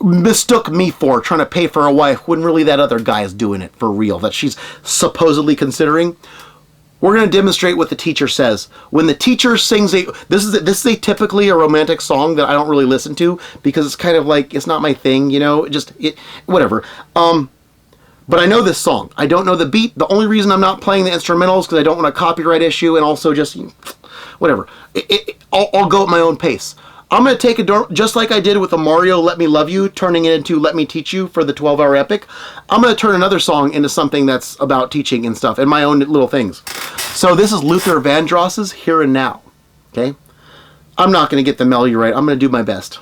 mistook me for trying to pay for a wife when really that other guy is doing it for real, that she's supposedly considering. We're going to demonstrate what the teacher says. When the teacher sings this is typically a romantic song that I don't really listen to because it's kind of like, it's not my thing, you know, whatever. But I know this song. I don't know the beat. The only reason I'm not playing the instrumentals is because I don't want a copyright issue, and also just, whatever. I'll go at my own pace. I'm going to take just like I did with the Mario Let Me Love You, turning it into Let Me Teach You for the 12-hour epic. I'm going to turn another song into something that's about teaching and stuff, and my own little things. So this is Luther Vandross's Here and Now. Okay? I'm not going to get the melody right. I'm going to do my best.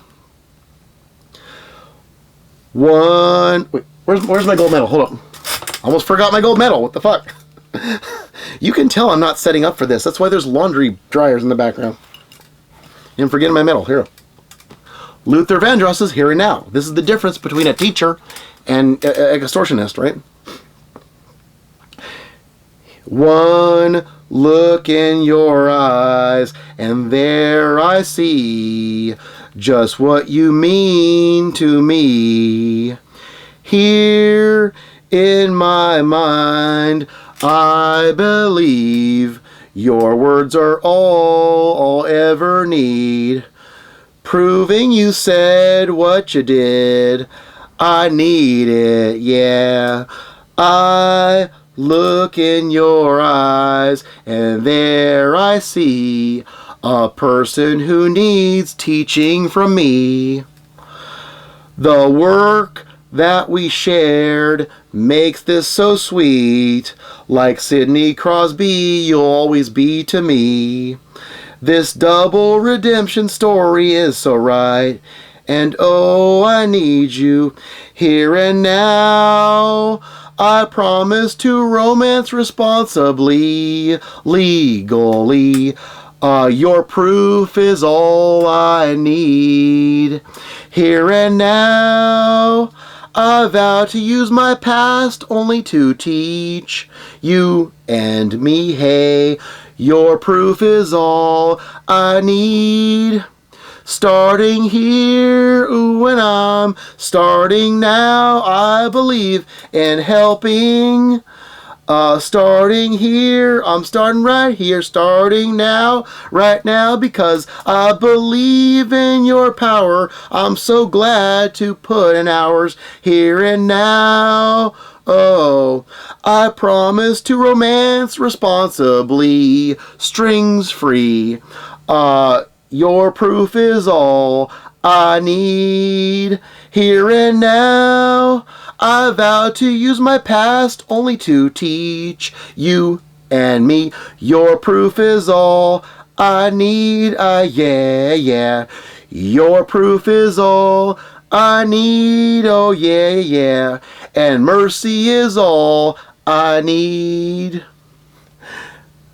Wait. Where's my gold medal? Hold up. Almost forgot my gold medal. What the fuck? You can tell I'm not setting up for this. That's why there's laundry dryers in the background. And I'm forgetting my medal. Here. Luther Vandross is Here and Now. This is the difference between a teacher and an extortionist, right? One look in your eyes, and there I see just what you mean to me. Here in my mind, I believe your words are all I'll ever need. Proving you said what you did. I need it, yeah. I look in your eyes, and there I see a person who needs teaching from me. The work that we shared makes this so sweet. Like Sidney Crosby, you'll always be to me. This double redemption story is so right. And oh, I need you here and now. I promise to romance responsibly, legally. Your proof is all I need. Here and now, I vow to use my past only to teach you and me. Hey, your proof is all I need. Starting here, ooh, and I'm starting now. I believe in helping. Starting here, I'm starting right here, starting now, right now, because I believe in your power. I'm so glad to put in hours here and now. Oh, I promise to romance responsibly, strings free. Your proof is all I need here and now. I vow to use my past only to teach you and me. Your proof is all I need. Yeah, yeah. Your proof is all I need. Oh, yeah, yeah. And mercy is all I need.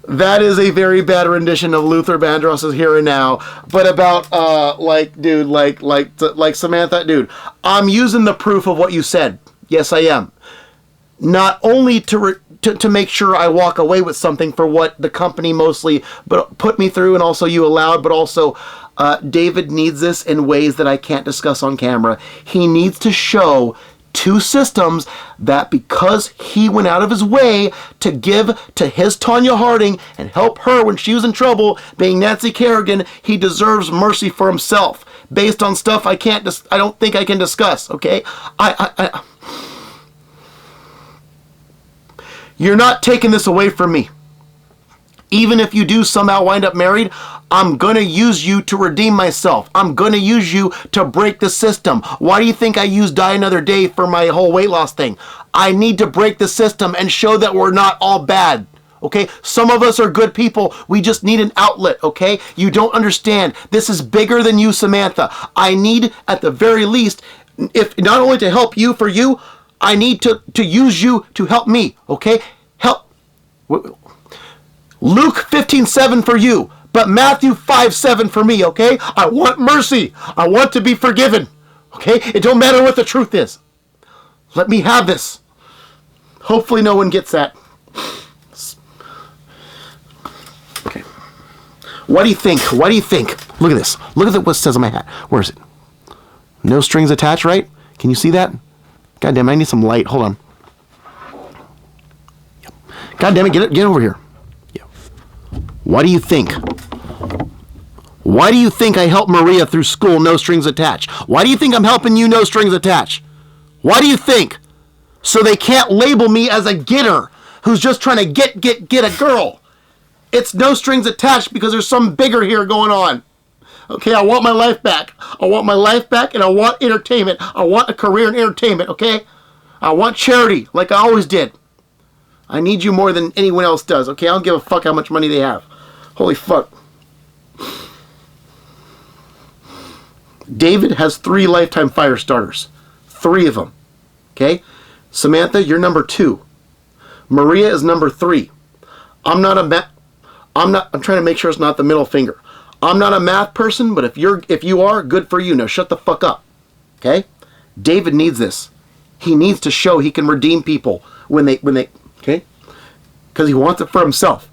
That is a very bad rendition of Luther Vandross's Here and Now, but about like Samantha, dude. I'm using the proof of what you said. Yes, I am. Not only to make sure I walk away with something for what the company mostly but put me through, and also you allowed, but also David needs this in ways that I can't discuss on camera. He needs to show two systems that because he went out of his way to give to his Tanya Harding and help her when she was in trouble, being Nancy Kerrigan, he deserves mercy for himself based on stuff I don't think I can discuss. Okay, you're not taking this away from me. Even if you do somehow wind up married, I'm going to use you to redeem myself. I'm going to use you to break the system. Why do you think I use Die Another Day for my whole weight loss thing? I need to break the system and show that we're not all bad. Okay? Some of us are good people. We just need an outlet, okay? You don't understand. This is bigger than you, Samantha. I need, at the very least, if not only to help you for you, I need to use you to help me, okay? Help. Luke 15:7 for you, but Matthew 5:7 for me, okay? I want mercy. I want to be forgiven, okay? It don't matter what the truth is. Let me have this. Hopefully no one gets that. Okay. What do you think? What do you think? Look at this. Look at what it says on my hat. Where is it? No strings attached, right? Can you see that? God damn, I need some light. Hold on. God damn it, get over here. What do you think? Why do you think I helped Maria through school, no strings attached? Why do you think I'm helping you, no strings attached? Why do you think? So they can't label me as a getter who's just trying to get a girl. It's no strings attached because there's some bigger here going on. Okay, I want my life back. I want my life back, and I want entertainment. I want a career in entertainment, okay? I want charity, like I always did. I need you more than anyone else does, okay? I don't give a fuck how much money they have. Holy fuck. David has 3 lifetime fire starters. 3 of them. Okay? Samantha, you're number 2. Maria is number 3. I'm trying to make sure it's not the middle finger. I'm not a math person, but if you are, good for you. Now shut the fuck up. Okay? David needs this. He needs to show he can redeem people when they okay? Because he wants it for himself.